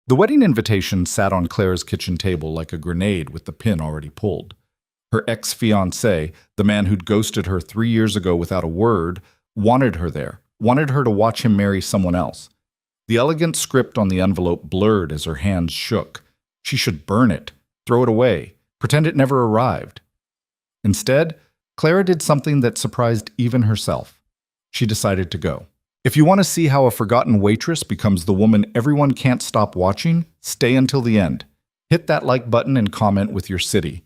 The wedding invitation sat on Claire's kitchen table like a grenade with the pin already pulled. Her ex-fiancé, the man who'd ghosted her 3 years ago without a word, wanted her there, wanted her to watch him marry someone else. The elegant script on the envelope blurred as her hands shook. She should burn it, throw it away, pretend it never arrived. Instead, Clara did something that surprised even herself. She decided to go. If you want to see how a forgotten waitress becomes the woman everyone can't stop watching, stay until the end. Hit that like button and comment with your city.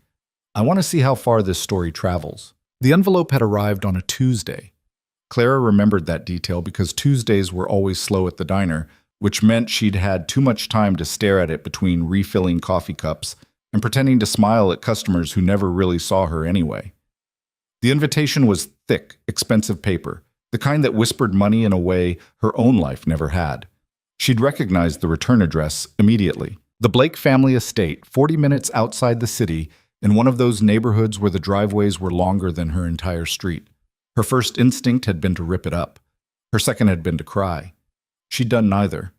I want to see how far this story travels. The envelope had arrived on a Tuesday. Clara remembered that detail because Tuesdays were always slow at the diner, which meant she'd had too much time to stare at it between refilling coffee cups and pretending to smile at customers who never really saw her anyway. The invitation was thick, expensive paper, the kind that whispered money in a way her own life never had. She'd recognized the return address immediately. The Blake family estate, 40 minutes outside the city, in one of those neighborhoods where the driveways were longer than her entire street. Her first instinct had been to rip it up. Her second had been to cry. She'd done neither.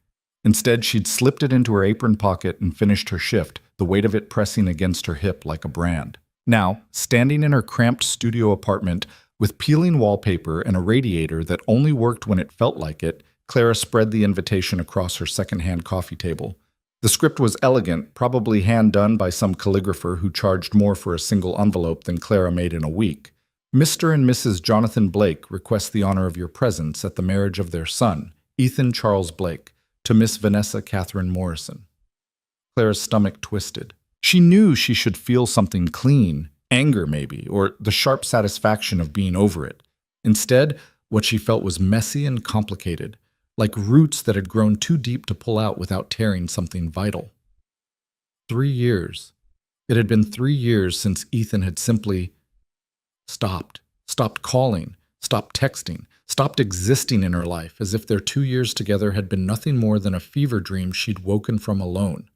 Instead, she'd slipped it into her apron pocket and finished her shift, the weight of it pressing against her hip like a brand. Now, standing in her cramped studio apartment with peeling wallpaper and a radiator that only worked when it felt like it, Clara spread the invitation across her secondhand coffee table. The script was elegant, probably hand-done by some calligrapher who charged more for a single envelope than Clara made in a week. Mr. and Mrs. Jonathan Blake request the honor of your presence at the marriage of their son, Ethan Charles Blake, to Miss Vanessa Catherine Morrison. Clara's stomach twisted. She knew she should feel something clean, anger maybe, or the sharp satisfaction of being over it. Instead, what she felt was messy and complicated, like roots that had grown too deep to pull out without tearing something vital. 3 years. It had been 3 years since Ethan had simply stopped calling, stopped texting, stopped existing in her life as if their 2 years together had been nothing more than a fever dream she'd woken from alone.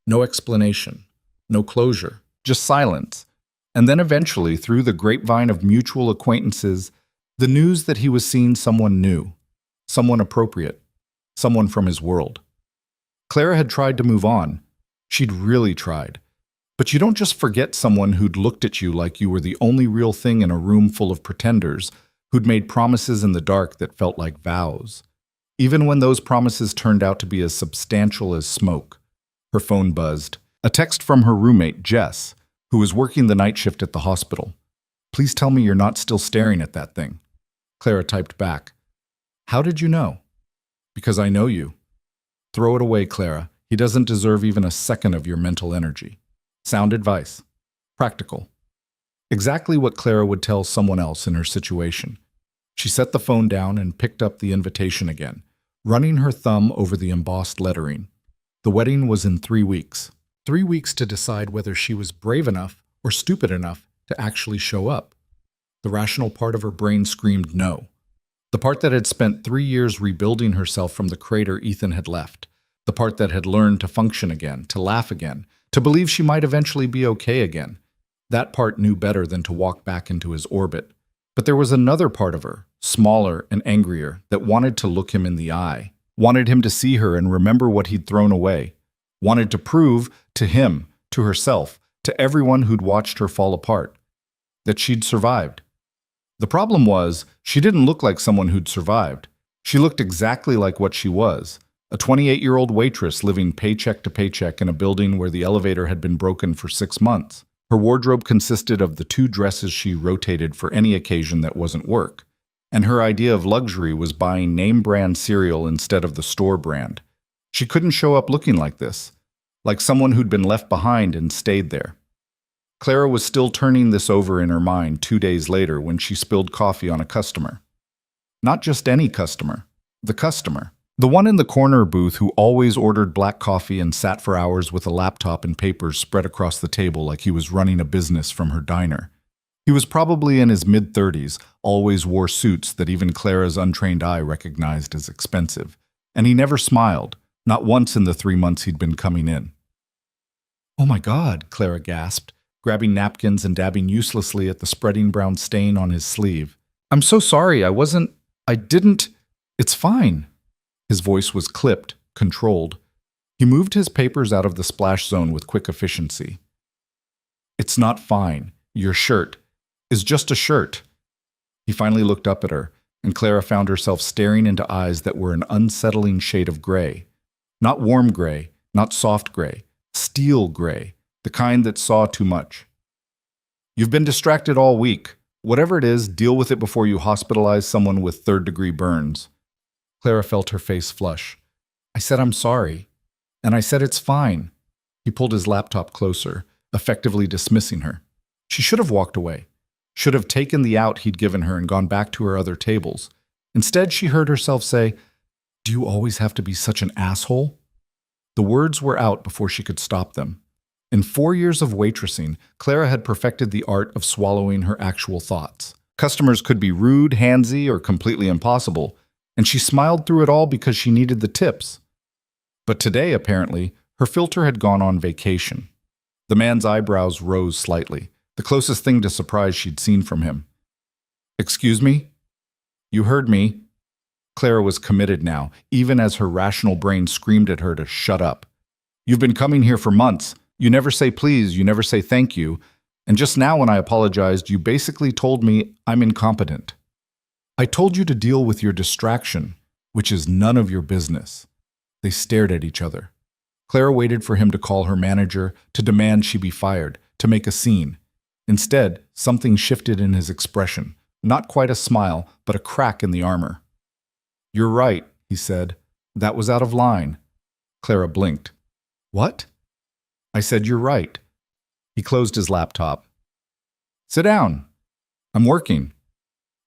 No explanation, no closure, just silence. And then eventually, through the grapevine of mutual acquaintances, the news that he was seeing someone new, someone appropriate, someone from his world. Clara had tried to move on. She'd really tried. But you don't just forget someone who'd looked at you like you were the only real thing in a room full of pretenders, who'd made promises in the dark that felt like vows. Even when those promises turned out to be as substantial as smoke. Her phone buzzed. A text from her roommate, Jess, who was working the night shift at the hospital. Please tell me you're not still staring at that thing. Clara typed back. How did you know? Because I know you. Throw it away, Clara. He doesn't deserve even a second of your mental energy. Sound advice. Practical. Exactly what Clara would tell someone else in her situation. She set the phone down and picked up the invitation again, running her thumb over the embossed lettering. The wedding was in 3 weeks. 3 weeks to decide whether she was brave enough or stupid enough to actually show up. The rational part of her brain screamed no. The part that had spent 3 years rebuilding herself from the crater Ethan had left. The part that had learned to function again, to laugh again, to believe she might eventually be okay again. That part knew better than to walk back into his orbit. But there was another part of her, smaller and angrier, that wanted to look him in the eye, wanted him to see her and remember what he'd thrown away, wanted to prove to him, to herself, to everyone who'd watched her fall apart, that she'd survived. The problem was, she didn't look like someone who'd survived. She looked exactly like what she was. A 28-year-old waitress living paycheck to paycheck in a building where the elevator had been broken for 6 months. Her wardrobe consisted of the 2 dresses she rotated for any occasion that wasn't work. And her idea of luxury was buying name-brand cereal instead of the store brand. She couldn't show up looking like this, like someone who'd been left behind and stayed there. Clara was still turning this over in her mind 2 days later when she spilled coffee on a customer. Not just any customer, the customer. The one in the corner booth who always ordered black coffee and sat for hours with a laptop and papers spread across the table like he was running a business from her diner. He was probably in his mid-30s, always wore suits that even Clara's untrained eye recognized as expensive. And he never smiled, not once in the 3 months he'd been coming in. "Oh my God," Clara gasped, grabbing napkins and dabbing uselessly at the spreading brown stain on his sleeve. "I'm so sorry, I didn't, it's fine." His voice was clipped, controlled. He moved his papers out of the splash zone with quick efficiency. It's not fine. Your shirt is just a shirt. He finally looked up at her, and Clara found herself staring into eyes that were an unsettling shade of gray. Not warm gray, not soft gray, steel gray, the kind that saw too much. You've been distracted all week. Whatever it is, deal with it before you hospitalize someone with third-degree burns. Clara felt her face flush. I said I'm sorry. And I said it's fine. He pulled his laptop closer, effectively dismissing her. She should have walked away. Should have taken the out he'd given her and gone back to her other tables. Instead, she heard herself say, Do you always have to be such an asshole? The words were out before she could stop them. In 4 years of waitressing, Clara had perfected the art of swallowing her actual thoughts. Customers could be rude, handsy, or completely impossible, and she smiled through it all because she needed the tips. But today, apparently, her filter had gone on vacation. The man's eyebrows rose slightly, the closest thing to surprise she'd seen from him. Excuse me? You heard me. Clara was committed now, even as her rational brain screamed at her to shut up. You've been coming here for months. You never say please, you never say thank you, and just now when I apologized, you basically told me I'm incompetent. I told you to deal with your distraction, which is none of your business. They stared at each other. Clara waited for him to call her manager, to demand she be fired, to make a scene. Instead, something shifted in his expression, not quite a smile, but a crack in the armor. You're right, he said. That was out of line. Clara blinked. What? I said you're right. He closed his laptop. Sit down. I'm working.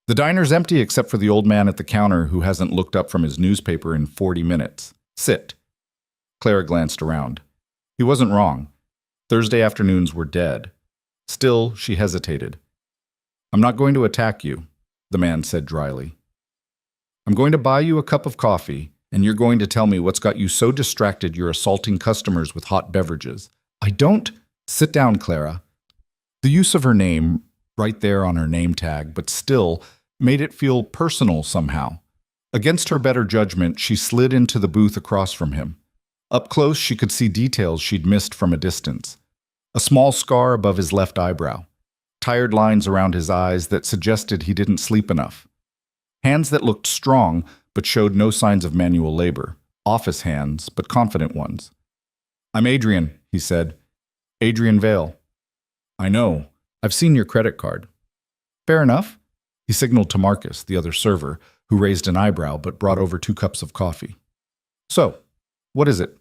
The diner's empty except for the old man at the counter who hasn't looked up from his newspaper in 40 minutes. Sit. Clara glanced around. He wasn't wrong. Thursday afternoons were dead. Still, she hesitated. I'm not going to attack you, the man said dryly. I'm going to buy you a cup of coffee, and you're going to tell me what's got you so distracted you're assaulting customers with hot beverages. I don't... Sit down, Clara. The use of her name, right there on her name tag, but still, made it feel personal somehow. Against her better judgment, she slid into the booth across from him. Up close, she could see details she'd missed from a distance. A small scar above his left eyebrow. Tired lines around his eyes that suggested he didn't sleep enough. Hands that looked strong, but showed no signs of manual labor. Office hands, but confident ones. I'm Adrian, he said. Adrian Vale. I know. I've seen your credit card. Fair enough. He signaled to Marcus, the other server, who raised an eyebrow but brought over 2 cups of coffee. So, what is it?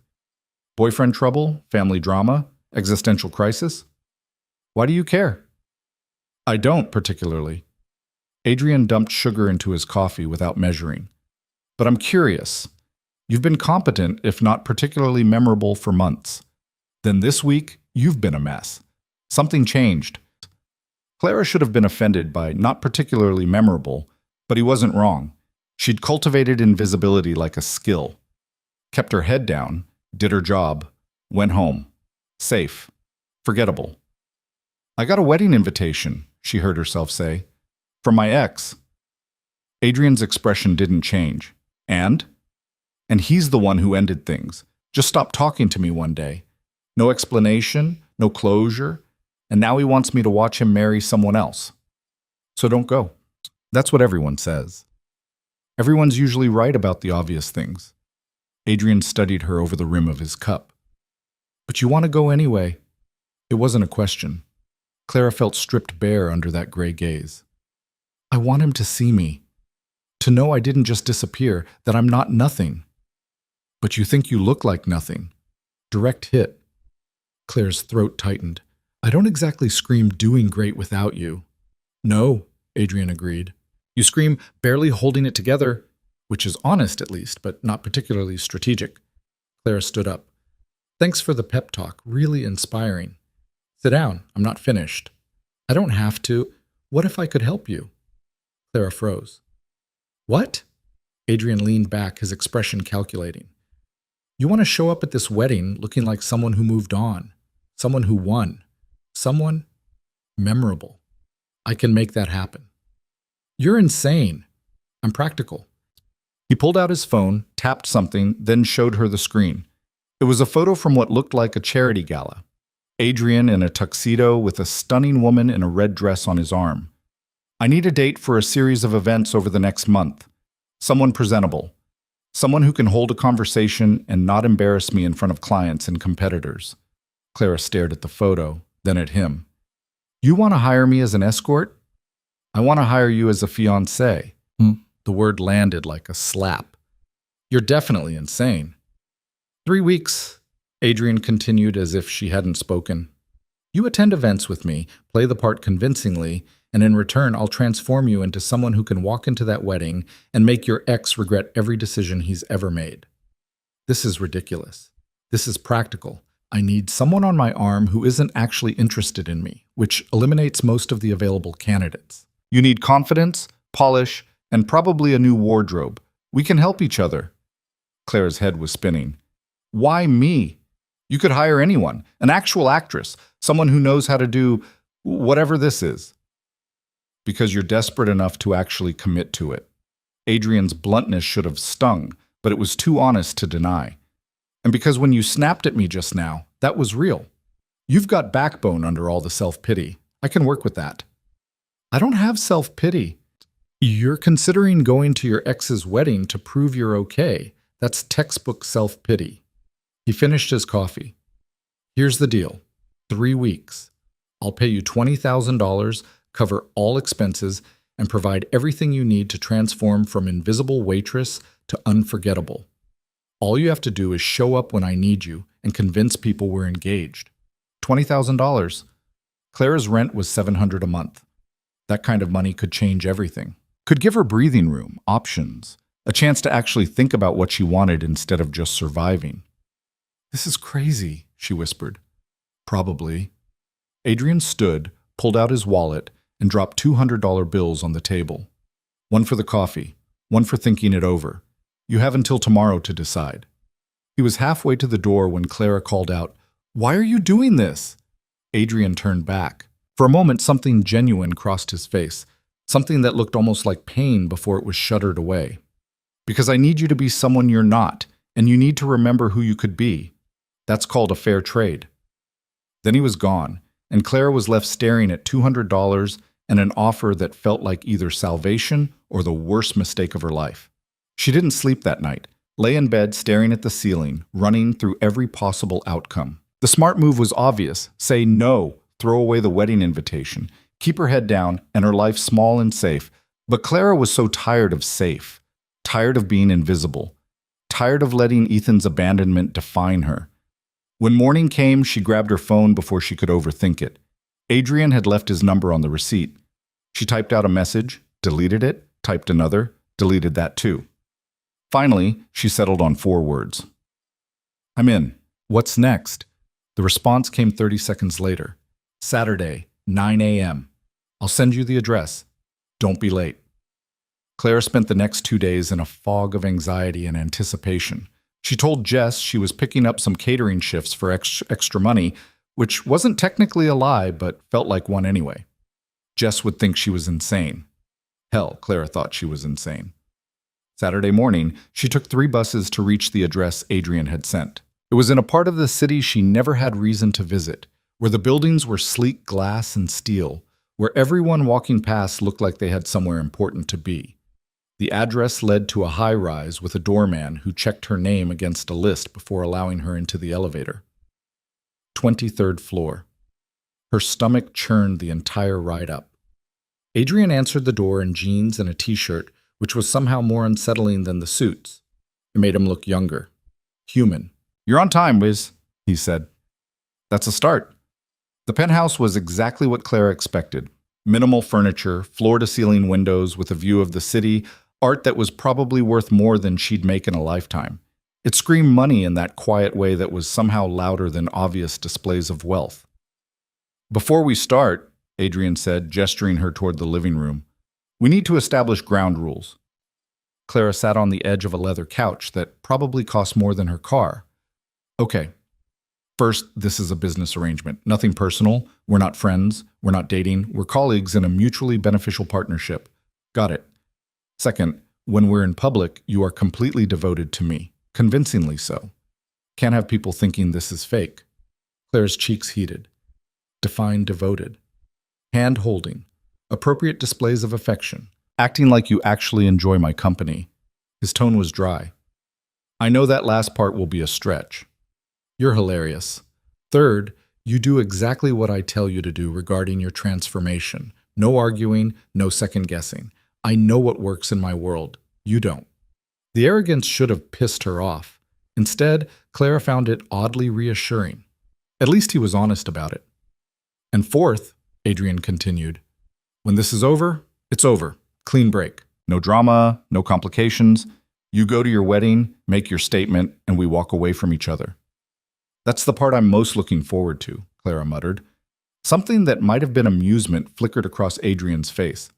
Boyfriend trouble? Family drama? Existential crisis? Why do you care? I don't particularly. Adrian dumped sugar into his coffee without measuring. But I'm curious. You've been competent, if not particularly memorable, for months. Then this week, you've been a mess. Something changed. Clara should have been offended by not particularly memorable, but he wasn't wrong. She'd cultivated invisibility like a skill. Kept her head down, did her job, went home. Safe. Forgettable. I got a wedding invitation, she heard herself say. From my ex. Adrian's expression didn't change. And he's the one who ended things. Just stopped talking to me one day. No explanation, no closure, and now he wants me to watch him marry someone else. So don't go. That's what everyone says. Everyone's usually right about the obvious things. Adrian studied her over the rim of his cup. But you want to go anyway. It wasn't a question. Clara felt stripped bare under that gray gaze. I want him to see me. To know I didn't just disappear, that I'm not nothing. But you think you look like nothing. Direct hit. Claire's throat tightened. I don't exactly scream doing great without you. No, Adrian agreed. You scream barely holding it together, which is honest at least, but not particularly strategic. Clara stood up. Thanks for the pep talk, really inspiring. Sit down, I'm not finished. I don't have to. What if I could help you? Clara froze. What? Adrian leaned back, his expression calculating. You want to show up at this wedding looking like someone who moved on, someone who won, someone memorable. I can make that happen. You're insane. I'm practical. He pulled out his phone, tapped something, then showed her the screen. It was a photo from what looked like a charity gala. Adrian in a tuxedo with a stunning woman in a red dress on his arm. I need a date for a series of events over the next month. Someone presentable. Someone who can hold a conversation and not embarrass me in front of clients and competitors. Clara stared at the photo, then at him. You want to hire me as an escort? I want to hire you as a fiancé. The word landed like a slap. You're definitely insane. 3 weeks, Adrian continued as if she hadn't spoken. You attend events with me, play the part convincingly, and in return I'll transform you into someone who can walk into that wedding and make your ex regret every decision he's ever made. This is ridiculous. This is practical. I need someone on my arm who isn't actually interested in me, which eliminates most of the available candidates. You need confidence, polish, and probably a new wardrobe. We can help each other. Claire's head was spinning. Why me? You could hire anyone, an actual actress, someone who knows how to do whatever this is. Because you're desperate enough to actually commit to it. Adrian's bluntness should have stung, but it was too honest to deny. And because when you snapped at me just now, that was real. You've got backbone under all the self-pity. I can work with that. I don't have self-pity. You're considering going to your ex's wedding to prove you're okay. That's textbook self-pity. He finished his coffee. Here's the deal. 3 weeks. I'll pay you $20,000, cover all expenses, and provide everything you need to transform from invisible waitress to unforgettable. All you have to do is show up when I need you and convince people we're engaged. $20,000. Clara's rent was $700 a month. That kind of money could change everything. Could give her breathing room, options, a chance to actually think about what she wanted instead of just surviving. This is crazy, she whispered. Probably. Adrian stood, pulled out his wallet, and dropped $200 bills on the table. One for the coffee, one for thinking it over. You have until tomorrow to decide. He was halfway to the door when Clara called out, Why are you doing this? Adrian turned back. For a moment, something genuine crossed his face, something that looked almost like pain before it was shuttered away. Because I need you to be someone you're not, and you need to remember who you could be. That's called a fair trade. Then he was gone, and Clara was left staring at $200 and an offer that felt like either salvation or the worst mistake of her life. She didn't sleep that night, lay in bed staring at the ceiling, running through every possible outcome. The smart move was obvious. Say no, throw away the wedding invitation, keep her head down, and her life small and safe. But Clara was so tired of safe, tired of being invisible, tired of letting Ethan's abandonment define her. When morning came, she grabbed her phone before she could overthink it. Adrian had left his number on the receipt. She typed out a message, deleted it, typed another, deleted that too. Finally, she settled on 4 words. I'm in. What's next? The response came 30 seconds later. Saturday, 9 a.m. I'll send you the address. Don't be late. Clara spent the next 2 days in a fog of anxiety and anticipation. She told Jess she was picking up some catering shifts for extra money, which wasn't technically a lie, but felt like one anyway. Jess would think she was insane. Hell, Clara thought she was insane. Saturday morning, she took 3 buses to reach the address Adrian had sent. It was in a part of the city she never had reason to visit, where the buildings were sleek glass and steel, where everyone walking past looked like they had somewhere important to be. The address led to a high-rise with a doorman who checked her name against a list before allowing her into the elevator. 23rd floor. Her stomach churned the entire ride up. Adrian answered the door in jeans and a t-shirt, which was somehow more unsettling than the suits. It made him look younger. Human. You're on time, Wiz, he said. That's a start. The penthouse was exactly what Clara expected. Minimal furniture, floor-to-ceiling windows with a view of the city, art that was probably worth more than she'd make in a lifetime. It screamed money in that quiet way that was somehow louder than obvious displays of wealth. Before we start, Adrian said, gesturing her toward the living room, we need to establish ground rules. Clara sat on the edge of a leather couch that probably cost more than her car. Okay. First, this is a business arrangement. Nothing personal. We're not friends. We're not dating. We're colleagues in a mutually beneficial partnership. Got it. Second, when we're in public, you are completely devoted to me. Convincingly so. Can't have people thinking this is fake. Claire's cheeks heated. Define devoted. Hand holding. Appropriate displays of affection. Acting like you actually enjoy my company. His tone was dry. I know that last part will be a stretch. You're hilarious. Third, you do exactly what I tell you to do regarding your transformation. No arguing, no second guessing. I know what works in my world. You don't. The arrogance should have pissed her off. Instead, Clara found it oddly reassuring. At least he was honest about it. And fourth, Adrian continued, when this is over, it's over. Clean break. No drama, no complications. You go to your wedding, make your statement, and we walk away from each other. That's the part I'm most looking forward to, Clara muttered. Something that might have been amusement flickered across Adrian's face.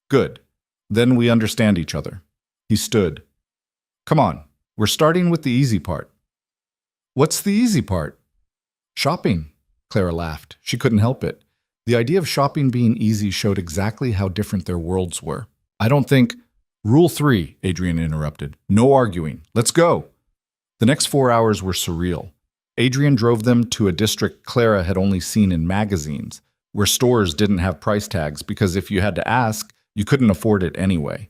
Good. Then we understand each other. He stood. Come on, we're starting with the easy part. What's the easy part? Shopping, Clara laughed. She couldn't help it. The idea of shopping being easy showed exactly how different their worlds were. I don't think... Rule 3, Adrian interrupted. No arguing. Let's go. The next 4 hours were surreal. Adrian drove them to a district Clara had only seen in magazines, where stores didn't have price tags because if you had to ask, you couldn't afford it anyway.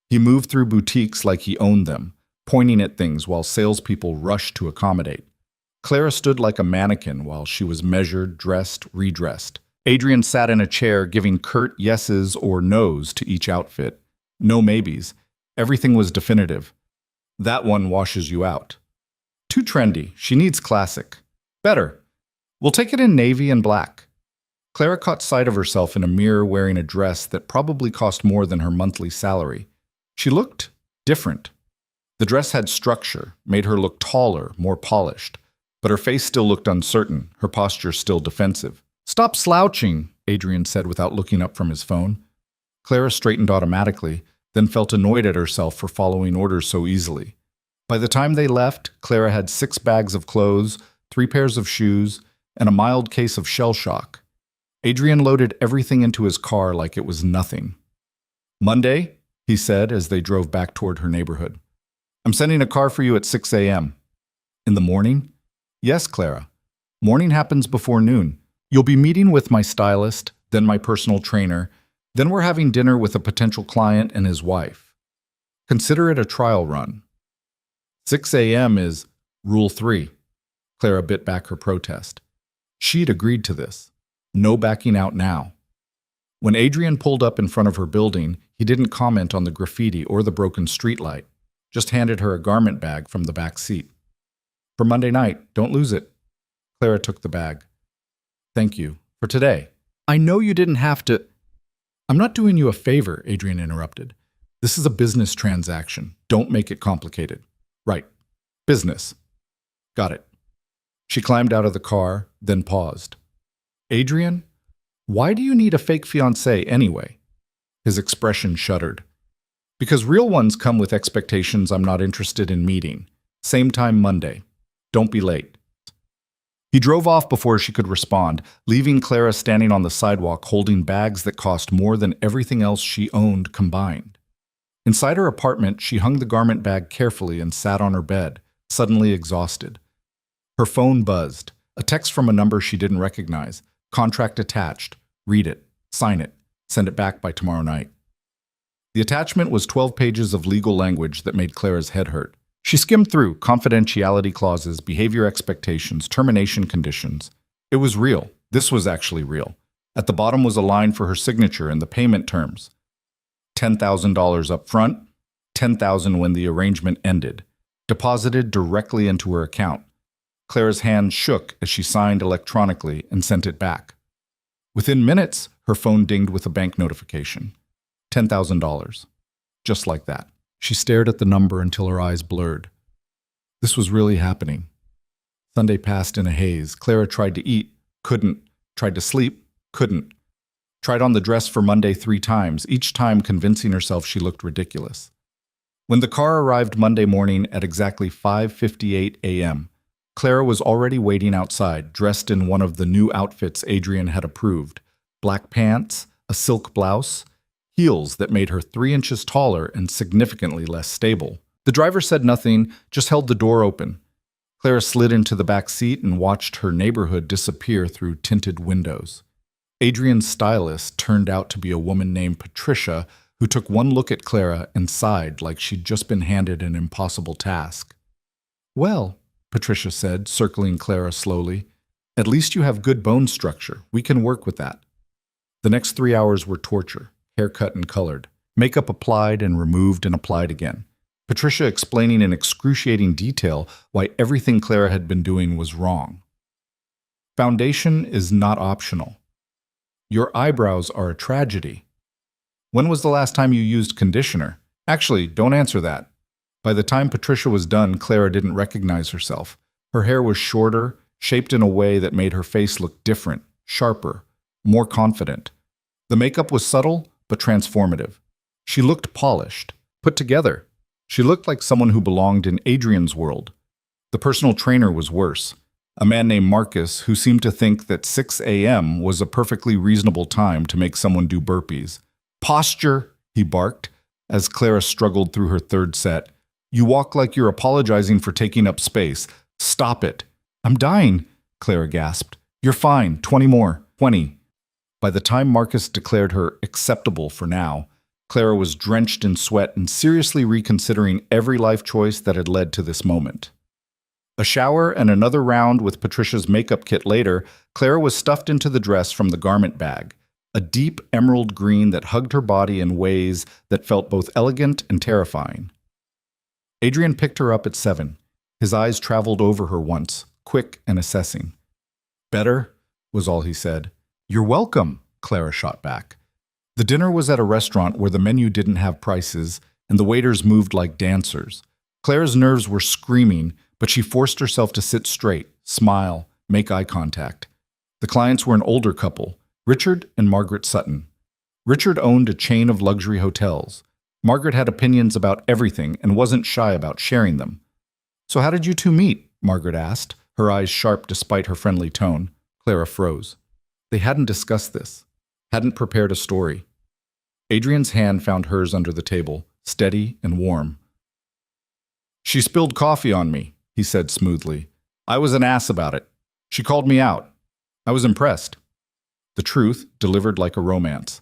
He moved through boutiques like he owned them, pointing at things while salespeople rushed to accommodate. Clara stood like a mannequin while she was measured, dressed, redressed. Adrian sat in a chair giving curt yeses or nos to each outfit. No maybes. Everything was definitive. That one washes you out. Too trendy. She needs classic. Better. We'll take it in navy and black. Clara caught sight of herself in a mirror wearing a dress that probably cost more than her monthly salary. She looked different. The dress had structure, made her look taller, more polished. But her face still looked uncertain, her posture still defensive. Stop slouching, Adrian said without looking up from his phone. Clara straightened automatically, then felt annoyed at herself for following orders so easily. By the time they left, Clara had 6 bags of clothes, 3 pairs of shoes, and a mild case of shell shock. Adrian loaded everything into his car like it was nothing. Monday, he said as they drove back toward her neighborhood. I'm sending a car for you at 6 a.m. In the morning? Yes, Clara. Morning happens before noon. You'll be meeting with my stylist, then my personal trainer. Then we're having dinner with a potential client and his wife. Consider it a trial run. 6 a.m. is Rule 3. Clara bit back her protest. She'd agreed to this. No backing out now. When Adrian pulled up in front of her building, he didn't comment on the graffiti or the broken streetlight, just handed her a garment bag from the back seat. For Monday night, don't lose it. Clara took the bag. Thank you. For today. I know you didn't have to... I'm not doing you a favor, Adrian interrupted. This is a business transaction. Don't make it complicated. Right. Business. Got it. She climbed out of the car, then paused. Adrian, why do you need a fake fiancé anyway? His expression shuddered. Because real ones come with expectations I'm not interested in meeting. Same time Monday. Don't be late. He drove off before she could respond, leaving Clara standing on the sidewalk holding bags that cost more than everything else she owned combined. Inside her apartment, she hung the garment bag carefully and sat on her bed, suddenly exhausted. Her phone buzzed, a text from a number she didn't recognize. Contract attached. Read it. Sign it. Send it back by tomorrow night. The attachment was 12 pages of legal language that made Clara's head hurt. She skimmed through confidentiality clauses, behavior expectations, termination conditions. It was real. This was actually real. At the bottom was a line for her signature and the payment terms. $10,000 up front, $10,000 when the arrangement ended, deposited directly into her account. Clara's hand shook as she signed electronically and sent it back. Within minutes, her phone dinged with a bank notification. $10,000. Just like that. She stared at the number until her eyes blurred. This was really happening. Sunday passed in a haze. Clara tried to eat, couldn't. Tried to sleep, couldn't. Tried on the dress for Monday 3 times, each time convincing herself she looked ridiculous. When the car arrived Monday morning at exactly 5:58 a.m., Clara was already waiting outside, dressed in one of the new outfits Adrian had approved. Black pants, a silk blouse, heels that made her 3 inches taller and significantly less stable. The driver said nothing, just held the door open. Clara slid into the back seat and watched her neighborhood disappear through tinted windows. Adrian's stylist turned out to be a woman named Patricia who took one look at Clara and sighed like she'd just been handed an impossible task. "Well," Patricia said, circling Clara slowly, "at least you have good bone structure. We can work with that." The next 3 hours were torture, haircut and colored, makeup applied and removed and applied again. Patricia explaining in excruciating detail why everything Clara had been doing was wrong. Foundation is not optional. Your eyebrows are a tragedy. When was the last time you used conditioner? Actually, don't answer that. By the time Patricia was done, Clara didn't recognize herself. Her hair was shorter, shaped in a way that made her face look different, sharper, more confident. The makeup was subtle, but transformative. She looked polished, put together. She looked like someone who belonged in Adrian's world. The personal trainer was worse. A man named Marcus who seemed to think that 6 a.m. was a perfectly reasonable time to make someone do burpees. "Posture," he barked, as Clara struggled through her third set. "You walk like you're apologizing for taking up space. Stop it." "I'm dying," Clara gasped. "You're fine. 20 more. 20. By the time Marcus declared her acceptable for now, Clara was drenched in sweat and seriously reconsidering every life choice that had led to this moment. A shower and another round with Patricia's makeup kit later, Clara was stuffed into the dress from the garment bag, a deep emerald green that hugged her body in ways that felt both elegant and terrifying. Adrian picked her up at 7. His eyes traveled over her once, quick and assessing. "Better?" was all he said. "You're welcome," Clara shot back. The dinner was at a restaurant where the menu didn't have prices, and the waiters moved like dancers. Clara's nerves were screaming, but she forced herself to sit straight, smile, make eye contact. The clients were an older couple, Richard and Margaret Sutton. Richard owned a chain of luxury hotels. Margaret had opinions about everything and wasn't shy about sharing them. "So how did you two meet?" Margaret asked, her eyes sharp despite her friendly tone. Clara froze. They hadn't discussed this, hadn't prepared a story. Adrian's hand found hers under the table, steady and warm. "She spilled coffee on me," he said smoothly. "I was an ass about it. She called me out. I was impressed." The truth, delivered like a romance.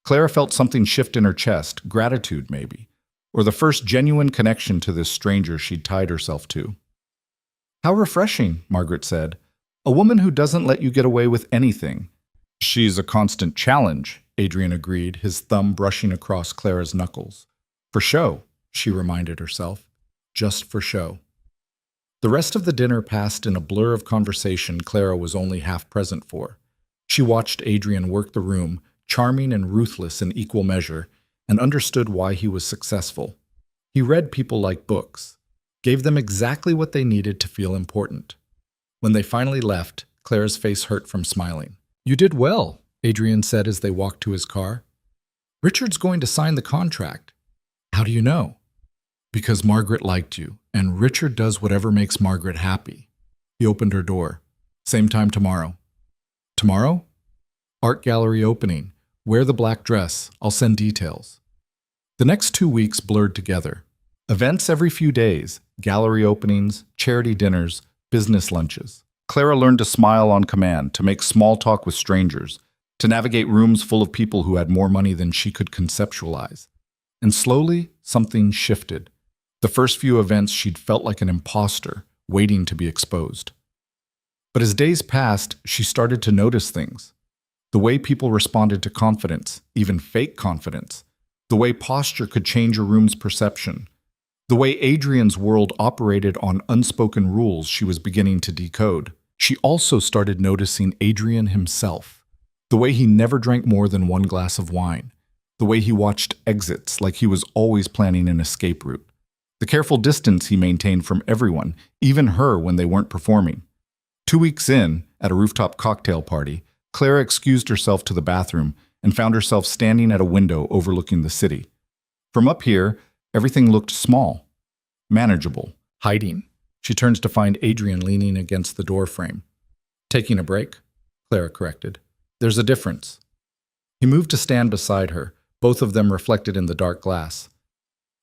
Clara felt something shift in her chest, gratitude maybe, or the first genuine connection to this stranger she'd tied herself to. "How refreshing," Margaret said. "A woman who doesn't let you get away with anything." "She's a constant challenge," Adrian agreed, his thumb brushing across Clara's knuckles. "For show," she reminded herself. Just for show. The rest of the dinner passed in a blur of conversation Clara was only half present for. She watched Adrian work the room, charming and ruthless in equal measure, and understood why he was successful. He read people like books, gave them exactly what they needed to feel important. When they finally left, Clara's face hurt from smiling. "You did well," Adrian said as they walked to his car. "Richard's going to sign the contract." "How do you know?" "Because Margaret liked you, and Richard does whatever makes Margaret happy." He opened her door. "Same time tomorrow." "Tomorrow?" "Art gallery opening. Wear the black dress. I'll send details." The next 2 weeks blurred together. Events every few days, gallery openings, charity dinners, business lunches. Clara learned to smile on command, to make small talk with strangers, to navigate rooms full of people who had more money than she could conceptualize. And slowly, something shifted. The first few events she'd felt like an imposter, waiting to be exposed. But as days passed, she started to notice things. The way people responded to confidence, even fake confidence. The way posture could change a room's perception. The way Adrian's world operated on unspoken rules she was beginning to decode. She also started noticing Adrian himself. The way he never drank more than 1 glass of wine. The way he watched exits like he was always planning an escape route. The careful distance he maintained from everyone, even her when they weren't performing. 2 weeks in, at a rooftop cocktail party, Clara excused herself to the bathroom and found herself standing at a window overlooking the city. From up here, everything looked small, manageable, hiding. She turns to find Adrian leaning against the door frame. "Taking a break?" Clara corrected. "There's a difference." He moved to stand beside her, both of them reflected in the dark glass.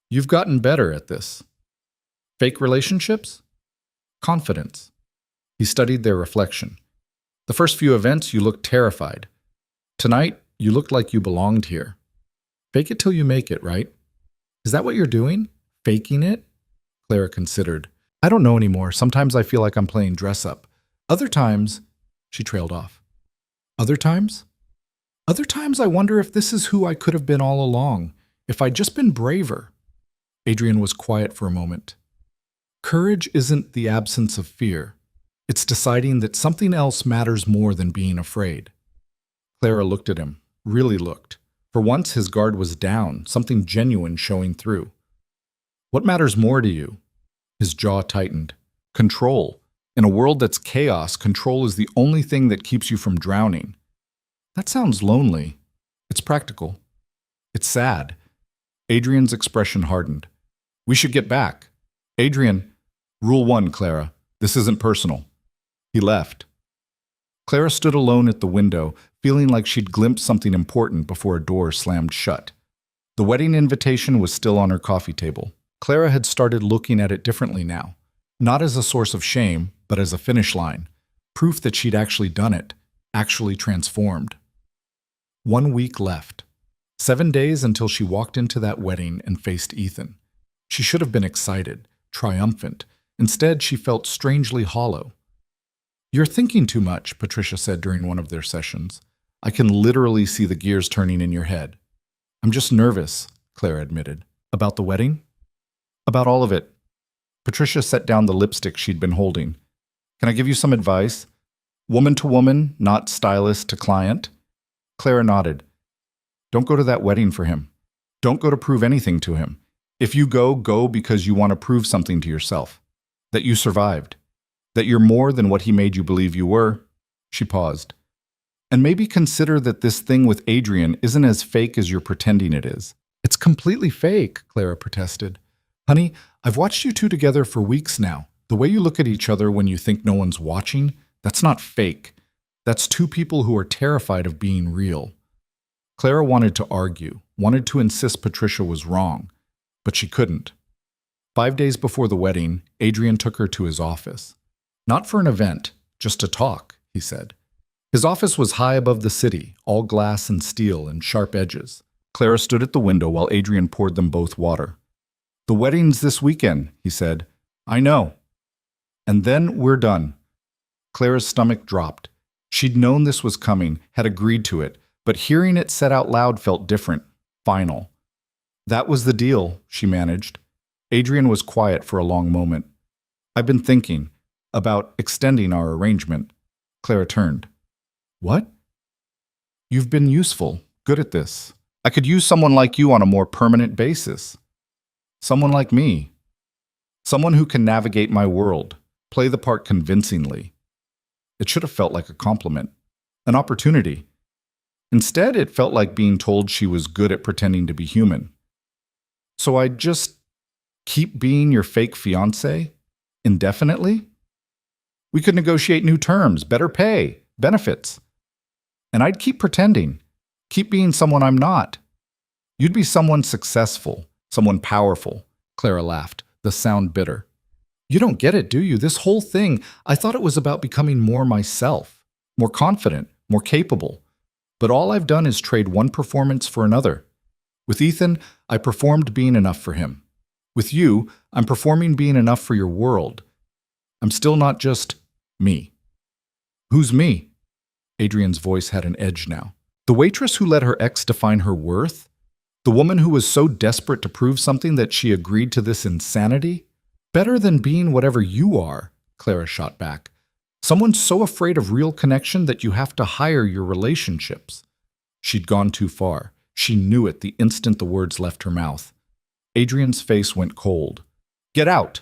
"You've gotten better at this." "Fake relationships?" Confidence. He studied their reflection. The first few events, you looked terrified. Tonight, you looked like you belonged here. Fake it till you make it, right? Is that what you're doing? Faking it? Clara considered. I don't know anymore. Sometimes I feel like I'm playing dress up. Other times, she trailed off. Other times? Other times I wonder if this is who I could have been all along, if I'd just been braver. Adrian was quiet for a moment. Courage isn't the absence of fear. It's deciding that something else matters more than being afraid. Clara looked at him, really looked. For once, his guard was down, something genuine showing through. What matters more to you? His jaw tightened. Control. In a world that's chaos, control is the only thing that keeps you from drowning. That sounds lonely. It's practical. It's sad. Adrian's expression hardened. We should get back. Adrian, rule 1, Clara. This isn't personal. He left. Clara stood alone at the window, feeling like she'd glimpsed something important before a door slammed shut. The wedding invitation was still on her coffee table. Clara had started looking at it differently now, not as a source of shame, but as a finish line, proof that she'd actually done it, actually transformed. 1 week left. 7 days until she walked into that wedding and faced Ethan. She should have been excited, triumphant. Instead, she felt strangely hollow. You're thinking too much, Patricia said during one of their sessions. I can literally see the gears turning in your head. I'm just nervous, Clara admitted. About the wedding? About all of it. Patricia set down the lipstick she'd been holding. Can I give you some advice? Woman to woman, not stylist to client? Clara nodded. Don't go to that wedding for him. Don't go to prove anything to him. If you go, go because you want to prove something to yourself. That you survived. That you're more than what he made you believe you were. She paused. And maybe consider that this thing with Adrian isn't as fake as you're pretending it is. It's completely fake, Clara protested. Honey, I've watched you two together for weeks now. The way you look at each other when you think no one's watching, that's not fake. That's two people who are terrified of being real. Clara wanted to argue, wanted to insist Patricia was wrong, but she couldn't. 5 days before the wedding, Adrian took her to his office. Not for an event, just to talk, he said. His office was high above the city, all glass and steel and sharp edges. Clara stood at the window while Adrian poured them both water. The wedding's this weekend, he said. I know. And then we're done. Clara's stomach dropped. She'd known this was coming, had agreed to it, but hearing it said out loud felt different, final. That was the deal, she managed. Adrian was quiet for a long moment. I've been thinking about extending our arrangement. Clara turned. What? You've been useful, good at this. I could use someone like you on a more permanent basis. Someone like me. Someone who can navigate my world, play the part convincingly. It should have felt like a compliment, an opportunity. Instead, it felt like being told she was good at pretending to be human. So I'd just keep being your fake fiancé indefinitely? We could negotiate new terms, better pay, benefits. And I'd keep pretending, keep being someone I'm not. You'd be someone successful, someone powerful. Clara laughed, the sound bitter. You don't get it, do you? This whole thing, I thought it was about becoming more myself, more confident, more capable. But all I've done is trade one performance for another. With Ethan, I performed being enough for him. With you, I'm performing being enough for your world. I'm still not just me. Who's me? Adrian's voice had an edge now. The waitress who let her ex define her worth? The woman who was so desperate to prove something that she agreed to this insanity? Better than being whatever you are, Clara shot back. Someone so afraid of real connection that you have to hire your relationships. She'd gone too far. She knew it the instant the words left her mouth. Adrian's face went cold. Get out!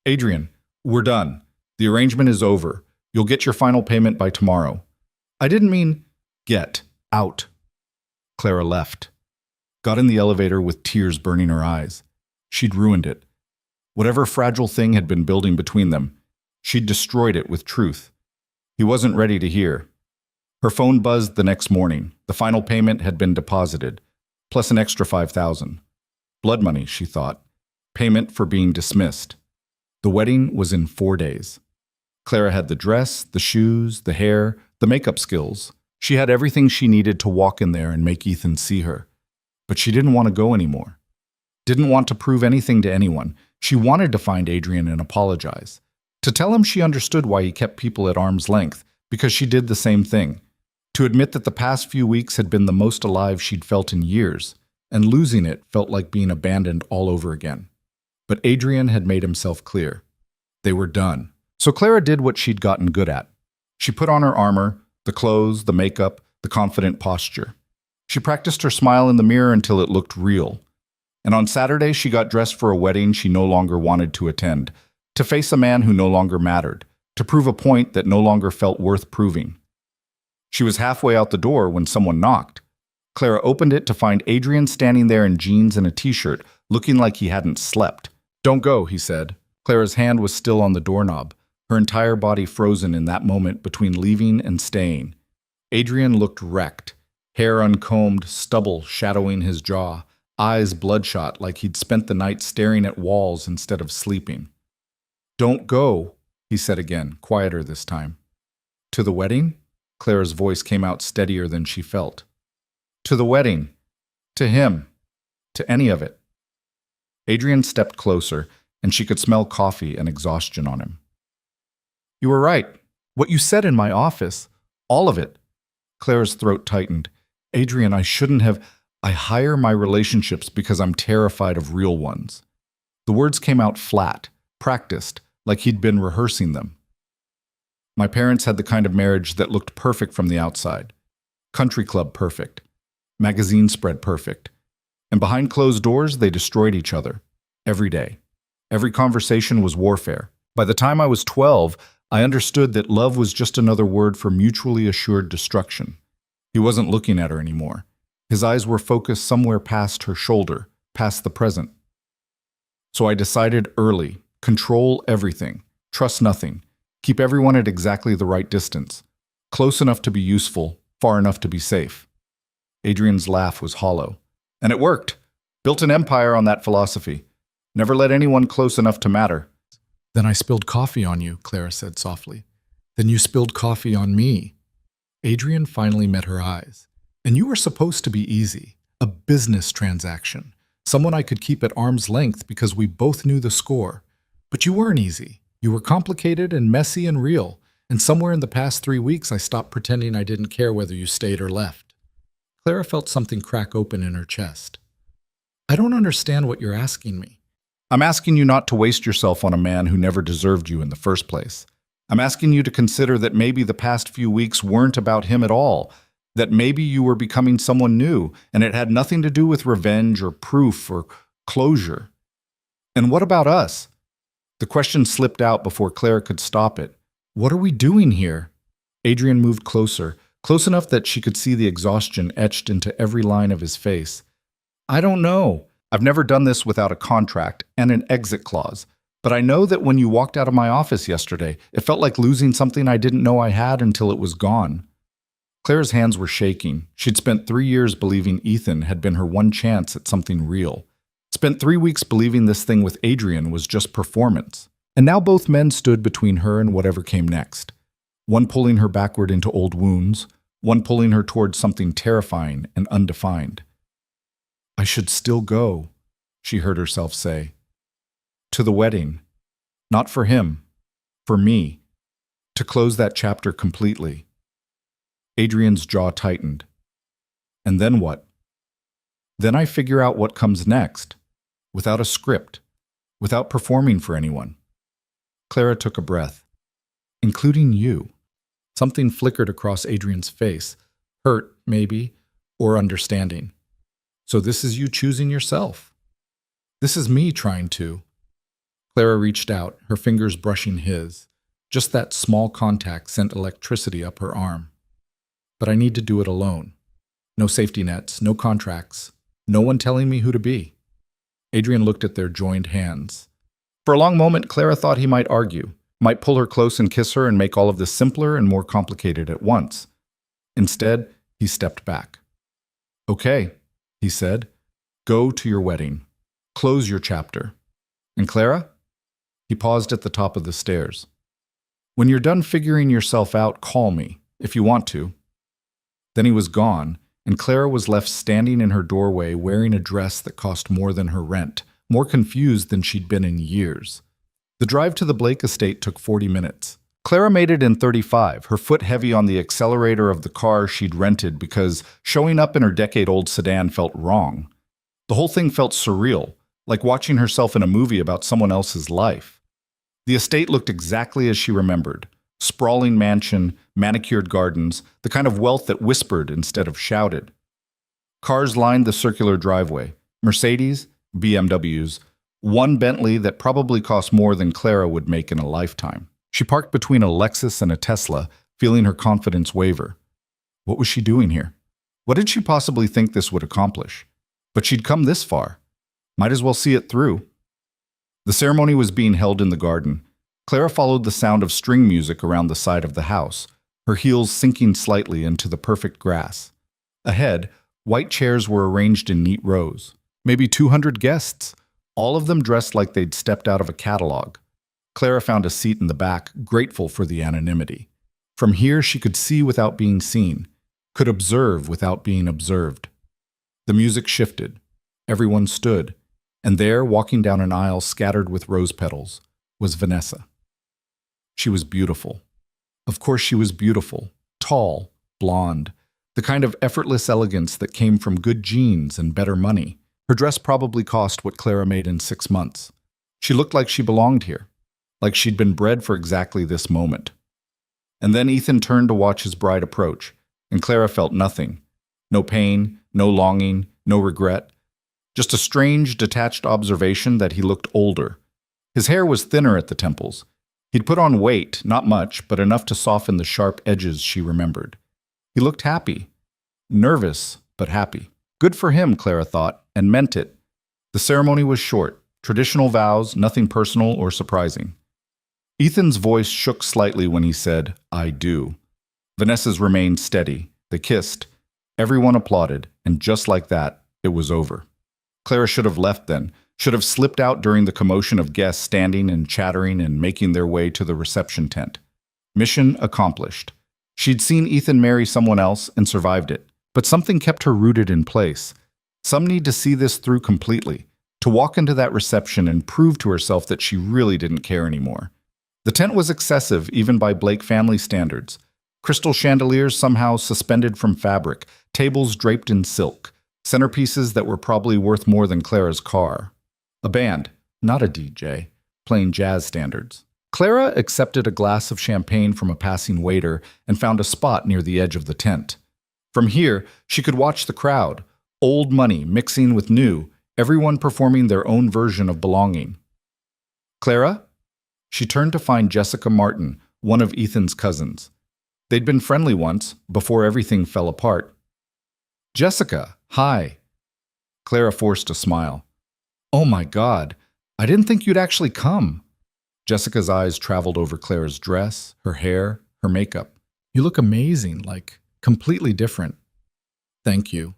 Adrian, we're done. The arrangement is over. You'll get your final payment by tomorrow. I didn't mean get out. Clara left. Got in the elevator with tears burning her eyes. She'd ruined it. Whatever fragile thing had been building between them, she'd destroyed it with truth. He wasn't ready to hear. Her phone buzzed the next morning. The final payment had been deposited, plus an extra $5,000. Blood money, she thought. Payment for being dismissed. The wedding was in 4 days. Clara had the dress, the shoes, the hair, the makeup skills. She had everything she needed to walk in there and make Ethan see her. But she didn't want to go anymore. Didn't want to prove anything to anyone. She wanted to find Adrian and apologize. To tell him she understood why he kept people at arm's length, because she did the same thing. To admit that the past few weeks had been the most alive she'd felt in years, and losing it felt like being abandoned all over again. But Adrian had made himself clear. They were done. So Clara did what she'd gotten good at. She put on her armor, the clothes, the makeup, the confident posture. She practiced her smile in the mirror until it looked real. And on Saturday, she got dressed for a wedding she no longer wanted to attend, to face a man who no longer mattered, to prove a point that no longer felt worth proving. She was halfway out the door when someone knocked. Clara opened it to find Adrian standing there in jeans and a t-shirt, looking like he hadn't slept. "Don't go," he said. Clara's hand was still on the doorknob, her entire body frozen in that moment between leaving and staying. Adrian looked wrecked, hair uncombed, stubble shadowing his jaw, eyes bloodshot like he'd spent the night staring at walls instead of sleeping. "Don't go," he said again, quieter this time. "To the wedding?" Clara's voice came out steadier than she felt. "To the wedding. To him. To any of it." Adrian stepped closer, and she could smell coffee and exhaustion on him. "You were right. What you said in my office. All of it." Clara's throat tightened. "Adrian, I shouldn't have. I hire my relationships because I'm terrified of real ones." The words came out flat, practiced, like he'd been rehearsing them. "My parents had the kind of marriage that looked perfect from the outside. Country club perfect. Magazine spread perfect. And behind closed doors, they destroyed each other. Every day. Every conversation was warfare. By the time I was 12, I understood that love was just another word for mutually assured destruction." He wasn't looking at her anymore. His eyes were focused somewhere past her shoulder, past the present. "So I decided early, control everything, trust nothing, keep everyone at exactly the right distance, close enough to be useful, far enough to be safe." Adrian's laugh was hollow. "And it worked. Built an empire on that philosophy. Never let anyone close enough to matter." "Then I spilled coffee on you," Clara said softly. "Then you spilled coffee on me." Adrian finally met her eyes. "And you were supposed to be easy, a business transaction, someone I could keep at arm's length because we both knew the score. But you weren't easy. You were complicated and messy and real, and somewhere in the past 3 weeks I stopped pretending I didn't care whether you stayed or left." Clara felt something crack open in her chest. "I don't understand what you're asking me." "I'm asking you not to waste yourself on a man who never deserved you in the first place. I'm asking you to consider that maybe the past few weeks weren't about him at all, that maybe you were becoming someone new, and it had nothing to do with revenge or proof or closure. And what about us?" The question slipped out before Clara could stop it. "What are we doing here?" Adrian moved closer, close enough that she could see the exhaustion etched into every line of his face. "I don't know. I've never done this without a contract and an exit clause. But I know that when you walked out of my office yesterday, it felt like losing something I didn't know I had until it was gone." Clara's hands were shaking. She'd spent 3 years believing Ethan had been her one chance at something real. Spent 3 weeks believing this thing with Adrian was just performance. And now both men stood between her and whatever came next. One pulling her backward into old wounds, one pulling her towards something terrifying and undefined. "I should still go," she heard herself say. "To the wedding. Not for him. For me. To close that chapter completely." Adrian's jaw tightened. "And then what?" "Then I figure out what comes next. Without a script. Without performing for anyone." Clara took a breath. "Including you." Something flickered across Adrian's face. Hurt, maybe, or understanding. "So this is you choosing yourself." "This is me trying to." Clara reached out, her fingers brushing his. Just that small contact sent electricity up her arm. "But I need to do it alone. No safety nets, no contracts, no one telling me who to be." Adrian looked at their joined hands. For a long moment, Clara thought he might argue, might pull her close and kiss her and make all of this simpler and more complicated at once. Instead, he stepped back. "Okay," he said. "Go to your wedding. Close your chapter. And Clara? He paused at the top of the stairs. When you're done figuring yourself out, call me, if you want to. Then he was gone, and Clara was left standing in her doorway wearing a dress that cost more than her rent, more confused than she'd been in years. The drive to the Blake estate took 40 minutes. Clara made it in 35, her foot heavy on the accelerator of the car she'd rented because showing up in her decade-old sedan felt wrong. The whole thing felt surreal, like watching herself in a movie about someone else's life. The estate looked exactly as she remembered. Sprawling mansion, manicured gardens, the kind of wealth that whispered instead of shouted. Cars lined the circular driveway. Mercedes, BMWs, one Bentley that probably cost more than Clara would make in a lifetime. She parked between a Lexus and a Tesla, feeling her confidence waver. What was she doing here? What did she possibly think this would accomplish? But she'd come this far. Might as well see it through. The ceremony was being held in the garden. Clara followed the sound of string music around the side of the house, her heels sinking slightly into the perfect grass. Ahead, white chairs were arranged in neat rows. Maybe 200 guests, all of them dressed like they'd stepped out of a catalog. Clara found a seat in the back, grateful for the anonymity. From here, she could see without being seen, could observe without being observed. The music shifted. Everyone stood, and there, walking down an aisle scattered with rose petals, was Vanessa. She was beautiful. Of course she was beautiful, tall, blonde, the kind of effortless elegance that came from good genes and better money. Her dress probably cost what Clara made in 6 months. She looked like she belonged here, like she'd been bred for exactly this moment. And then Ethan turned to watch his bride approach, and Clara felt nothing. No pain, no longing, no regret. Just a strange, detached observation that he looked older. His hair was thinner at the temples. He'd put on weight, not much, but enough to soften the sharp edges she remembered. He looked happy. Nervous, but happy. Good for him, Clara thought, and meant it. The ceremony was short. Traditional vows, nothing personal or surprising. Ethan's voice shook slightly when he said, "I do." Vanessa's remained steady. They kissed. Everyone applauded, and just like that, it was over. Clara should have left then, should have slipped out during the commotion of guests standing and chattering and making their way to the reception tent. Mission accomplished. She'd seen Ethan marry someone else and survived it, but something kept her rooted in place. Some need to see this through completely, to walk into that reception and prove to herself that she really didn't care anymore. The tent was excessive, even by Blake family standards. Crystal chandeliers somehow suspended from fabric, tables draped in silk, centerpieces that were probably worth more than Clara's car. A band, not a DJ, playing jazz standards. Clara accepted a glass of champagne from a passing waiter and found a spot near the edge of the tent. From here, she could watch the crowd, old money mixing with new, everyone performing their own version of belonging. "Clara?" She turned to find Jessica Martin, one of Ethan's cousins. They'd been friendly once, before everything fell apart. "Jessica, hi." Clara forced a smile. "Oh my God, I didn't think you'd actually come." Jessica's eyes traveled over Clara's dress, her hair, her makeup. "You look amazing, like completely different." "Thank you."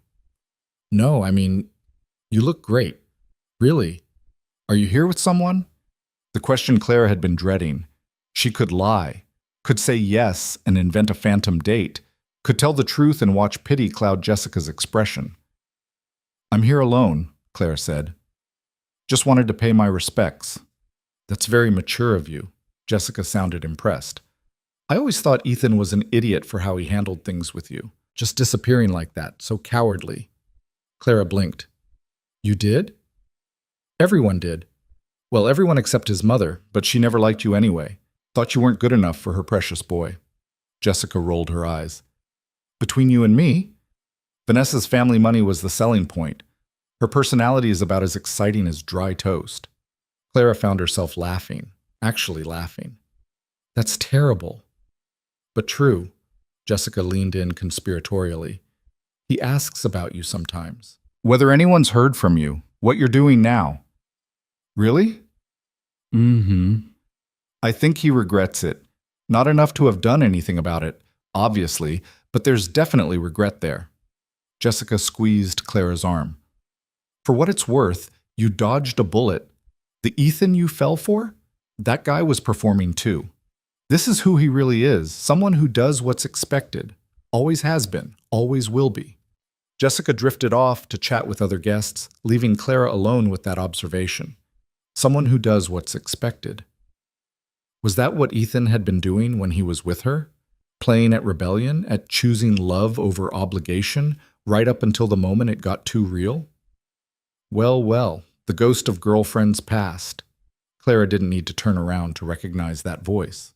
"No, I mean, you look great. Really. Are you here with someone?" The question Clara had been dreading. She could lie, could say yes and invent a phantom date, could tell the truth and watch pity cloud Jessica's expression. "I'm here alone," Clara said. "Just wanted to pay my respects." "That's very mature of you." Jessica sounded impressed. "I always thought Ethan was an idiot for how he handled things with you, just disappearing like that, so cowardly." Clara blinked. "You did?" "Everyone did. Well, everyone except his mother, but she never liked you anyway. Thought you weren't good enough for her precious boy." Jessica rolled her eyes. "Between you and me?" Vanessa's family money was the selling point. Her personality is about as exciting as dry toast. Clara found herself laughing, actually laughing. "That's terrible." "But true." Jessica leaned in conspiratorially. "He asks about you sometimes. Whether anyone's heard from you, what you're doing now." "Really?" "Mm-hmm. I think he regrets it. Not enough to have done anything about it, obviously, but there's definitely regret there." Jessica squeezed Clara's arm. "For what it's worth, you dodged a bullet. The Ethan you fell for? That guy was performing too. This is who he really is, someone who does what's expected. Always has been, always will be. Jessica drifted off to chat with other guests, leaving Clara alone with that observation. Someone who does what's expected. Was that what Ethan had been doing when he was with her? Playing at rebellion, at choosing love over obligation, right up until the moment it got too real? Well, well, the ghost of girlfriends passed. Clara didn't need to turn around to recognize that voice.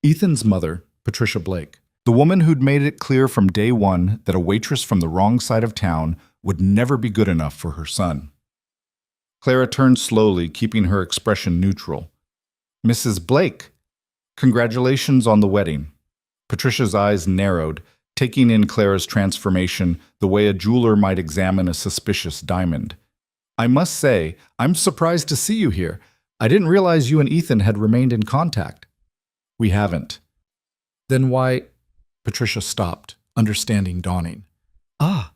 Ethan's mother, Patricia Blake, the woman who'd made it clear from day one that a waitress from the wrong side of town would never be good enough for her son. Clara turned slowly, keeping her expression neutral. Mrs. Blake, congratulations on the wedding. Patricia's eyes narrowed, taking in Clara's transformation the way a jeweler might examine a suspicious diamond. I must say, I'm surprised to see you here. I didn't realize you and Ethan had remained in contact. We haven't. Then why... Patricia stopped, understanding dawning. Ah,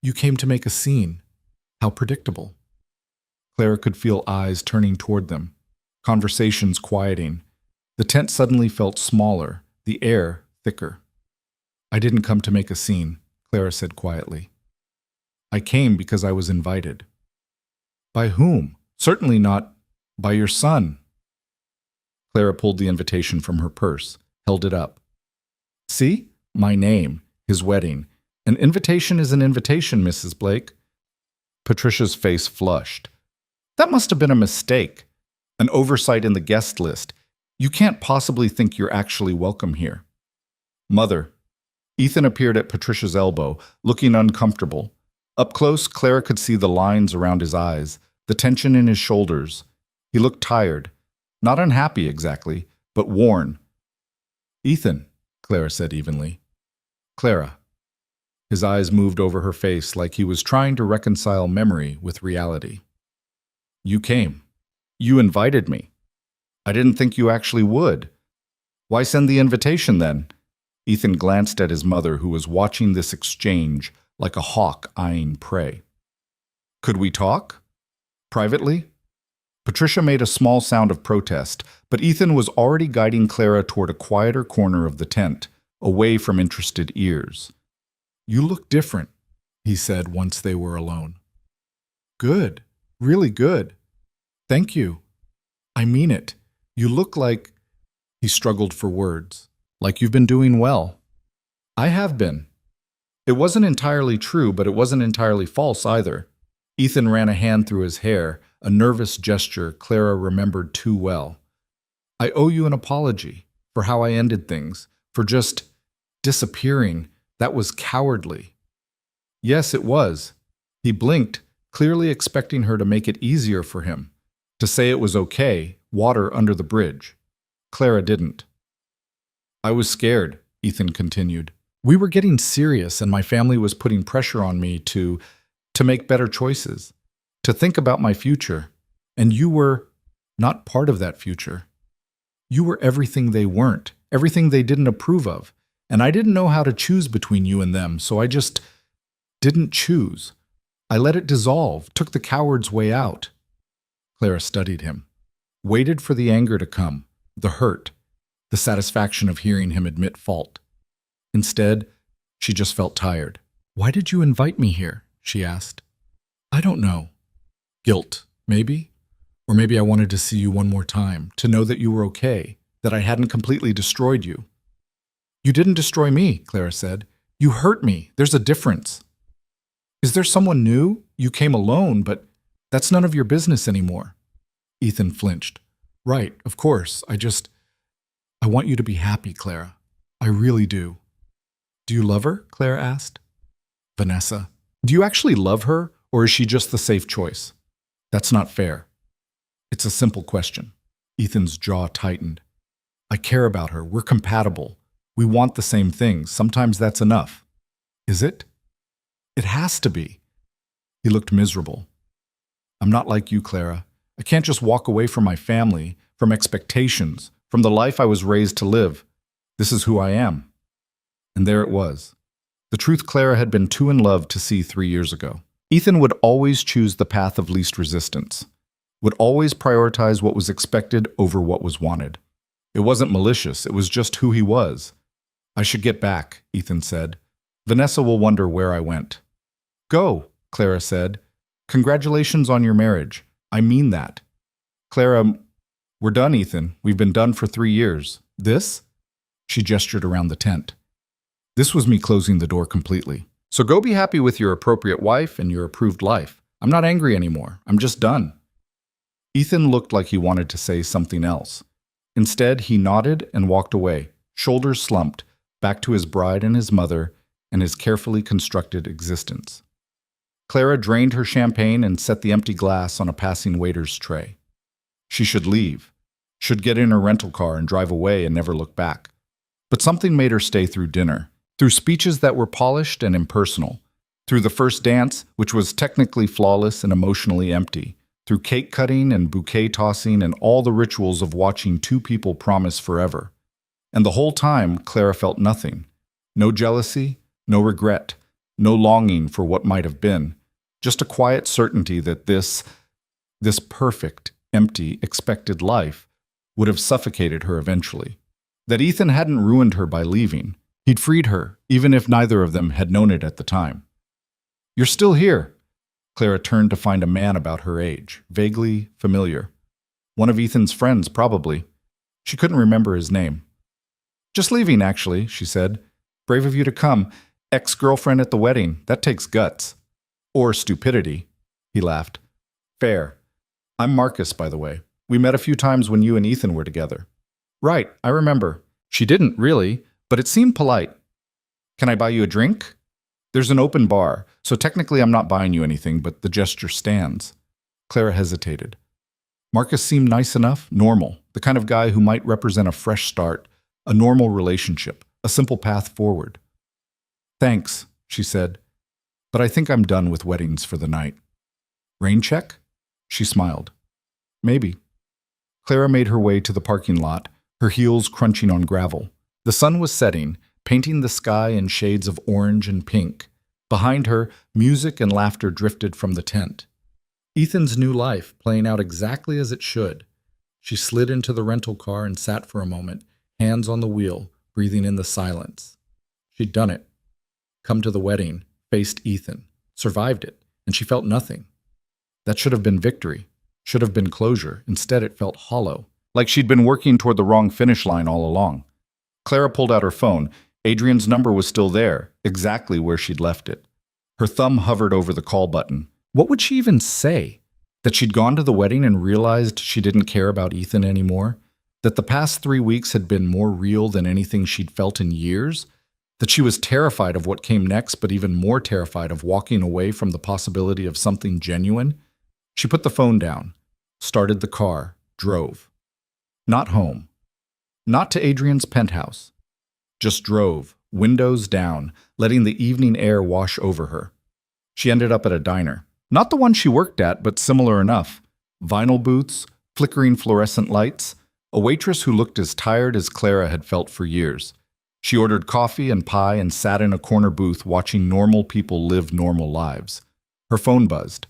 you came to make a scene. How predictable. Clara could feel eyes turning toward them, conversations quieting. The tent suddenly felt smaller, the air thicker. I didn't come to make a scene, Clara said quietly. I came because I was invited. By whom? Certainly not by your son. Clara pulled the invitation from her purse, held it up. See? My name, his wedding. An invitation is an invitation, Mrs. Blake. Patricia's face flushed. That must have been a mistake. An oversight in the guest list. You can't possibly think you're actually welcome here. Mother. Ethan appeared at Patricia's elbow, looking uncomfortable. Up close, Clara could see the lines around his eyes, the tension in his shoulders. He looked tired. Not unhappy exactly, but worn. Ethan, Clara said evenly. Clara. His eyes moved over her face like he was trying to reconcile memory with reality. You came. You invited me. I didn't think you actually would. Why send the invitation then? Ethan glanced at his mother, who was watching this exchange like a hawk eyeing prey. Could we talk? Privately? Patricia made a small sound of protest, but Ethan was already guiding Clara toward a quieter corner of the tent, away from interested ears. You look different, he said once they were alone. Good. Really good. Thank you. I mean it. You look like... He struggled for words. Like you've been doing well. I have been. It wasn't entirely true, but it wasn't entirely false either. Ethan ran a hand through his hair, a nervous gesture Clara remembered too well. I owe you an apology for how I ended things, for just disappearing. That was cowardly. Yes, it was. He blinked, clearly expecting her to make it easier for him, to say it was okay, water under the bridge. Clara didn't. I was scared, Ethan continued. We were getting serious and my family was putting pressure on me to make better choices, to think about my future. And you were not part of that future. You were everything they weren't, everything they didn't approve of. And I didn't know how to choose between you and them, so I just didn't choose. I let it dissolve, took the coward's way out. Clara studied him, waited for the anger to come, the hurt, the satisfaction of hearing him admit fault. Instead, she just felt tired. Why did you invite me here? She asked. I don't know. Guilt, maybe? Or maybe I wanted to see you one more time, to know that you were okay, that I hadn't completely destroyed you. You didn't destroy me, Clara said. You hurt me. There's a difference. Is there someone new? You came alone, but that's none of your business anymore. Ethan flinched. Right, of course. I want you to be happy, Clara. I really do. Do you love her? Clara asked. Vanessa. Do you actually love her, or is she just the safe choice? That's not fair. It's a simple question. Ethan's jaw tightened. I care about her. We're compatible. We want the same things. Sometimes that's enough. Is it? It has to be. He looked miserable. I'm not like you, Clara. I can't just walk away from my family, from expectations, from the life I was raised to live. This is who I am. And there it was. The truth Clara had been too in love to see 3 years ago. Ethan would always choose the path of least resistance. would always prioritize what was expected over what was wanted. It wasn't malicious, it was just who he was. I should get back, Ethan said. Vanessa will wonder where I went. Go, Clara said. Congratulations on your marriage. I mean that. Clara, we're done, Ethan. We've been done for 3 years. This? She gestured around the tent. This was me closing the door completely. So go be happy with your appropriate wife and your approved life. I'm not angry anymore. I'm just done. Ethan looked like he wanted to say something else. Instead, he nodded and walked away, shoulders slumped, back to his bride and his mother and his carefully constructed existence. Clara drained her champagne and set the empty glass on a passing waiter's tray. She should leave, should get in her rental car and drive away and never look back. But something made her stay through dinner, through speeches that were polished and impersonal, through the first dance, which was technically flawless and emotionally empty, through cake cutting and bouquet tossing and all the rituals of watching two people promise forever. And the whole time, Clara felt nothing. No jealousy, no regret, no longing for what might have been, just a quiet certainty that this perfect, empty, expected life would have suffocated her eventually. That Ethan hadn't ruined her by leaving. He'd freed her, even if neither of them had known it at the time. You're still here. Clara turned to find a man about her age, vaguely familiar. One of Ethan's friends, probably. She couldn't remember his name. Just leaving, actually, she said. Brave of you to come. Ex-girlfriend at the wedding. That takes guts. Or stupidity. He laughed. Fair. I'm Marcus, by the way. We met a few times when you and Ethan were together. Right, I remember. She didn't, really, but it seemed polite. Can I buy you a drink? There's an open bar, so technically I'm not buying you anything, but the gesture stands. Clara hesitated. Marcus seemed nice enough, normal, the kind of guy who might represent a fresh start, a normal relationship, a simple path forward. Thanks, she said, but I think I'm done with weddings for the night. Rain check? She smiled. Maybe. Clara made her way to the parking lot, her heels crunching on gravel. The sun was setting, painting the sky in shades of orange and pink. Behind her, music and laughter drifted from the tent. Ethan's new life playing out exactly as it should. She slid into the rental car and sat for a moment, hands on the wheel, breathing in the silence. She'd done it. Come to the wedding, faced Ethan, survived it, and she felt nothing. That should have been victory, should have been closure. Instead, it felt hollow, like she'd been working toward the wrong finish line all along. Clara pulled out her phone. Adrian's number was still there, exactly where she'd left it. Her thumb hovered over the call button. What would she even say? That she'd gone to the wedding and realized she didn't care about Ethan anymore? That the past 3 weeks had been more real than anything she'd felt in years? That she was terrified of what came next, but even more terrified of walking away from the possibility of something genuine? She put the phone down, started the car, drove. Not home. Not to Adrian's penthouse. Just drove, windows down, letting the evening air wash over her. She ended up at a diner. Not the one she worked at, but similar enough. Vinyl booths, flickering fluorescent lights, a waitress who looked as tired as Clara had felt for years. She ordered coffee and pie and sat in a corner booth watching normal people live normal lives. Her phone buzzed.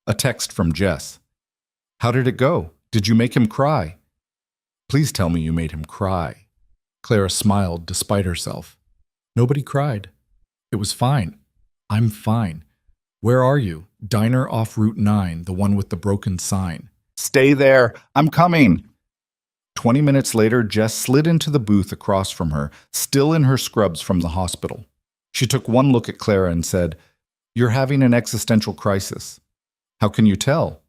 A text from Jess. How did it go? Did you make him cry? Please tell me you made him cry. Clara smiled despite herself. Nobody cried. It was fine. I'm fine. Where are you? Diner off Route 9, the one with the broken sign. Stay there. I'm coming. 20 minutes later, Jess slid into the booth across from her, still in her scrubs from the hospital. She took one look at Clara and said, You're having an existential crisis. How can you tell?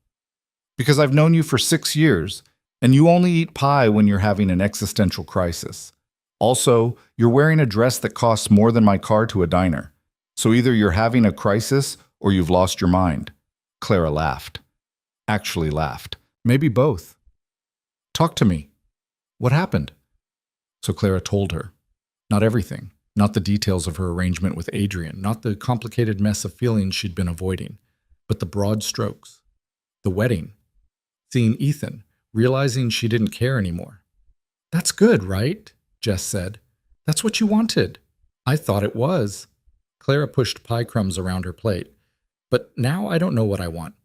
Because I've known you for 6 years, and you only eat pie when you're having an existential crisis. Also, you're wearing a dress that costs more than my car to a diner. So either you're having a crisis or you've lost your mind. Clara laughed. Actually laughed. Maybe both. Talk to me. What happened? So Clara told her. Not everything. Not the details of her arrangement with Adrian. Not the complicated mess of feelings she'd been avoiding. But the broad strokes. The wedding. Seeing Ethan. Realizing she didn't care anymore. That's good, right? Jess said. That's what you wanted. I thought it was. Clara pushed pie crumbs around her plate. But now I don't know what I want.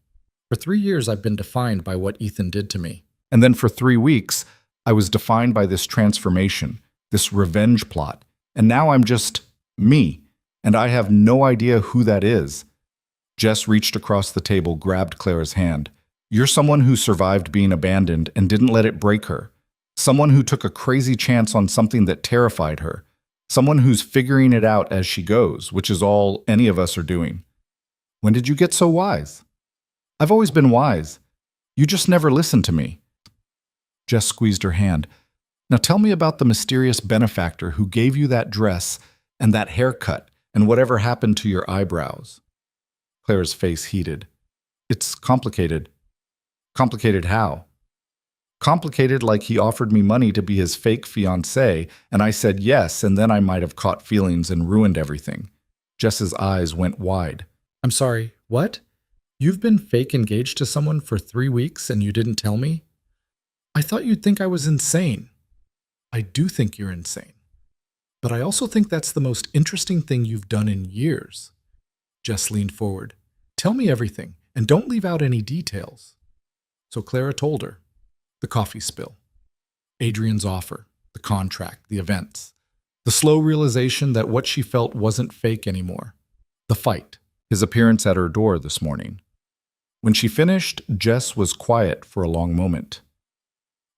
For 3 years, I've been defined by what Ethan did to me. And then for 3 weeks, I was defined by this transformation, this revenge plot. And now I'm just me, and I have no idea who that is. Jess reached across the table, grabbed Clara's hand. You're someone who survived being abandoned and didn't let it break her. Someone who took a crazy chance on something that terrified her. Someone who's figuring it out as she goes, which is all any of us are doing. When did you get so wise? I've always been wise. You just never listened to me. Jess squeezed her hand. Now tell me about the mysterious benefactor who gave you that dress and that haircut and whatever happened to your eyebrows. Clara's face heated. It's complicated. Complicated how? Complicated like he offered me money to be his fake fiancée, and I said yes, and then I might have caught feelings and ruined everything. Jess's eyes went wide. I'm sorry, what? You've been fake engaged to someone for 3 weeks and you didn't tell me? I thought you'd think I was insane. I do think you're insane. But I also think that's the most interesting thing you've done in years. Jess leaned forward. Tell me everything, and don't leave out any details. So Clara told her. The coffee spill. Adrian's offer. The contract. The events. The slow realization that what she felt wasn't fake anymore. The fight. His appearance at her door this morning. When she finished, Jess was quiet for a long moment.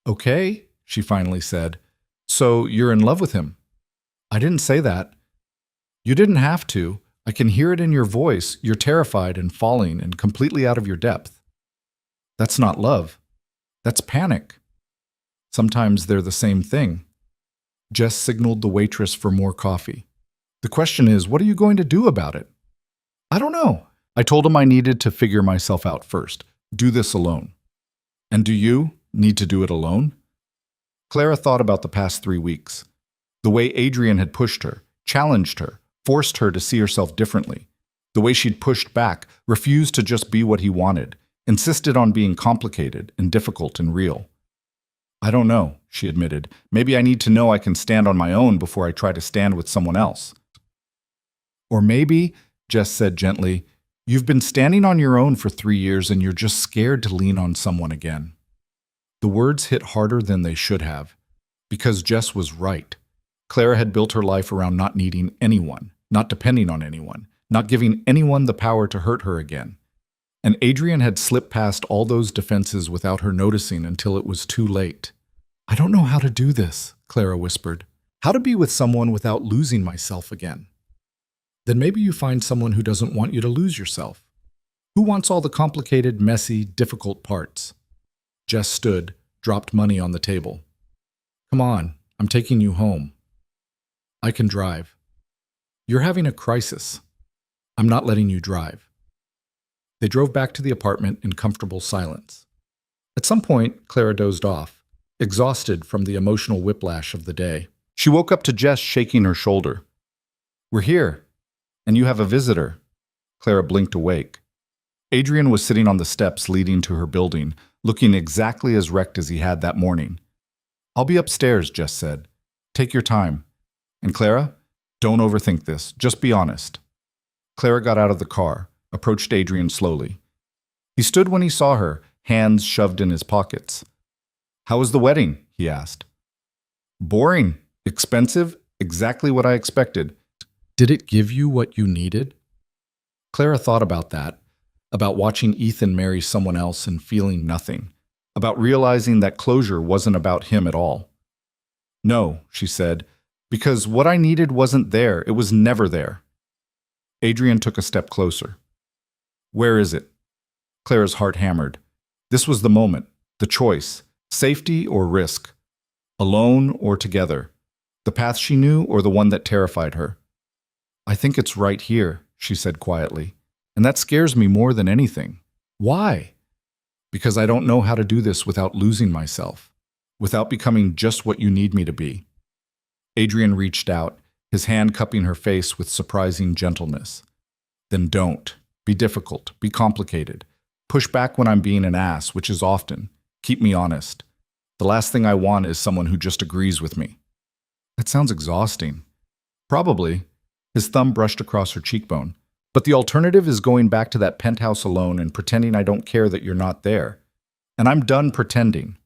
Okay, she finally said. So you're in love with him? I didn't say that. You didn't have to. I can hear it in your voice. You're terrified and falling and completely out of your depth. That's not love. That's panic. Sometimes they're the same thing. Jess signaled the waitress for more coffee. The question is, what are you going to do about it? I don't know. I told him I needed to figure myself out first. Do this alone. And do you need to do it alone? Clara thought about the past 3 weeks. The way Adrian had pushed her, challenged her, forced her to see herself differently. The way she'd pushed back, refused to just be what he wanted, insisted on being complicated and difficult and real. I don't know, she admitted. Maybe I need to know I can stand on my own before I try to stand with someone else. Or maybe, Jess said gently, you've been standing on your own for 3 years and you're just scared to lean on someone again. The words hit harder than they should have, because Jess was right. Clara had built her life around not needing anyone, not depending on anyone, not giving anyone the power to hurt her again. And Adrian had slipped past all those defenses without her noticing until it was too late. I don't know how to do this, Clara whispered. How to be with someone without losing myself again. Then maybe you find someone who doesn't want you to lose yourself. Who wants all the complicated, messy, difficult parts? Jess stood, dropped money on the table. Come on, I'm taking you home. I can drive. You're having a crisis. I'm not letting you drive. They drove back to the apartment in comfortable silence. At some point, Clara dozed off, exhausted from the emotional whiplash of the day. She woke up to Jess shaking her shoulder. We're here, and you have a visitor. Clara blinked awake. Adrian was sitting on the steps leading to her building, looking exactly as wrecked as he had that morning. I'll be upstairs, Jess said. Take your time. And Clara, don't overthink this. Just be honest. Clara got out of the car, approached Adrian slowly. He stood when he saw her, hands shoved in his pockets. How was the wedding? He asked. Boring. Expensive. Exactly what I expected. Did it give you what you needed? Clara thought about that, about watching Ethan marry someone else and feeling nothing, about realizing that closure wasn't about him at all. No, she said, because what I needed wasn't there. It was never there. Adrian took a step closer. Where is it? Clara's heart hammered. This was the moment, the choice, safety or risk, alone or together, the path she knew or the one that terrified her. I think it's right here, she said quietly, and that scares me more than anything. Why? Because I don't know how to do this without losing myself, without becoming just what you need me to be. Adrian reached out, his hand cupping her face with surprising gentleness. Then don't. Be difficult. Be complicated. Push back when I'm being an ass, which is often. Keep me honest. The last thing I want is someone who just agrees with me. That sounds exhausting. Probably. His thumb brushed across her cheekbone. But the alternative is going back to that penthouse alone and pretending I don't care that you're not there. And I'm done pretending.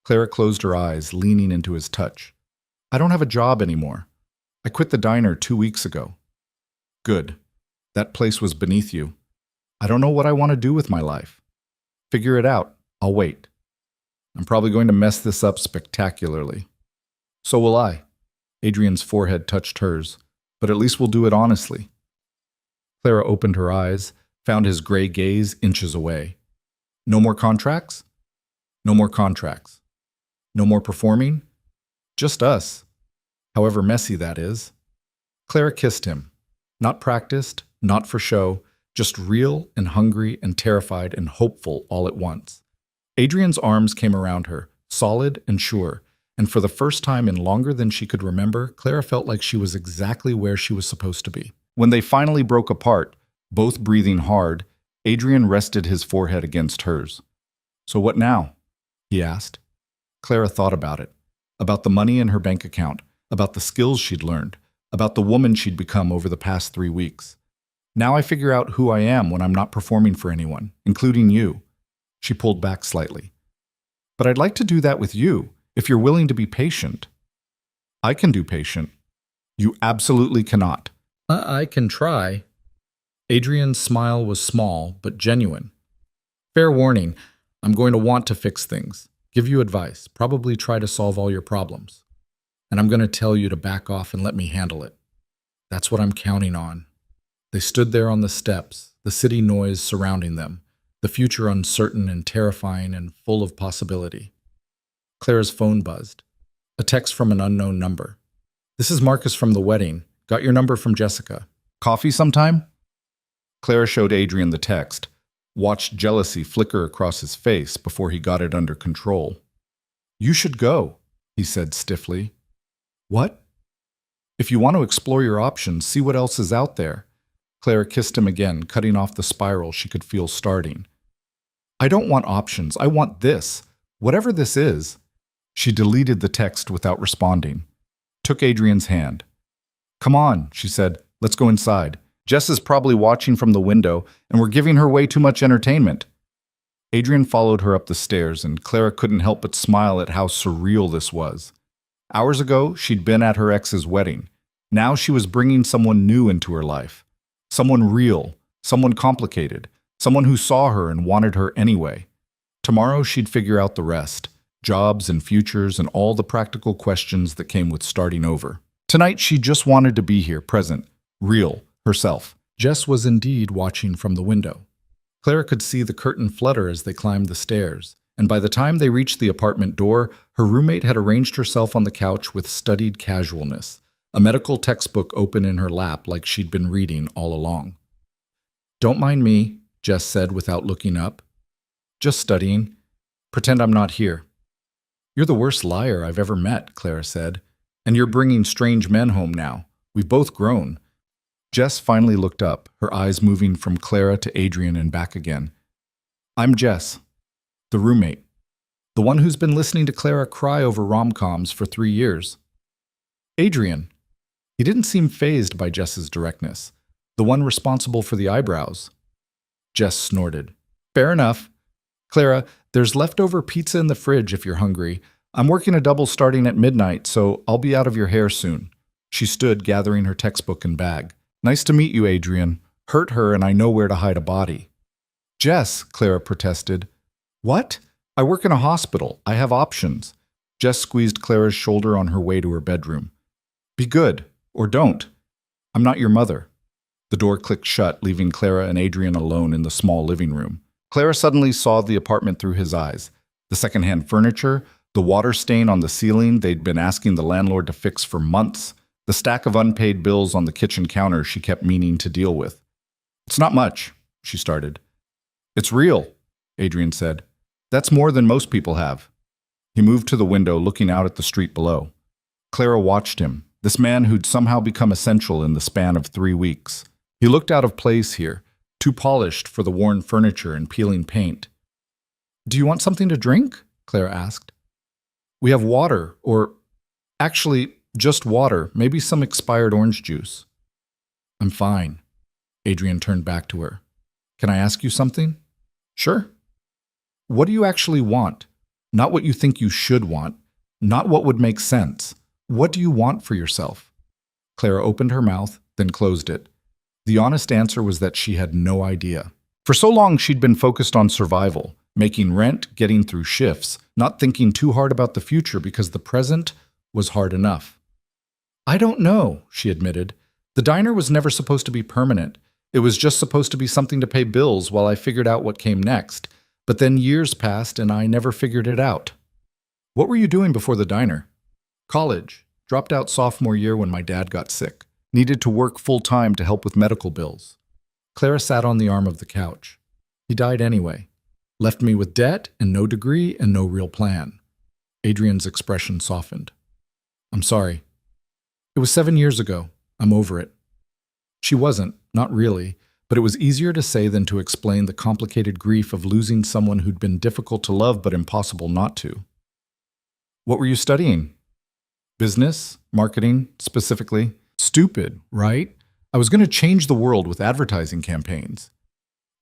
Clara closed her eyes, leaning into his touch. I don't have a job anymore. I quit the diner 2 weeks ago. Good. That place was beneath you. I don't know what I want to do with my life. Figure it out. I'll wait. I'm probably going to mess this up spectacularly. So will I. Adrian's forehead touched hers, but at least we'll do it honestly. Clara opened her eyes, found his gray gaze inches away. No more contracts? No more contracts. No more performing? Just us. However messy that is. Clara kissed him. Not practiced, not for show, just real and hungry and terrified and hopeful all at once. Adrian's arms came around her, solid and sure, and for the first time in longer than she could remember, Clara felt like she was exactly where she was supposed to be. When they finally broke apart, both breathing hard, Adrian rested his forehead against hers. So what now? He asked. Clara thought about it, about the money in her bank account, about the skills she'd learned, about the woman she'd become over the past 3 weeks. Now I figure out who I am when I'm not performing for anyone, including you. She pulled back slightly. But I'd like to do that with you, if you're willing to be patient. I can do patient. You absolutely cannot. I can try. Adrian's smile was small, but genuine. Fair warning, I'm going to want to fix things, give you advice, probably try to solve all your problems. And I'm going to tell you to back off and let me handle it. That's what I'm counting on. They stood there on the steps, the city noise surrounding them, the future uncertain and terrifying and full of possibility. Clara's phone buzzed. A text from an unknown number. This is Marcus from the wedding. Got your number from Jessica. Coffee sometime? Clara showed Adrian the text, watched jealousy flicker across his face before he got it under control. You should go, he said stiffly. What? If you want to explore your options, see what else is out there. Clara kissed him again, cutting off the spiral she could feel starting. I don't want options. I want this. Whatever this is. She deleted the text without responding. Took Adrian's hand. Come on, she said. Let's go inside. Jess is probably watching from the window, and we're giving her way too much entertainment. Adrian followed her up the stairs, and Clara couldn't help but smile at how surreal this was. Hours ago, she'd been at her ex's wedding. Now she was bringing someone new into her life. Someone real, someone complicated, someone who saw her and wanted her anyway. Tomorrow she'd figure out the rest, jobs and futures and all the practical questions that came with starting over. Tonight she just wanted to be here, present, real, herself. Jess was indeed watching from the window. Clara could see the curtain flutter as they climbed the stairs, and by the time they reached the apartment door, her roommate had arranged herself on the couch with studied casualness, a medical textbook open in her lap like she'd been reading all along. Don't mind me, Jess said without looking up. Just studying. Pretend I'm not here. You're the worst liar I've ever met, Clara said. And you're bringing strange men home now. We've both grown. Jess finally looked up, her eyes moving from Clara to Adrian and back again. I'm Jess, the roommate. The one who's been listening to Clara cry over rom-coms for 3 years. Adrian. He didn't seem fazed by Jess's directness, the one responsible for the eyebrows. Jess snorted. Fair enough. Clara, there's leftover pizza in the fridge if you're hungry. I'm working a double starting at midnight, so I'll be out of your hair soon. She stood, gathering her textbook and bag. Nice to meet you, Adrian. Hurt her and I know where to hide a body. Jess, Clara protested. What? I work in a hospital. I have options. Jess squeezed Clara's shoulder on her way to her bedroom. Be good, or don't. I'm not your mother. The door clicked shut, leaving Clara and Adrian alone in the small living room. Clara suddenly saw the apartment through his eyes. The secondhand furniture, the water stain on the ceiling they'd been asking the landlord to fix for months, the stack of unpaid bills on the kitchen counter she kept meaning to deal with. It's not much, she started. It's real, Adrian said. That's more than most people have. He moved to the window, looking out at the street below. Clara watched him, this man who'd somehow become essential in the span of 3 weeks. He looked out of place here, too polished for the worn furniture and peeling paint. Do you want something to drink? Clara asked. We have water, or actually, just water, maybe some expired orange juice. I'm fine. Adrian turned back to her. Can I ask you something? Sure. What do you actually want? Not what you think you should want, not what would make sense. What do you want for yourself? Clara opened her mouth, then closed it. The honest answer was that she had no idea. For so long, she'd been focused on survival, making rent, getting through shifts, not thinking too hard about the future because the present was hard enough. I don't know, she admitted. The diner was never supposed to be permanent. It was just supposed to be something to pay bills while I figured out what came next. But then years passed and I never figured it out. What were you doing before the diner? College. Dropped out sophomore year when my dad got sick. Needed to work full-time to help with medical bills. Clara sat on the arm of the couch. He died anyway. Left me with debt and no degree and no real plan. Adrian's expression softened. I'm sorry. It was 7 years ago. I'm over it. She wasn't, not really, but it was easier to say than to explain the complicated grief of losing someone who'd been difficult to love but impossible not to. What were you studying? Business? Marketing, specifically? Stupid, right? I was going to change the world with advertising campaigns.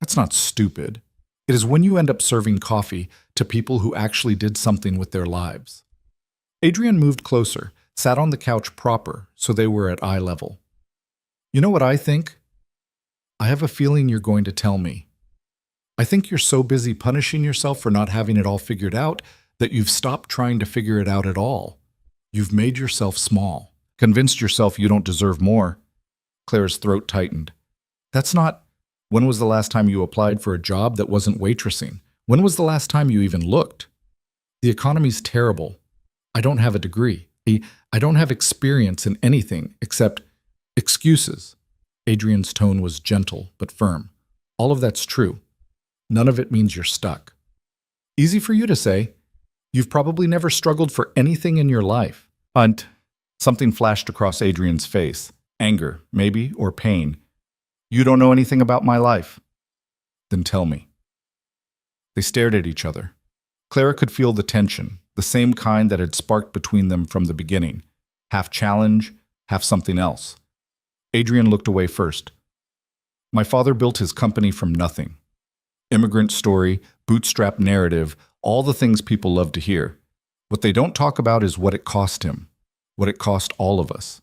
That's not stupid. It is when you end up serving coffee to people who actually did something with their lives. Adrian moved closer, sat on the couch proper, so they were at eye level. You know what I think? I have a feeling you're going to tell me. I think you're so busy punishing yourself for not having it all figured out that you've stopped trying to figure it out at all. You've made yourself small, convinced yourself you don't deserve more. Clara's throat tightened. That's not... When was the last time you applied for a job that wasn't waitressing? When was the last time you even looked? The economy's terrible. I don't have a degree. I don't have experience in anything except excuses. Adrian's tone was gentle but firm. All of that's true. None of it means you're stuck. Easy for you to say. You've probably never struggled for anything in your life. Something flashed across Adrian's face. Anger, maybe, or pain. You don't know anything about my life. Then tell me. They stared at each other. Clara could feel the tension, the same kind that had sparked between them from the beginning. Half challenge, half something else. Adrian looked away first. My father built his company from nothing. Immigrant story, bootstrap narrative, all the things people love to hear. What they don't talk about is what it cost him, what it cost all of us.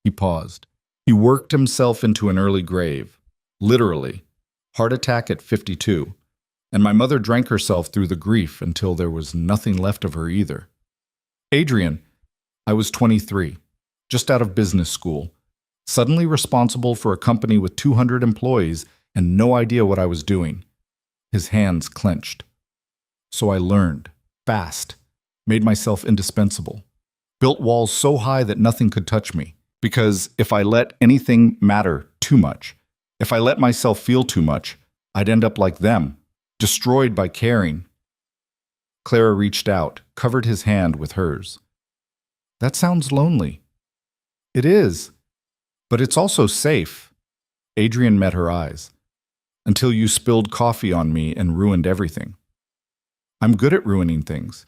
He paused. He worked himself into an early grave, literally. Heart attack at 52. And my mother drank herself through the grief until there was nothing left of her either. Adrian, I was 23, just out of business school, suddenly responsible for a company with 200 employees and no idea what I was doing. His hands clenched. So I learned, fast, made myself indispensable, built walls so high that nothing could touch me. Because if I let anything matter too much, if I let myself feel too much, I'd end up like them, destroyed by caring. Clara reached out, covered his hand with hers. That sounds lonely. It is, but it's also safe. Adrian met her eyes. Until you spilled coffee on me and ruined everything. I'm good at ruining things.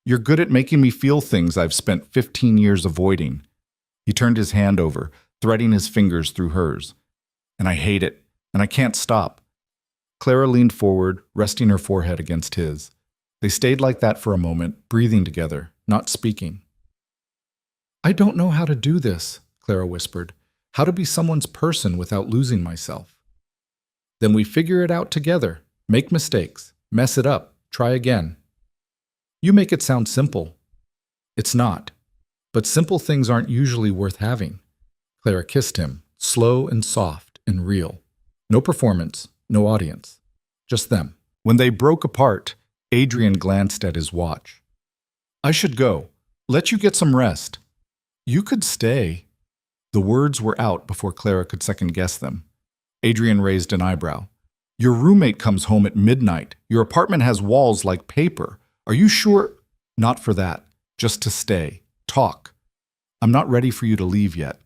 You're good at making me feel things I've spent 15 years avoiding. He turned his hand over, threading his fingers through hers. And I hate it, and I can't stop. Clara leaned forward, resting her forehead against his. They stayed like that for a moment, breathing together, not speaking. I don't know how to do this, Clara whispered. How to be someone's person without losing myself. Then we figure it out together, make mistakes, mess it up, try again. You make it sound simple. It's not. But simple things aren't usually worth having. Clara kissed him, slow and soft and real. No performance, no audience. Just them. When they broke apart, Adrian glanced at his watch. I should go. Let you get some rest. You could stay. The words were out before Clara could second-guess them. Adrian raised an eyebrow. Your roommate comes home at midnight. Your apartment has walls like paper. Are you sure? Not for that. Just to stay. Talk. I'm not ready for you to leave yet.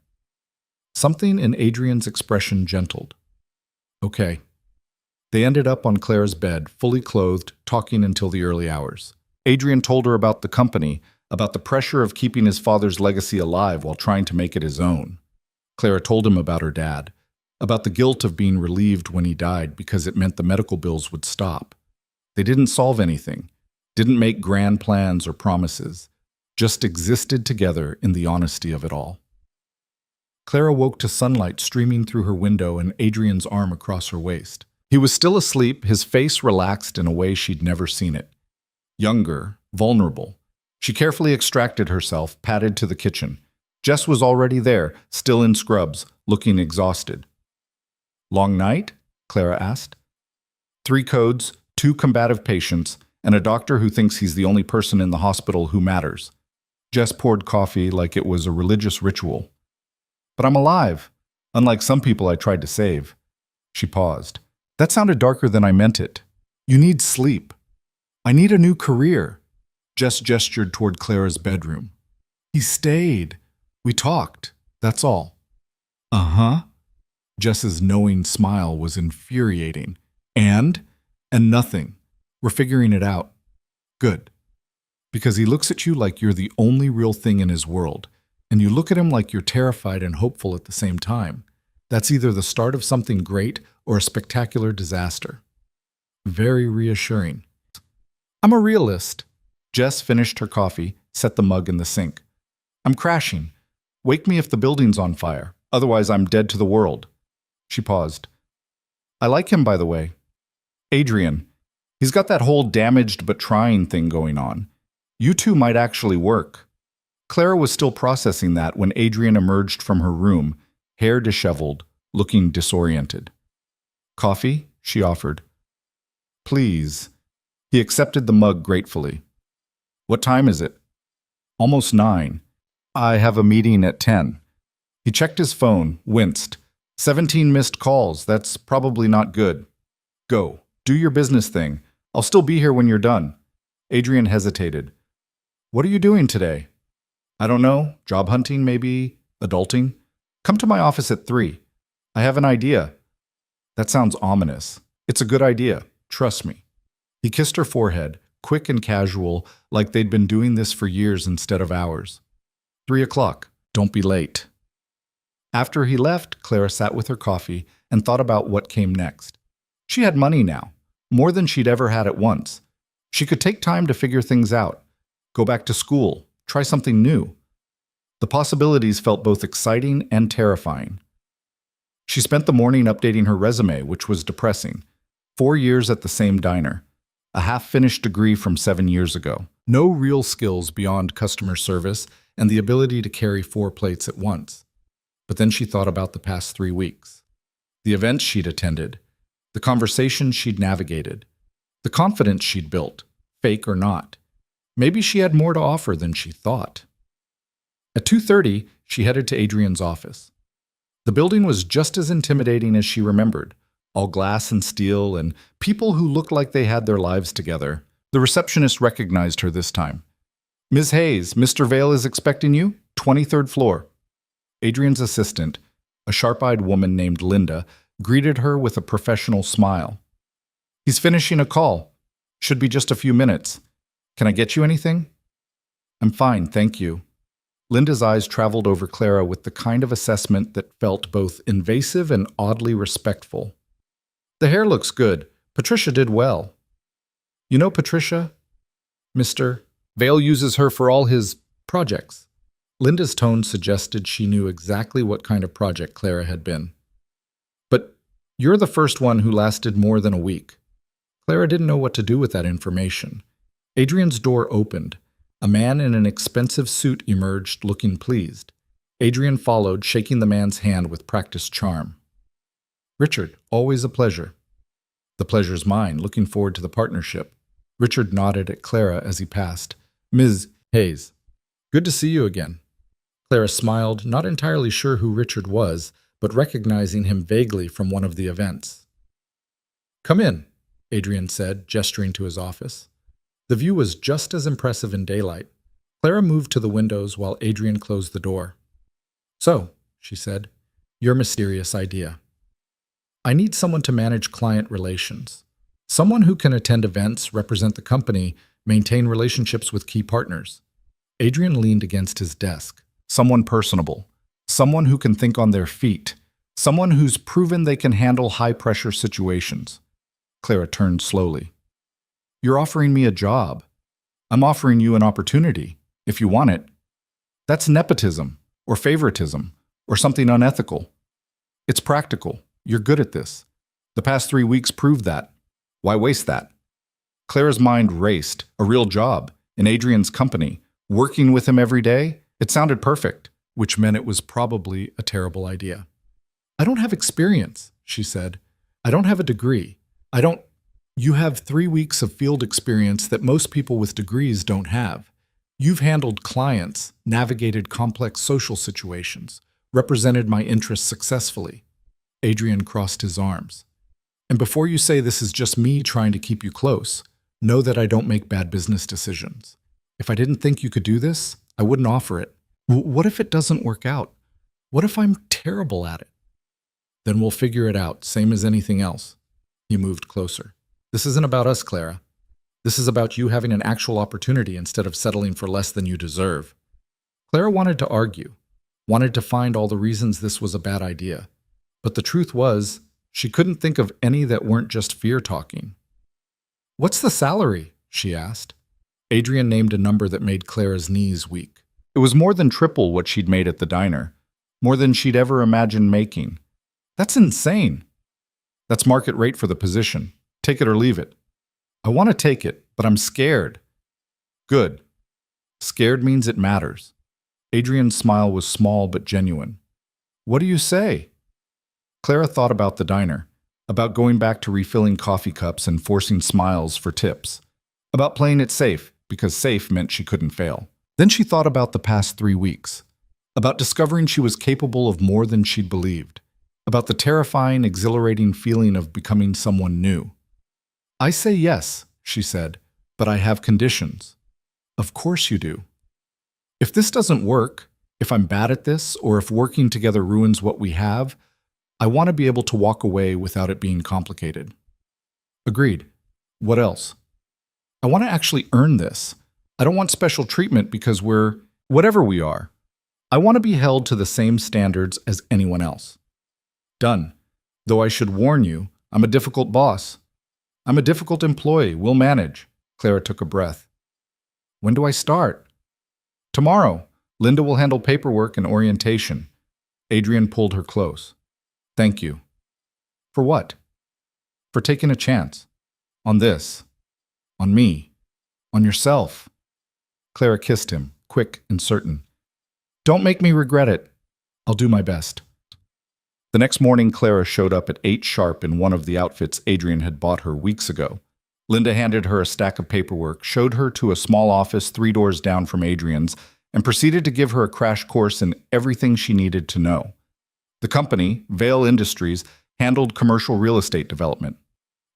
Something in Adrian's expression gentled. Okay. They ended up on Clara's bed, fully clothed, talking until the early hours. Adrian told her about the company, about the pressure of keeping his father's legacy alive while trying to make it his own. Clara told him about her dad, about the guilt of being relieved when he died because it meant the medical bills would stop. They didn't solve anything, didn't make grand plans or promises, just existed together in the honesty of it all. Clara woke to sunlight streaming through her window and Adrian's arm across her waist. He was still asleep, his face relaxed in a way she'd never seen it. Younger, vulnerable. She carefully extracted herself, padded to the kitchen. Jess was already there, still in scrubs, looking exhausted. "Long night?" Clara asked. 3 codes, 2 combative patients, and a doctor who thinks he's the only person in the hospital who matters. Jess poured coffee like it was a religious ritual. "But I'm alive, unlike some people I tried to save." She paused. "That sounded darker than I meant it. You need sleep. I need a new career." Jess gestured toward Clara's bedroom. "He stayed. We talked. That's all." "Uh-huh." Jess's knowing smile was infuriating. And nothing. We're figuring it out." "Good. Because he looks at you like you're the only real thing in his world, and you look at him like you're terrified and hopeful at the same time. That's either the start of something great or a spectacular disaster." Very reassuring. "I'm a realist." Jess finished her coffee, set the mug in the sink. "I'm crashing. Wake me if the building's on fire. Otherwise, I'm dead to the world." She paused. "I like him, by the way. Adrian. He's got that whole damaged but trying thing going on. You two might actually work." Clara was still processing that when Adrian emerged from her room, hair disheveled, looking disoriented. "Coffee?" she offered. "Please." He accepted the mug gratefully. "What time is it?" "Almost 9. I have a meeting at 10. He checked his phone, winced. 17 missed calls. That's probably not good. "Go. Do your business thing. I'll still be here when you're done." Adrian hesitated. "What are you doing today?" "I don't know. Job hunting, maybe. Adulting. Come to my office at 3. I have an idea." "That sounds ominous." "It's a good idea. Trust me." He kissed her forehead, quick and casual, like they'd been doing this for years instead of hours. 3 o'clock. Don't be late." After he left, Clara sat with her coffee and thought about what came next. She had money now, more than she'd ever had at once. She could take time to figure things out, go back to school, try something new. The possibilities felt both exciting and terrifying. She spent the morning updating her resume, which was depressing. 4 years at the same diner. A half-finished degree from 7 years ago. No real skills beyond customer service and the ability to carry 4 plates at once. But then she thought about the past 3 weeks. The events she'd attended, the conversations she'd navigated, the confidence she'd built, fake or not. Maybe she had more to offer than she thought. At 2:30, she headed to Adrian's office. The building was just as intimidating as she remembered, all glass and steel and people who looked like they had their lives together. The receptionist recognized her this time. "Ms. Hayes, Mr. Vale is expecting you, 23rd floor." Adrian's assistant, a sharp-eyed woman named Linda, greeted her with a professional smile. "He's finishing a call. Should be just a few minutes. Can I get you anything?" "I'm fine, thank you." Linda's eyes traveled over Clara with the kind of assessment that felt both invasive and oddly respectful. "The hair looks good. Patricia did well." "You know Patricia? Mr. Vale uses her for all his projects." Linda's tone suggested she knew exactly what kind of project Clara had been. "But you're the first one who lasted more than a week." Clara didn't know what to do with that information. Adrian's door opened. A man in an expensive suit emerged, looking pleased. Adrian followed, shaking the man's hand with practiced charm. "Richard, always a pleasure." "The pleasure's mine. Looking forward to the partnership." Richard nodded at Clara as he passed. "Ms. Hayes, good to see you again." Clara smiled, not entirely sure who Richard was, but recognizing him vaguely from one of the events. "Come in," Adrian said, gesturing to his office. The view was just as impressive in daylight. Clara moved to the windows while Adrian closed the door. "So," she said, "your mysterious idea." "I need someone to manage client relations. Someone who can attend events, represent the company, maintain relationships with key partners." Adrian leaned against his desk. "Someone personable. Someone who can think on their feet. Someone who's proven they can handle high-pressure situations. Clara turned slowly. You're offering me a job. I'm offering you an opportunity, if you want it. That's nepotism, or favoritism, or something unethical. It's practical. You're good at this. The past 3 weeks proved that. Why waste that? Clara's mind raced. A real job, in Adrian's company, working with him every day. It sounded perfect, which meant it was probably a terrible idea. I don't have experience, she said. I don't have a degree. You have 3 weeks of field experience that most people with degrees don't have. You've handled clients, navigated complex social situations, represented my interests successfully. Adrian crossed his arms. And before you say this is just me trying to keep you close, know that I don't make bad business decisions. If I didn't think you could do this, I wouldn't offer it. What if it doesn't work out? What if I'm terrible at it? Then we'll figure it out, same as anything else. He moved closer. This isn't about us, Clara. This is about you having an actual opportunity instead of settling for less than you deserve. Clara wanted to argue, wanted to find all the reasons this was a bad idea. But the truth was, she couldn't think of any that weren't just fear talking. What's the salary? She asked. Adrian named a number that made Clara's knees weak. It was more than triple what she'd made at the diner, more than she'd ever imagined making. That's insane. That's market rate for the position. Take it or leave it. I want to take it, but I'm scared. Good. Scared means it matters. Adrian's smile was small but genuine. What do you say? Clara thought about the diner, about going back to refilling coffee cups and forcing smiles for tips, about playing it safe because safe meant she couldn't fail. Then she thought about the past 3 weeks, about discovering she was capable of more than she'd believed, about the terrifying, exhilarating feeling of becoming someone new. I say yes, she said, but I have conditions. Of course you do. If this doesn't work, if I'm bad at this, or if working together ruins what we have, I want to be able to walk away without it being complicated. Agreed. What else? I want to actually earn this. I don't want special treatment because we're whatever we are. I want to be held to the same standards as anyone else. Done. Though I should warn you, I'm a difficult boss. I'm a difficult employee. We'll manage. Clara took a breath. When do I start? Tomorrow. Linda will handle paperwork and orientation. Adrian pulled her close. Thank you. For what? For taking a chance. On this. On me. On yourself. Clara kissed him, quick and certain. Don't make me regret it. I'll do my best. The next morning, Clara showed up at 8 sharp in one of the outfits Adrian had bought her weeks ago. Linda handed her a stack of paperwork, showed her to a small office 3 doors down from Adrian's, and proceeded to give her a crash course in everything she needed to know. The company, Vale Industries, handled commercial real estate development.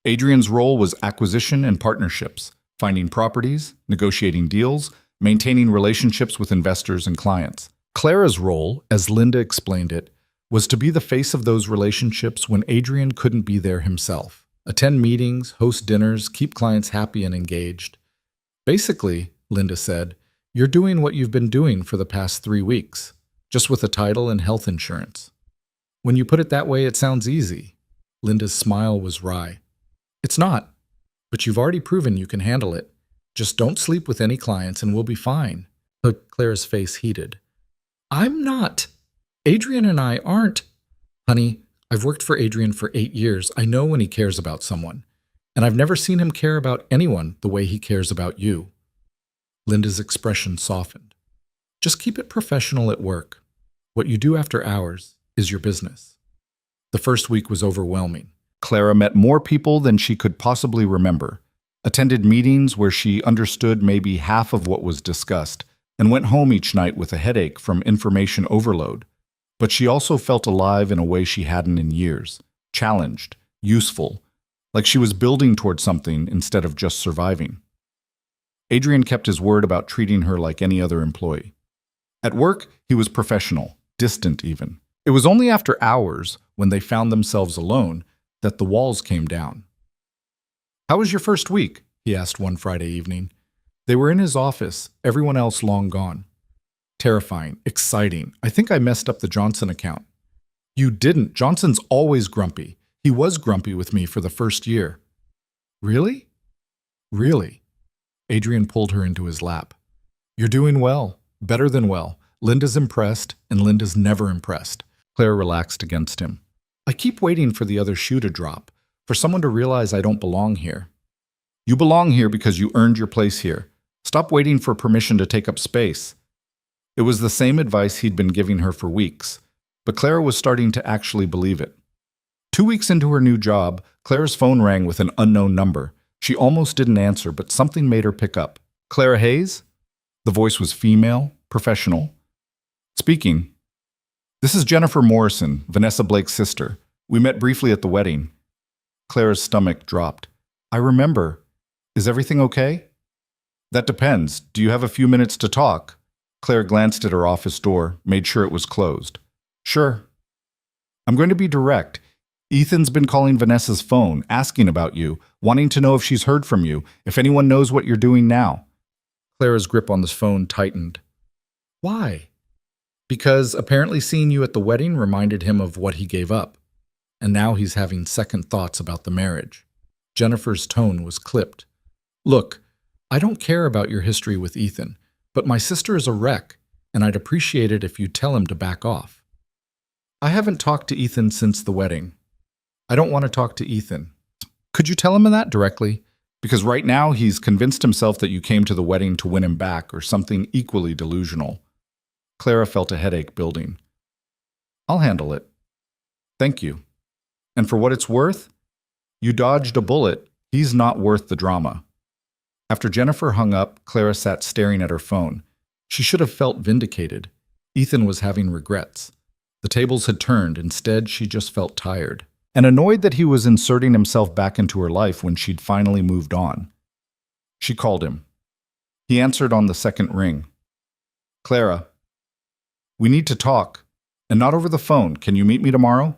Adrian's role was acquisition and partnerships, finding properties, negotiating deals, maintaining relationships with investors and clients. Clara's role, as Linda explained it, was to be the face of those relationships when Adrian couldn't be there himself. Attend meetings, host dinners, keep clients happy and engaged. Basically, Linda said, you're doing what you've been doing for the past 3 weeks, just with a title and health insurance. When you put it that way, it sounds easy. Linda's smile was wry. It's not, but you've already proven you can handle it. Just don't sleep with any clients and we'll be fine. But Clara's face heated. I'm not. Adrian and I aren't. Honey, I've worked for Adrian for 8 years. I know when he cares about someone. And I've never seen him care about anyone the way he cares about you. Linda's expression softened. Just keep it professional at work. What you do after hours is your business. The first week was overwhelming. Clara met more people than she could possibly remember, attended meetings where she understood maybe half of what was discussed, and went home each night with a headache from information overload. But she also felt alive in a way she hadn't in years, challenged, useful, like she was building towards something instead of just surviving. Adrian kept his word about treating her like any other employee. At work, he was professional, distant even. It was only after hours, when they found themselves alone, that the walls came down. How was your first week? He asked one Friday evening. They were in his office, everyone else long gone. Terrifying, exciting. I think I messed up the Johnson account. You didn't. Johnson's always grumpy. He was grumpy with me for the first year. Really? Really? Adrian pulled her into his lap. You're doing well. Better than well. Linda's impressed, and Linda's never impressed. Claire relaxed against him. I keep waiting for the other shoe to drop, for someone to realize I don't belong here. You belong here because you earned your place here. Stop waiting for permission to take up space. It was the same advice he'd been giving her for weeks, but Clara was starting to actually believe it. 2 weeks into her new job, Clara's phone rang with an unknown number. She almost didn't answer, but something made her pick up. Clara Hayes? The voice was female, professional. Speaking. This is Jennifer Morrison, Vanessa Blake's sister. We met briefly at the wedding. Clara's stomach dropped. I remember. Is everything okay? That depends. Do you have a few minutes to talk? Claire glanced at her office door, made sure it was closed. Sure. I'm going to be direct. Ethan's been calling Vanessa's phone, asking about you, wanting to know if she's heard from you, if anyone knows what you're doing now. Clara's grip on the phone tightened. Why? Because apparently seeing you at the wedding reminded him of what he gave up, and now he's having second thoughts about the marriage. Jennifer's tone was clipped. Look, I don't care about your history with Ethan, but my sister is a wreck, and I'd appreciate it if you'd tell him to back off. I haven't talked to Ethan since the wedding. I don't want to talk to Ethan. Could you tell him that directly? Because right now he's convinced himself that you came to the wedding to win him back or something equally delusional. Clara felt a headache building. I'll handle it. Thank you. And for what it's worth, you dodged a bullet. He's not worth the drama. After Jennifer hung up, Clara sat staring at her phone. She should have felt vindicated. Ethan was having regrets. The tables had turned. Instead, she just felt tired and annoyed that he was inserting himself back into her life when she'd finally moved on. She called him. He answered on the second ring. Clara, we need to talk, and not over the phone. Can you meet me tomorrow?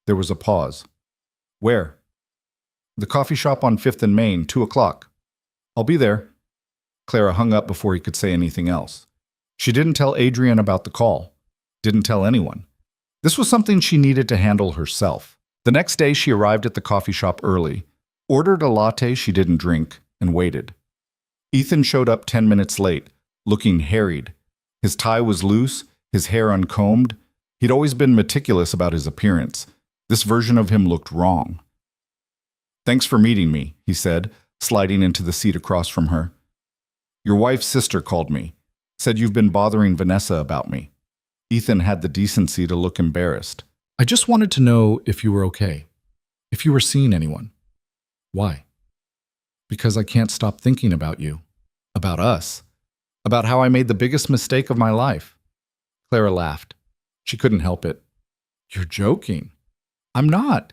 There was a pause. Where? The coffee shop on 5th and Main, 2 o'clock. I'll be there. Clara hung up before he could say anything else. She didn't tell Adrian about the call. Didn't tell anyone. This was something she needed to handle herself. The next day she arrived at the coffee shop early, ordered a latte she didn't drink, and waited. Ethan showed up 10 minutes late, looking harried. His tie was loose, his hair uncombed. He'd always been meticulous about his appearance. This version of him looked wrong. Thanks for meeting me, he said, sliding into the seat across from her. Your wife's sister called me. Said you've been bothering Vanessa about me. Ethan had the decency to look embarrassed. I just wanted to know if you were okay. If you were seeing anyone. Why? Because I can't stop thinking about you. About us. About how I made the biggest mistake of my life. Clara laughed. She couldn't help it. You're joking. I'm not.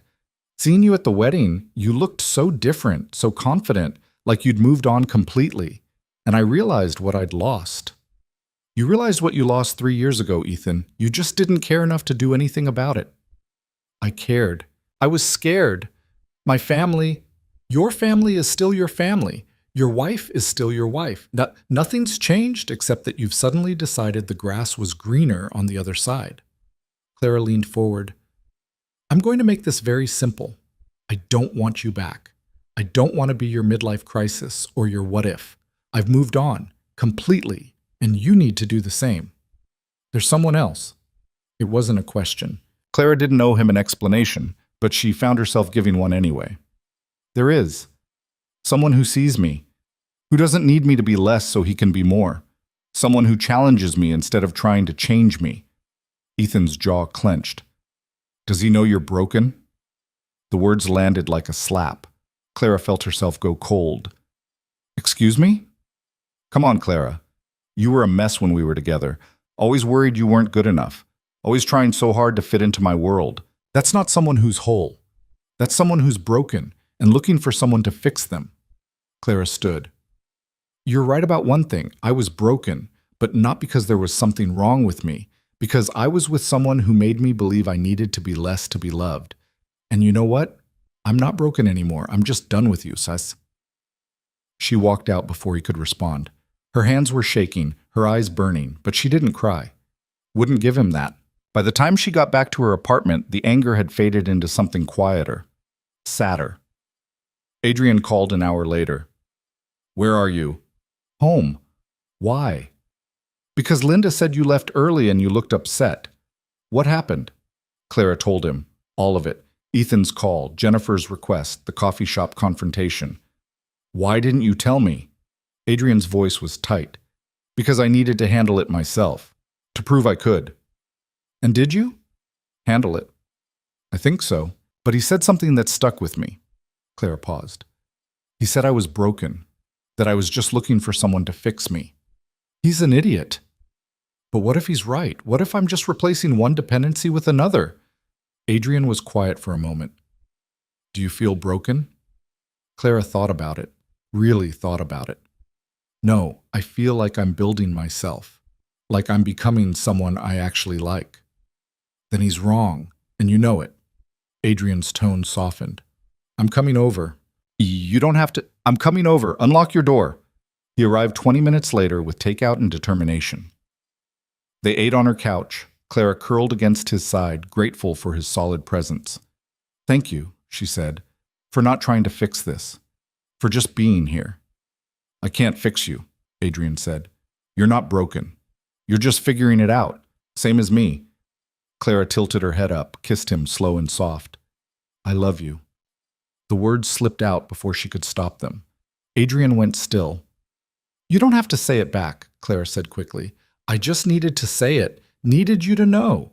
Seeing you at the wedding, you looked so different, so confident, like you'd moved on completely. And I realized what I'd lost. You realized what you lost 3 years ago, Ethan. You just didn't care enough to do anything about it. I cared. I was scared. My family, your family is still your family. Your wife is still your wife. Nothing's changed except that you've suddenly decided the grass was greener on the other side. Clara leaned forward. I'm going to make this very simple. I don't want you back. I don't want to be your midlife crisis or your what if. I've moved on, completely, and you need to do the same. There's someone else. It wasn't a question. Clara didn't owe him an explanation, but she found herself giving one anyway. There is. Someone who sees me, who doesn't need me to be less so he can be more. Someone who challenges me instead of trying to change me. Ethan's jaw clenched. Does he know you're broken? The words landed like a slap. Clara felt herself go cold. Excuse me? Come on, Clara. You were a mess when we were together. Always worried you weren't good enough. Always trying so hard to fit into my world. That's not someone who's whole. That's someone who's broken and looking for someone to fix them. Clara stood. You're right about one thing. I was broken, but not because there was something wrong with me. Because I was with someone who made me believe I needed to be less to be loved. And you know what? I'm not broken anymore. I'm just done with you, sus. She walked out before he could respond. Her hands were shaking, her eyes burning, but she didn't cry. Wouldn't give him that. By the time she got back to her apartment, the anger had faded into something quieter, sadder. Adrian called an hour later. "Where are you?" "Home." "Why?" "Because Linda said you left early and you looked upset." "What happened?" Clara told him. All of it. Ethan's call, Jennifer's request, the coffee shop confrontation. "Why didn't you tell me?" Adrian's voice was tight. "Because I needed to handle it myself. To prove I could." "And did you?" "Handle it." "I think so. But he said something that stuck with me." Clara paused. "He said I was broken, that I was just looking for someone to fix me." "He's an idiot." "But what if he's right? What if I'm just replacing one dependency with another?" Adrian was quiet for a moment. "Do you feel broken?" Clara thought about it, really thought about it. "No, I feel like I'm building myself, like I'm becoming someone I actually like." "Then he's wrong, and you know it." Adrian's tone softened. "I'm coming over." "You don't have to." "I'm coming over. Unlock your door." He arrived 20 minutes later with takeout and determination. They ate on her couch, Clara curled against his side, grateful for his solid presence. "Thank you," she said, "for not trying to fix this, for just being here." "I can't fix you," Adrian said. "You're not broken. You're just figuring it out, same as me." Clara tilted her head up, kissed him slow and soft. "I love you." The words slipped out before she could stop them. Adrian went still. "You don't have to say it back," Clara said quickly. "I just needed to say it, needed you to know."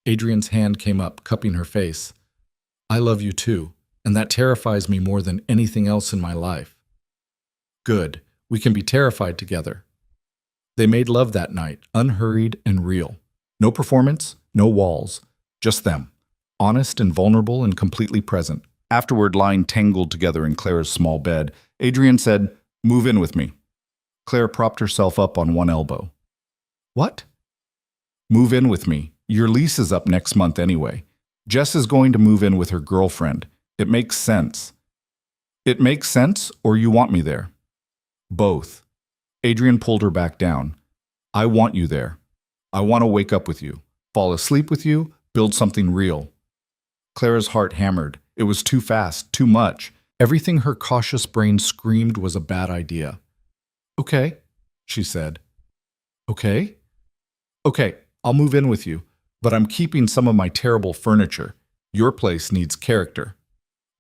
Adrian's hand came up, cupping her face. "I love you too, and that terrifies me more than anything else in my life." "Good. We can be terrified together." They made love that night, unhurried and real. No performance, no walls, just them, honest and vulnerable and completely present. Afterward, lying tangled together in Clara's small bed, Adrian said, "Move in with me." Clara propped herself up on one elbow. "What?" "Move in with me. Your lease is up next month anyway. Jess is going to move in with her girlfriend. It makes sense." "It makes sense, or you want me there?" "Both." Adrian pulled her back down. "I want you there. I want to wake up with you, fall asleep with you, build something real." Clara's heart hammered. It was too fast, too much. Everything her cautious brain screamed was a bad idea. "Okay," she said. "Okay?" "Okay, I'll move in with you, but I'm keeping some of my terrible furniture. Your place needs character."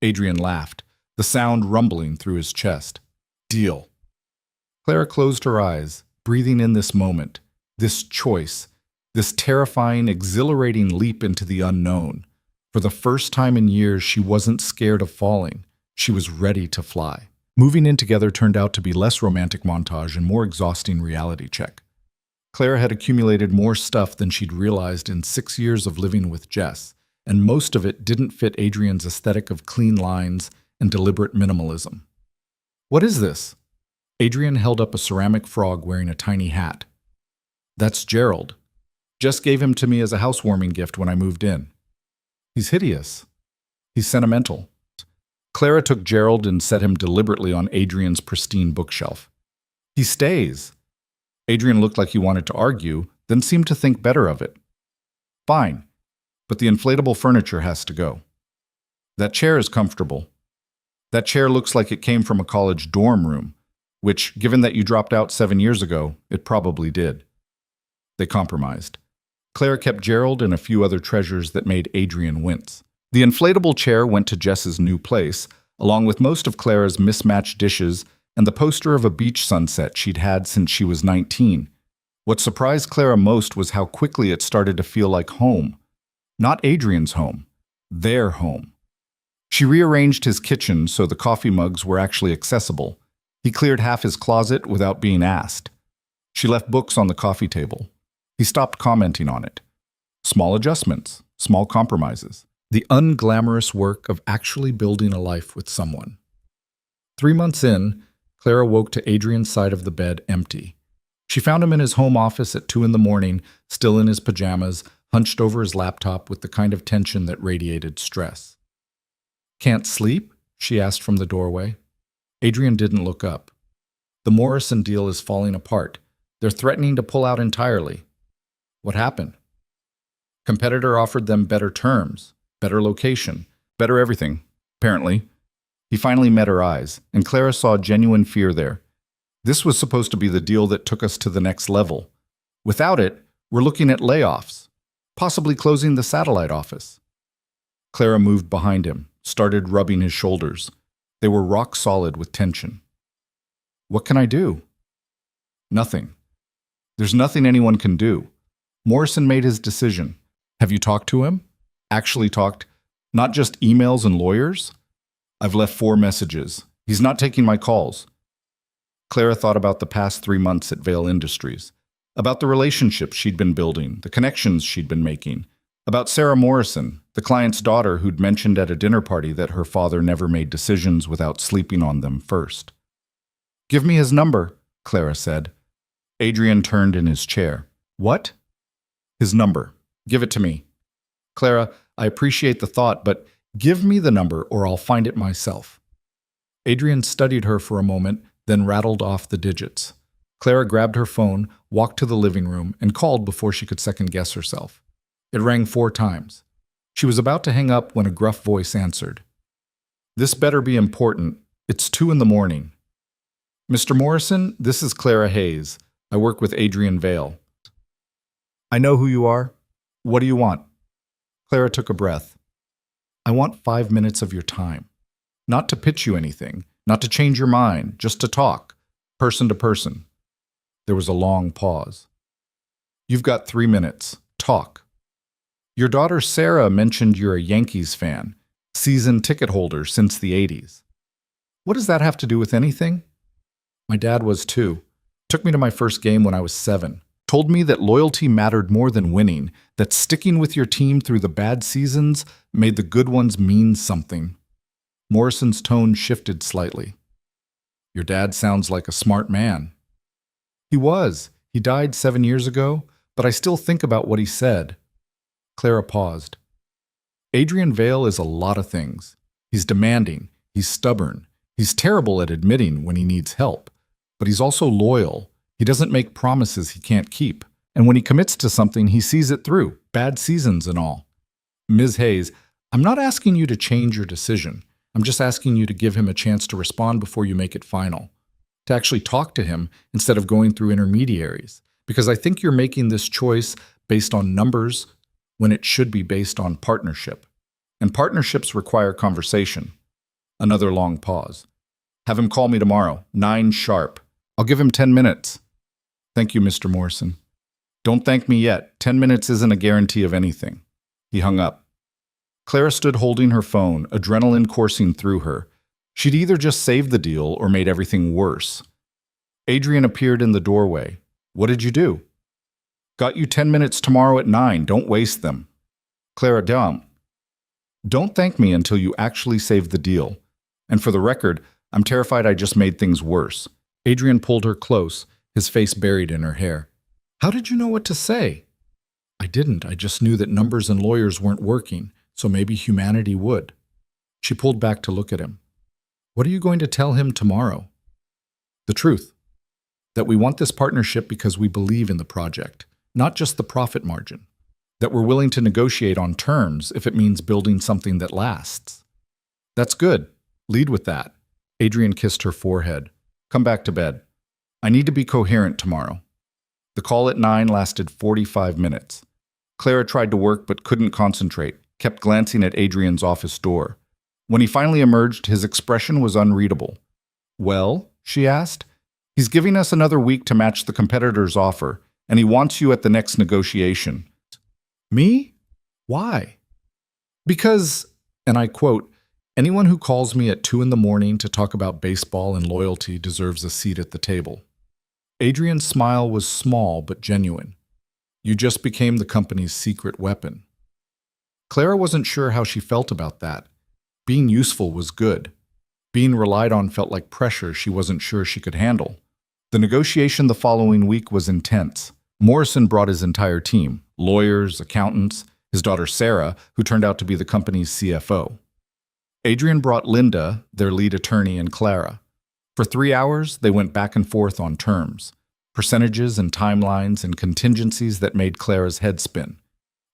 Adrian laughed, the sound rumbling through his chest. "Deal." Clara closed her eyes, breathing in this moment, this choice, this terrifying, exhilarating leap into the unknown. For the first time in years, she wasn't scared of falling. She was ready to fly. Moving in together turned out to be less romantic montage and more exhausting reality check. Clara had accumulated more stuff than she'd realized in 6 years of living with Jess, and most of it didn't fit Adrian's aesthetic of clean lines and deliberate minimalism. "What is this?" Adrian held up a ceramic frog wearing a tiny hat. "That's Gerald. Jess gave him to me as a housewarming gift when I moved in." "He's hideous." "He's sentimental." Clara took Gerald and set him deliberately on Adrian's pristine bookshelf. "He stays." Adrian looked like he wanted to argue, then seemed to think better of it. "Fine, but the inflatable furniture has to go." "That chair is comfortable." "That chair looks like it came from a college dorm room, which, given that you dropped out 7 years ago, it probably did." They compromised. Clara kept Gerald and a few other treasures that made Adrian wince. The inflatable chair went to Jess's new place, along with most of Clara's mismatched dishes and the poster of a beach sunset she'd had since she was 19. What surprised Clara most was how quickly it started to feel like home. Not Adrian's home, their home. She rearranged his kitchen so the coffee mugs were actually accessible. He cleared half his closet without being asked. She left books on the coffee table. He stopped commenting on it. Small adjustments, small compromises. The unglamorous work of actually building a life with someone. 3 months in, Clara woke to Adrian's side of the bed empty. She found him in his home office at 2 in the morning, still in his pajamas, hunched over his laptop with the kind of tension that radiated stress. "Can't sleep?" she asked from the doorway. Adrian didn't look up. "The Morrison deal is falling apart. They're threatening to pull out entirely." "What happened?" Competitor offered them better terms, better location, better everything, apparently. He finally met her eyes, and Clara saw genuine fear there. This was supposed to be the deal that took us to the next level. Without it, we're looking at layoffs, possibly closing the satellite office. Clara moved behind him, started rubbing his shoulders. They were rock solid with tension. What can I do? Nothing. There's nothing anyone can do. Morrison made his decision. Have you talked to him? Actually talked? Not just emails and lawyers? I've left 4 messages. He's not taking my calls. Clara thought about the past 3 months at Vale Industries, about the relationships she'd been building, the connections she'd been making, about Sarah Morrison, the client's daughter who'd mentioned at a dinner party that her father never made decisions without sleeping on them first. Give me his number, Clara said. Adrian turned in his chair. What? His number. Give it to me. Clara, I appreciate the thought, but give me the number or I'll find it myself. Adrian studied her for a moment, then rattled off the digits. Clara grabbed her phone, walked to the living room, and called before she could second-guess herself. It rang 4 times. She was about to hang up when a gruff voice answered. This better be important. It's 2 a.m. Mr. Morrison, this is Clara Hayes. I work with Adrian Vale. I know who you are. What do you want? Clara took a breath. I want 5 minutes of your time. Not to pitch you anything, not to change your mind, just to talk, person to person. There was a long pause. You've got 3 minutes. Talk. Your daughter Sarah mentioned you're a Yankees fan, season ticket holder since the 80s. What does that have to do with anything? My dad was too. Took me to my first game when I was 7. Told me that loyalty mattered more than winning, that sticking with your team through the bad seasons made the good ones mean something. Morrison's tone shifted slightly. Your dad sounds like a smart man. He was. He died 7 years ago, but I still think about what he said. Clara paused. Adrian Vale is a lot of things. He's demanding. He's stubborn. He's terrible at admitting when he needs help. But he's also loyal. He doesn't make promises he can't keep. And when he commits to something, he sees it through, bad seasons and all. Ms. Hayes, I'm not asking you to change your decision. I'm just asking you to give him a chance to respond before you make it final. To actually talk to him instead of going through intermediaries. Because I think you're making this choice based on numbers when it should be based on partnership. And partnerships require conversation. Another long pause. Have him call me tomorrow, 9 sharp. I'll give him 10 minutes. Thank you, Mr. Morrison. Don't thank me yet. 10 minutes isn't a guarantee of anything. He hung up. Clara stood holding her phone, adrenaline coursing through her. She'd either just saved the deal or made everything worse. Adrian appeared in the doorway. What did you do? Got you 10 minutes tomorrow at 9. Don't waste them. Clara, don't thank me until you actually save the deal. And for the record, I'm terrified I just made things worse. Adrian pulled her close, his face buried in her hair. How did you know what to say? I didn't. I just knew that numbers and lawyers weren't working, so maybe humanity would. She pulled back to look at him. What are you going to tell him tomorrow? The truth. That we want this partnership because we believe in the project, not just the profit margin. That we're willing to negotiate on terms if it means building something that lasts. That's good. Lead with that. Adrian kissed her forehead. Come back to bed. I need to be coherent tomorrow. The call at 9 lasted 45 minutes. Clara tried to work but couldn't concentrate, kept glancing at Adrian's office door. When he finally emerged, his expression was unreadable. Well, she asked. He's giving us another week to match the competitor's offer, and he wants you at the next negotiation. Me? Why? Because, and I quote, anyone who calls me at 2 a.m. to talk about baseball and loyalty deserves a seat at the table. Adrian's smile was small but genuine. You just became the company's secret weapon. Clara wasn't sure how she felt about that. Being useful was good. Being relied on felt like pressure she wasn't sure she could handle. The negotiation the following week was intense. Morrison brought his entire team, lawyers, accountants, his daughter Sarah, who turned out to be the company's CFO. Adrian brought Linda, their lead attorney, and Clara. For 3 hours, they went back and forth on terms, percentages and timelines and contingencies that made Clara's head spin.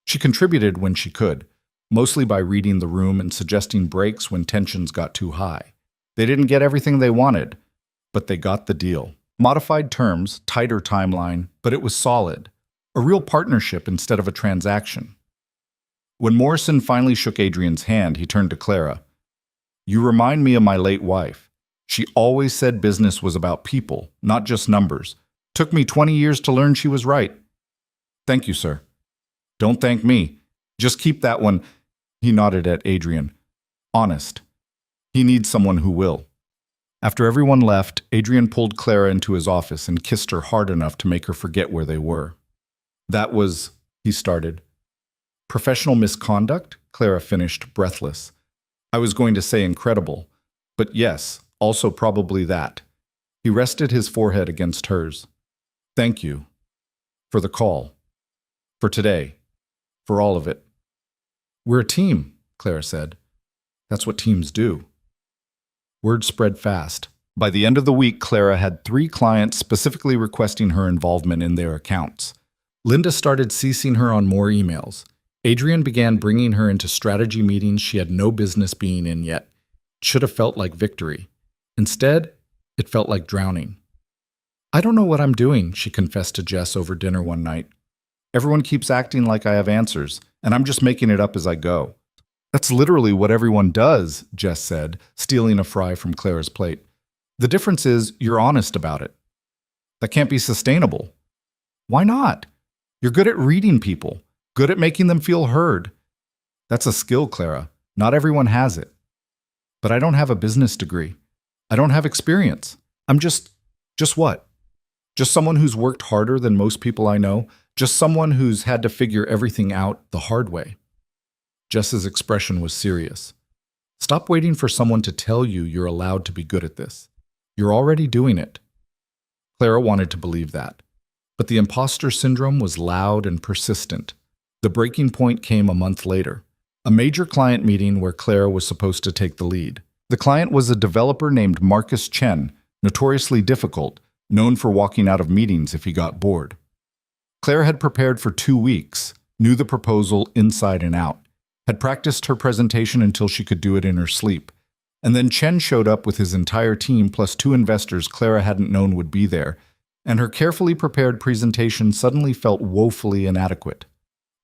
She contributed when she could, mostly by reading the room and suggesting breaks when tensions got too high. They didn't get everything they wanted, but they got the deal. Modified terms, tighter timeline, but it was solid. A real partnership instead of a transaction. When Morrison finally shook Adrian's hand, he turned to Clara. "You remind me of my late wife. She always said business was about people, not just numbers. Took me 20 years to learn she was right." "Thank you, sir." "Don't thank me. Just keep that one." He nodded at Adrian. "Honest. He needs someone who will." After everyone left, Adrian pulled Clara into his office and kissed her hard enough to make her forget where they were. "That was," he started. "Professional misconduct?" Clara finished, breathless. "I was going to say incredible, but yes, also probably that." He rested his forehead against hers. "Thank you. For the call. For today. For all of it." "We're a team," Clara said. "That's what teams do." Word spread fast. By the end of the week, Clara had 3 clients specifically requesting her involvement in their accounts. Linda started CCing her on more emails. Adrian began bringing her into strategy meetings she had no business being in yet. It should have felt like victory. Instead, it felt like drowning. "I don't know what I'm doing," she confessed to Jess over dinner one night. "Everyone keeps acting like I have answers, and I'm just making it up as I go." "That's literally what everyone does," Jess said, stealing a fry from Clara's plate. "The difference is you're honest about it." "That can't be sustainable." "Why not? You're good at reading people, good at making them feel heard." "That's a skill, Clara. Not everyone has it." "But I don't have a business degree. I don't have experience. I'm just what? Just someone who's worked harder than most people I know? Just someone who's had to figure everything out the hard way." Jess's expression was serious. "Stop waiting for someone to tell you you're allowed to be good at this. You're already doing it." Clara wanted to believe that. But the imposter syndrome was loud and persistent. The breaking point came a month later, a major client meeting where Clara was supposed to take the lead. The client was a developer named Marcus Chen, notoriously difficult, known for walking out of meetings if he got bored. Clara had prepared for 2 weeks, knew the proposal inside and out, had practiced her presentation until she could do it in her sleep. And then Chen showed up with his entire team plus 2 investors Clara hadn't known would be there, and her carefully prepared presentation suddenly felt woefully inadequate.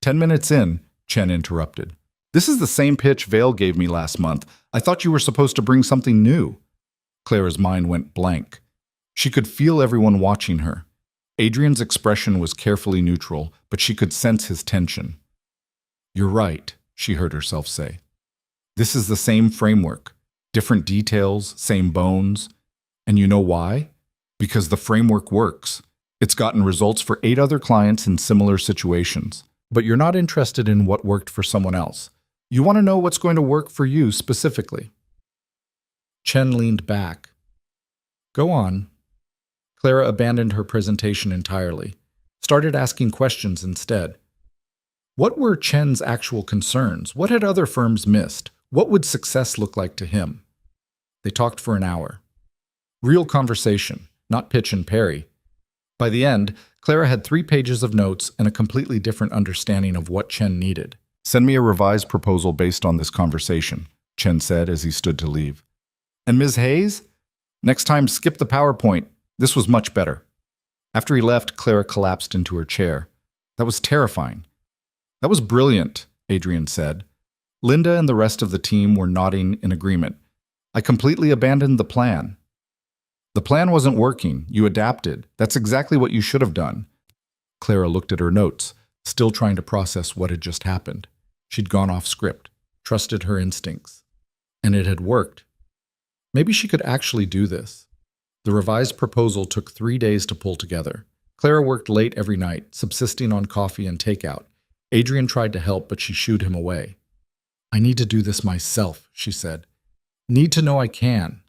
10 minutes in, Chen interrupted. "This is the same pitch Vale gave me last month. I thought you were supposed to bring something new." Clara's mind went blank. She could feel everyone watching her. Adrian's expression was carefully neutral, but she could sense his tension. "You're right," she heard herself say. "This is the same framework, different details, same bones. And you know why? Because the framework works. It's gotten results for 8 other clients in similar situations. But you're not interested in what worked for someone else. You want to know what's going to work for you specifically." Chen leaned back. "Go on." Clara abandoned her presentation entirely, started asking questions instead. What were Chen's actual concerns? What had other firms missed? What would success look like to him? They talked for an hour. Real conversation, not pitch and parry. By the end, Clara had 3 pages of notes and a completely different understanding of what Chen needed. "Send me a revised proposal based on this conversation," Chen said as he stood to leave. "And Ms. Hayes? Next time, skip the PowerPoint. This was much better." After he left, Clara collapsed into her chair. "That was terrifying." "That was brilliant," Adrian said. Linda and the rest of the team were nodding in agreement. "I completely abandoned the plan." "The plan wasn't working. You adapted. That's exactly what you should have done." Clara looked at her notes, still trying to process what had just happened. She'd gone off script, trusted her instincts. And it had worked. Maybe she could actually do this. The revised proposal took 3 days to pull together. Clara worked late every night, subsisting on coffee and takeout. Adrian tried to help, but she shooed him away. "I need to do this myself," she said. "Need to know I can."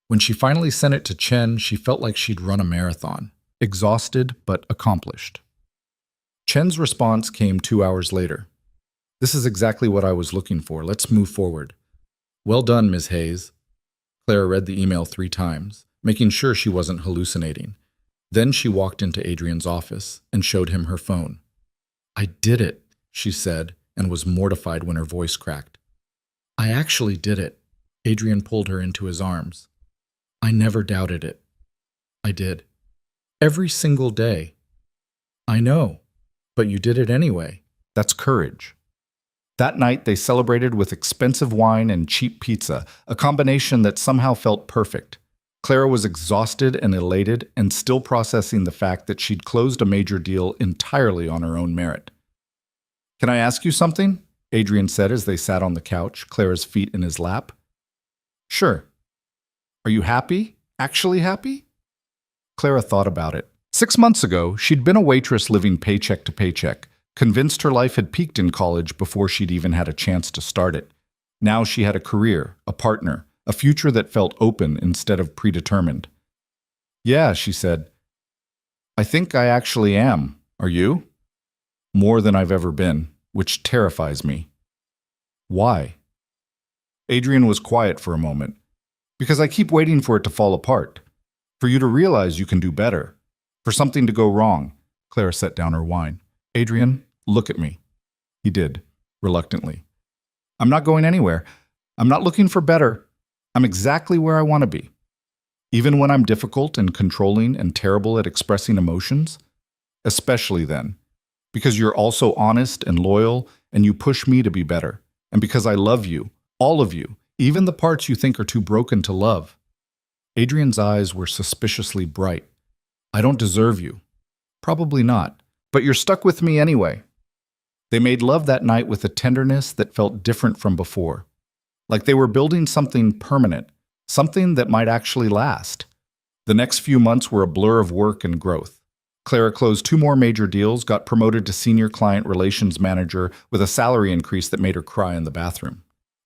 When she finally sent it to Chen, she felt like she'd run a marathon, exhausted but accomplished. Chen's response came 2 hours later. "This is exactly what I was looking for. Let's move forward." "Well done, Ms. Hayes." Clara read the email 3 times, making sure she wasn't hallucinating. Then she walked into Adrian's office and showed him her phone. "I did it," she said, and was mortified when her voice cracked. I actually did it. Adrian pulled her into his arms. I never doubted it. I did. Every single day. I know, but you did it anyway. That's courage. That night, they celebrated with expensive wine and cheap pizza, a combination that somehow felt perfect. Clara was exhausted and elated and still processing the fact that she'd closed a major deal entirely on her own merit. Can I ask you something? Adrian said as they sat on the couch, Clara's feet in his lap. Sure. Are you happy? Actually happy? Clara thought about it. 6 months ago, she'd been a waitress living paycheck to paycheck, convinced her life had peaked in college before she'd even had a chance to start it. Now she had a career, a partner, a future that felt open instead of predetermined. Yeah, she said. I think I actually am. Are you? More than I've ever been, which terrifies me. Why? Adrian was quiet for a moment. Because I keep waiting for it to fall apart. For you to realize you can do better. For something to go wrong. Clara set down her wine. Adrian, look at me. He did, reluctantly. I'm not going anywhere. I'm not looking for better. I'm exactly where I want to be. Even when I'm difficult and controlling and terrible at expressing emotions? Especially then. Because you're also honest and loyal, and you push me to be better. And because I love you, all of you, even the parts you think are too broken to love. Adrian's eyes were suspiciously bright. I don't deserve you. Probably not. But you're stuck with me anyway. They made love that night with a tenderness that felt different from before. Like they were building something permanent, something that might actually last. The next few months were a blur of work and growth. Clara closed 2 more major deals, got promoted to senior client relations manager with a salary increase that made her cry in the bathroom.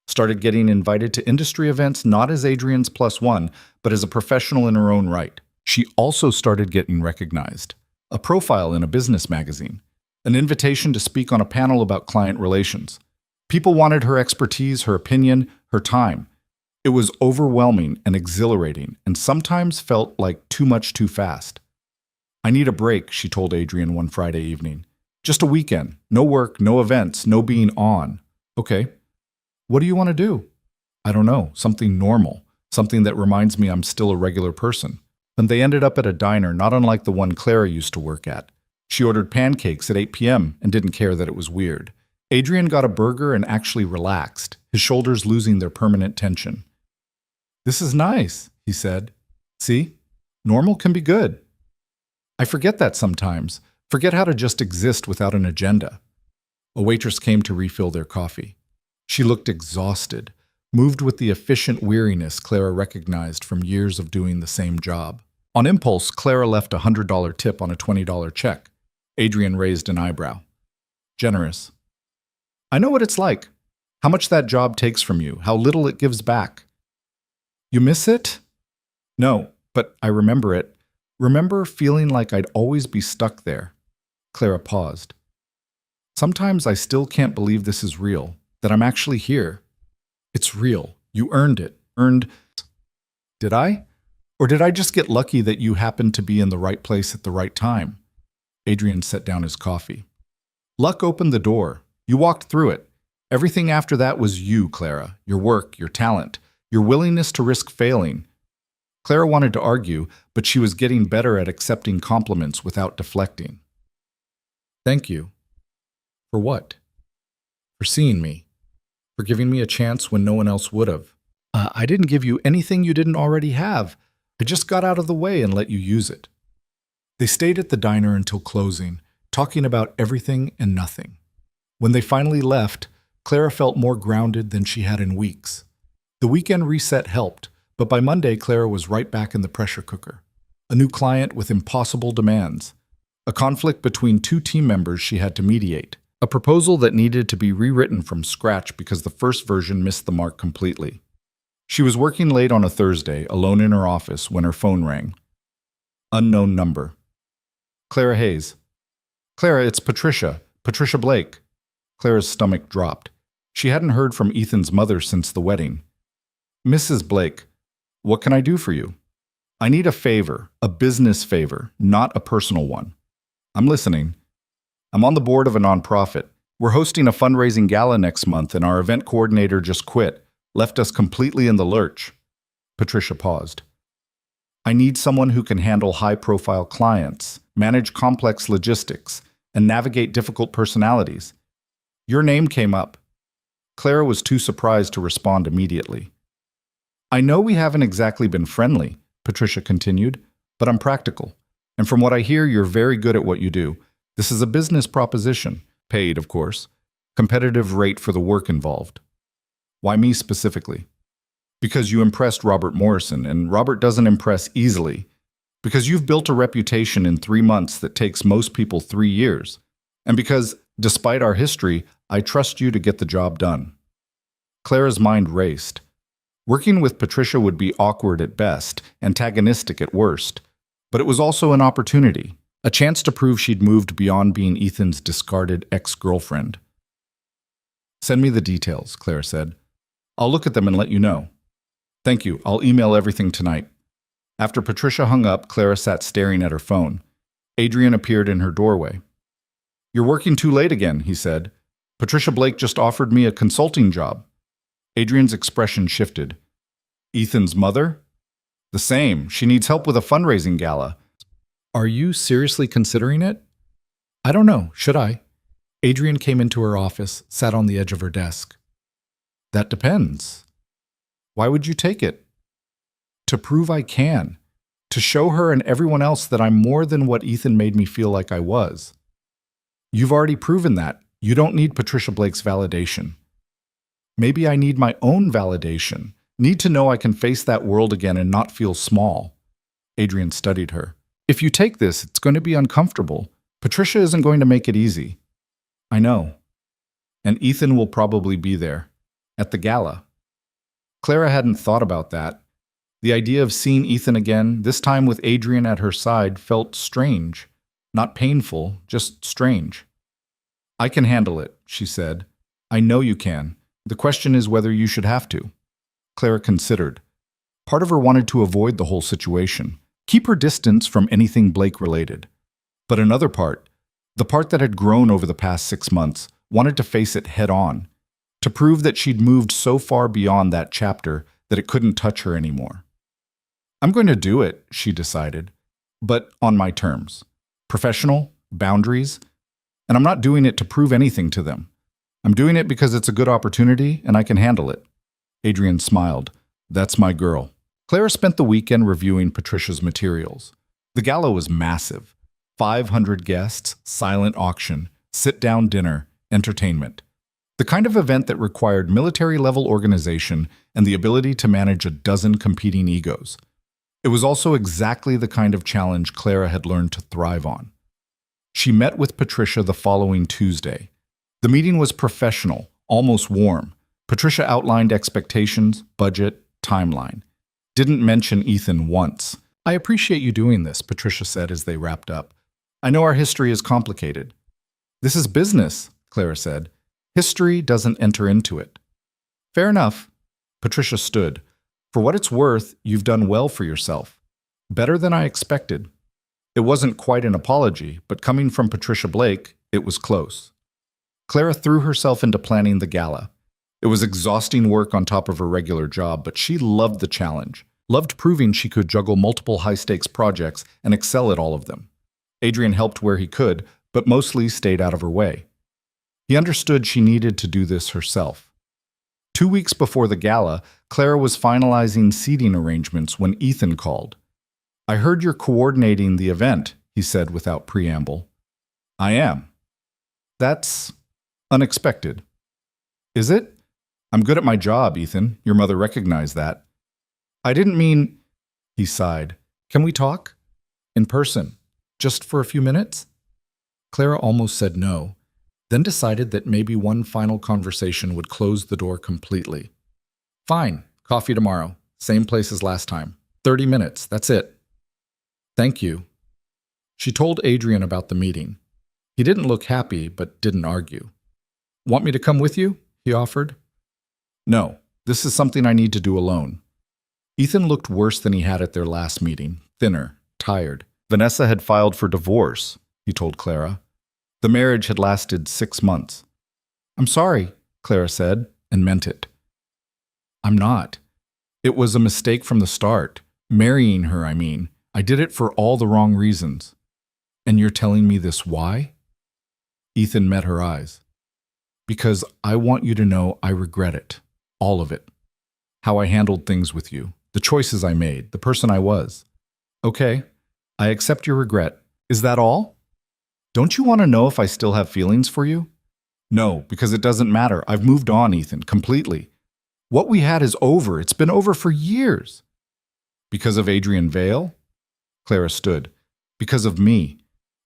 Started getting invited to industry events not as Adrian's +1, but as a professional in her own right. She also started getting recognized. A profile in a business magazine. An invitation to speak on a panel about client relations. People wanted her expertise, her opinion, her time. It was overwhelming and exhilarating, and sometimes felt like too much too fast. I need a break, she told Adrian one Friday evening. Just a weekend. No work, no events, no being on. Okay. What do you want to do? I don't know. Something normal. Something that reminds me I'm still a regular person. And they ended up at a diner not unlike the one Clara used to work at. She ordered pancakes at 8 p.m. and didn't care that it was weird. Adrian got a burger and actually relaxed, his shoulders losing their permanent tension. This is nice, he said. See? Normal can be good. I forget that sometimes. Forget how to just exist without an agenda. A waitress came to refill their coffee. She looked exhausted, moved with the efficient weariness Clara recognized from years of doing the same job. On impulse, Clara left a $100 tip on a $20 check. Adrian raised an eyebrow. Generous. I know what it's like. How much that job takes from you, how little it gives back. You miss it? No, but I remember it. Remember feeling like I'd always be stuck there. Clara paused. Sometimes I still can't believe this is real, that I'm actually here. It's real. You earned it. Did I? Or did I just get lucky that you happened to be in the right place at the right time? Adrian set down his coffee. Luck opened the door. You walked through it. Everything after that was you, Clara. Your work, your talent, your willingness to risk failing. Clara wanted to argue, but she was getting better at accepting compliments without deflecting. Thank you. For what? For seeing me. For giving me a chance when no one else would have. I didn't give you anything you didn't already have. I just got out of the way and let you use it. They stayed at the diner until closing, talking about everything and nothing. When they finally left, Clara felt more grounded than she had in weeks. The weekend reset helped, but by Monday, Clara was right back in the pressure cooker. A new client with impossible demands. A conflict between 2 team members she had to mediate. A proposal that needed to be rewritten from scratch because the first version missed the mark completely. She was working late on a Thursday, alone in her office, when her phone rang. Unknown number. Clara Hayes. Clara, it's Patricia. Patricia Blake. Clara's stomach dropped. She hadn't heard from Ethan's mother since the wedding. Mrs. Blake, what can I do for you? I need a favor, a business favor, not a personal one. I'm listening. I'm on the board of a nonprofit. We're hosting a fundraising gala next month, and our event coordinator just quit, left us completely in the lurch. Patricia paused. I need someone who can handle high-profile clients, manage complex logistics, and navigate difficult personalities. Your name came up. Clara was too surprised to respond immediately. I know we haven't exactly been friendly, Patricia continued, but I'm practical. And from what I hear, you're very good at what you do. This is a business proposition, paid, of course, competitive rate for the work involved. Why me specifically? Because you impressed Robert Morrison, and Robert doesn't impress easily. Because you've built a reputation in 3 months that takes most people 3 years. And because, despite our history, I trust you to get the job done. Clara's mind raced. Working with Patricia would be awkward at best, antagonistic at worst. But it was also an opportunity, a chance to prove she'd moved beyond being Ethan's discarded ex-girlfriend. Send me the details, Clara said. I'll look at them and let you know. Thank you. I'll email everything tonight. After Patricia hung up, Clara sat staring at her phone. Adrian appeared in her doorway. You're working too late again, he said. Patricia Blake just offered me a consulting job. Adrian's expression shifted. Ethan's mother? The same. She needs help with a fundraising gala. Are you seriously considering it? I don't know. Should I? Adrian came into her office, sat on the edge of her desk. That depends. Why would you take it? To prove I can. To show her and everyone else that I'm more than what Ethan made me feel like I was. You've already proven that. You don't need Patricia Blake's validation. Maybe I need my own validation. Need to know I can face that world again and not feel small. Adrian studied her. If you take this, it's going to be uncomfortable. Patricia isn't going to make it easy. I know. And Ethan will probably be there. At the gala. Clara hadn't thought about that. The idea of seeing Ethan again, this time with Adrian at her side, felt strange. Not painful, just strange. I can handle it, she said. I know you can. The question is whether you should have to. Clara considered. Part of her wanted to avoid the whole situation, keep her distance from anything Blake-related. But another part, the part that had grown over the past 6 months, wanted to face it head-on, to prove that she'd moved so far beyond that chapter that it couldn't touch her anymore. I'm going to do it, she decided, but on my terms. Professional, boundaries, and I'm not doing it to prove anything to them. I'm doing it because it's a good opportunity and I can handle it. Adrian smiled. That's my girl. Clara spent the weekend reviewing Patricia's materials. The gala was massive. 500 guests, silent auction, sit-down dinner, entertainment. The kind of event that required military-level organization and the ability to manage a dozen competing egos. It was also exactly the kind of challenge Clara had learned to thrive on. She met with Patricia the following Tuesday. The meeting was professional, almost warm. Patricia outlined expectations, budget, timeline. Didn't mention Ethan once. I appreciate you doing this, Patricia said as they wrapped up. I know our history is complicated. This is business, Clara said. History doesn't enter into it. Fair enough. Patricia stood. For what it's worth, you've done well for yourself. Better than I expected. It wasn't quite an apology, but coming from Patricia Blake, it was close. Clara threw herself into planning the gala. It was exhausting work on top of her regular job, but she loved the challenge, loved proving she could juggle multiple high-stakes projects and excel at all of them. Adrian helped where he could, but mostly stayed out of her way. He understood she needed to do this herself. 2 weeks before the gala, Clara was finalizing seating arrangements when Ethan called. I heard you're coordinating the event, he said without preamble. I am. That's unexpected. Is it? I'm good at my job, Ethan. Your mother recognized that. I didn't mean... He sighed. Can we talk? In person. Just for a few minutes? Clara almost said no, then decided that maybe one final conversation would close the door completely. Fine. Coffee tomorrow. Same place as last time. 30 minutes. That's it. Thank you. She told Adrian about the meeting. He didn't look happy, but didn't argue. Want me to come with you? He offered. No, this is something I need to do alone. Ethan looked worse than he had at their last meeting, thinner, tired. Vanessa had filed for divorce, he told Clara. The marriage had lasted 6 months. I'm sorry, Clara said, and meant it. I'm not. It was a mistake from the start. Marrying her, I mean. I did it for all the wrong reasons. And you're telling me this why? Ethan met her eyes. Because I want you to know I regret it. All of it. How I handled things with you. The choices I made. The person I was. Okay, I accept your regret. Is that all? Don't you want to know if I still have feelings for you? No, because it doesn't matter. I've moved on, Ethan, completely. What we had is over. It's been over for years. Because of Adrian Vale? Clara stood. Because of me.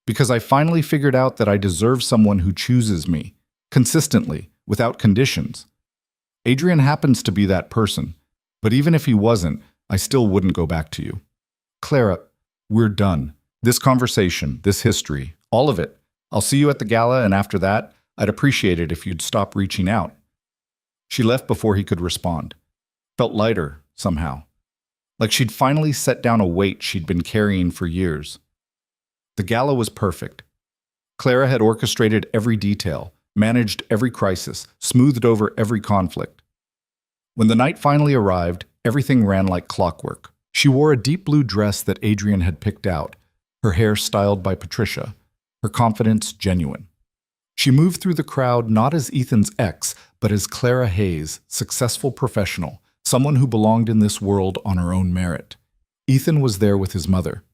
Because I finally figured out that I deserve someone who chooses me, consistently, without conditions. Adrian happens to be that person, but even if he wasn't, I still wouldn't go back to you. Clara, we're done. This conversation, this history, all of it. I'll see you at the gala, and after that, I'd appreciate it if you'd stop reaching out. She left before he could respond. Felt lighter, somehow. Like she'd finally set down a weight she'd been carrying for years. The gala was perfect. Clara had orchestrated every detail, managed every crisis, smoothed over every conflict. When the night finally arrived, everything ran like clockwork. She wore a deep blue dress that Adrian had picked out, her hair styled by Patricia, her confidence genuine. She moved through the crowd not as Ethan's ex, but as Clara Hayes, successful professional, someone who belonged in this world on her own merit. Ethan was there with his mother.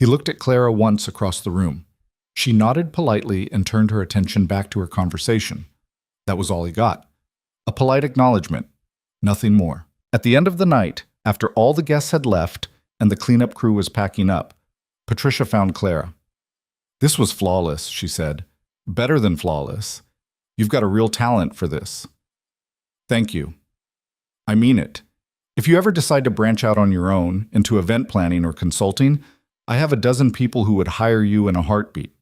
He looked at Clara once across the room. She nodded politely and turned her attention back to her conversation. That was all he got. A polite acknowledgement. Nothing more. At the end of the night, after all the guests had left and the cleanup crew was packing up, Patricia found Clara. This was flawless, she said. Better than flawless. You've got a real talent for this. Thank you. I mean it. If you ever decide to branch out on your own into event planning or consulting, I have a dozen people who would hire you in a heartbeat.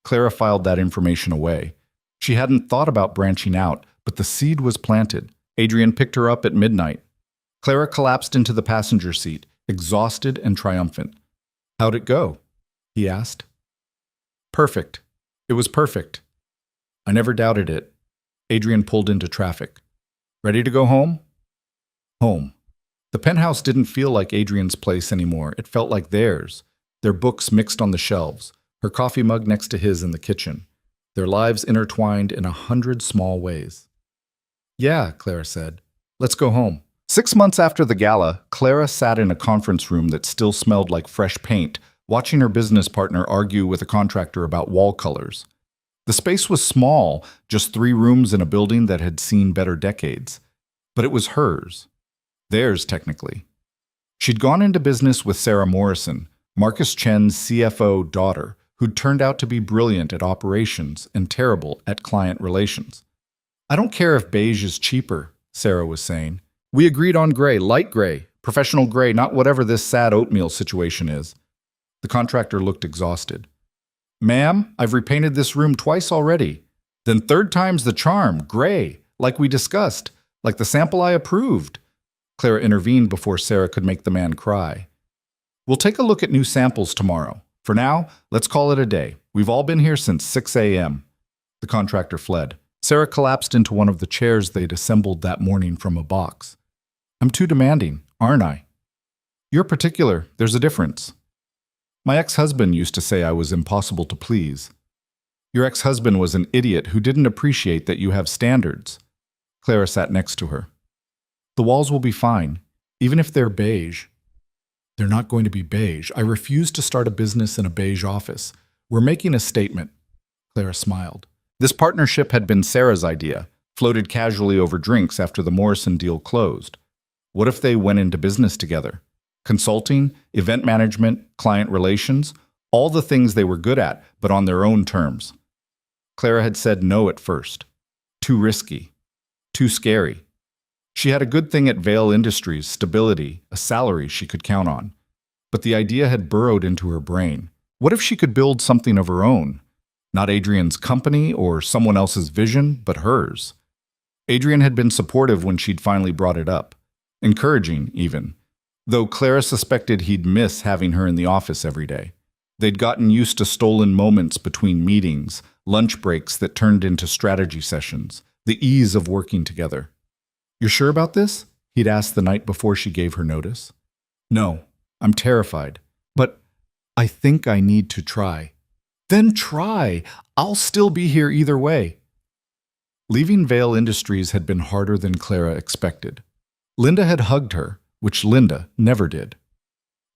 Clara filed that information away. She hadn't thought about branching out, but the seed was planted. Adrian picked her up at midnight. Clara collapsed into the passenger seat, exhausted and triumphant. How'd it go? He asked. Perfect. It was perfect. I never doubted it. Adrian pulled into traffic. Ready to go home? Home. The penthouse didn't feel like Adrian's place anymore. It felt like theirs. Their books mixed on the shelves, her coffee mug next to his in the kitchen, their lives intertwined in 100 small ways. Yeah, Clara said. Let's go home. 6 months after the gala, Clara sat in a conference room that still smelled like fresh paint, watching her business partner argue with a contractor about wall colors. The space was small, just 3 rooms in a building that had seen better decades. But it was hers. Theirs, technically. She'd gone into business with Sarah Morrison, Marcus Chen's CFO daughter, who'd turned out to be brilliant at operations and terrible at client relations. I don't care if beige is cheaper, Sarah was saying. We agreed on gray, light gray, professional gray, not whatever this sad oatmeal situation is. The contractor looked exhausted. Ma'am, I've repainted this room twice already. Then 3rd time's the charm, gray, like we discussed, like the sample I approved. Clara intervened before Sarah could make the man cry. We'll take a look at new samples tomorrow. For now, let's call it a day. We've all been here since 6 a.m. The contractor fled. Sarah collapsed into one of the chairs they'd assembled that morning from a box. I'm too demanding, aren't I? You're particular. There's a difference. My ex-husband used to say I was impossible to please. Your ex-husband was an idiot who didn't appreciate that you have standards. Clara sat next to her. The walls will be fine, even if they're beige. They're not going to be beige. I refuse to start a business in a beige office. We're making a statement. Clara smiled. This partnership had been Sarah's idea, floated casually over drinks after the Morrison deal closed. What if they went into business together? Consulting, event management, client relations, all the things they were good at, but on their own terms. Clara had said no at first. Too risky. Too scary. She had a good thing at Vale Industries, stability, a salary she could count on. But the idea had burrowed into her brain. What if she could build something of her own? Not Adrian's company or someone else's vision, but hers. Adrian had been supportive when she'd finally brought it up. Encouraging, even. Though Clara suspected he'd miss having her in the office every day. They'd gotten used to stolen moments between meetings, lunch breaks that turned into strategy sessions, the ease of working together. "You're sure about this?" he'd asked the night before she gave her notice. "No, I'm terrified, but I think I need to try." "Then try. I'll still be here either way." Leaving Vale Industries had been harder than Clara expected. Linda had hugged her, which Linda never did.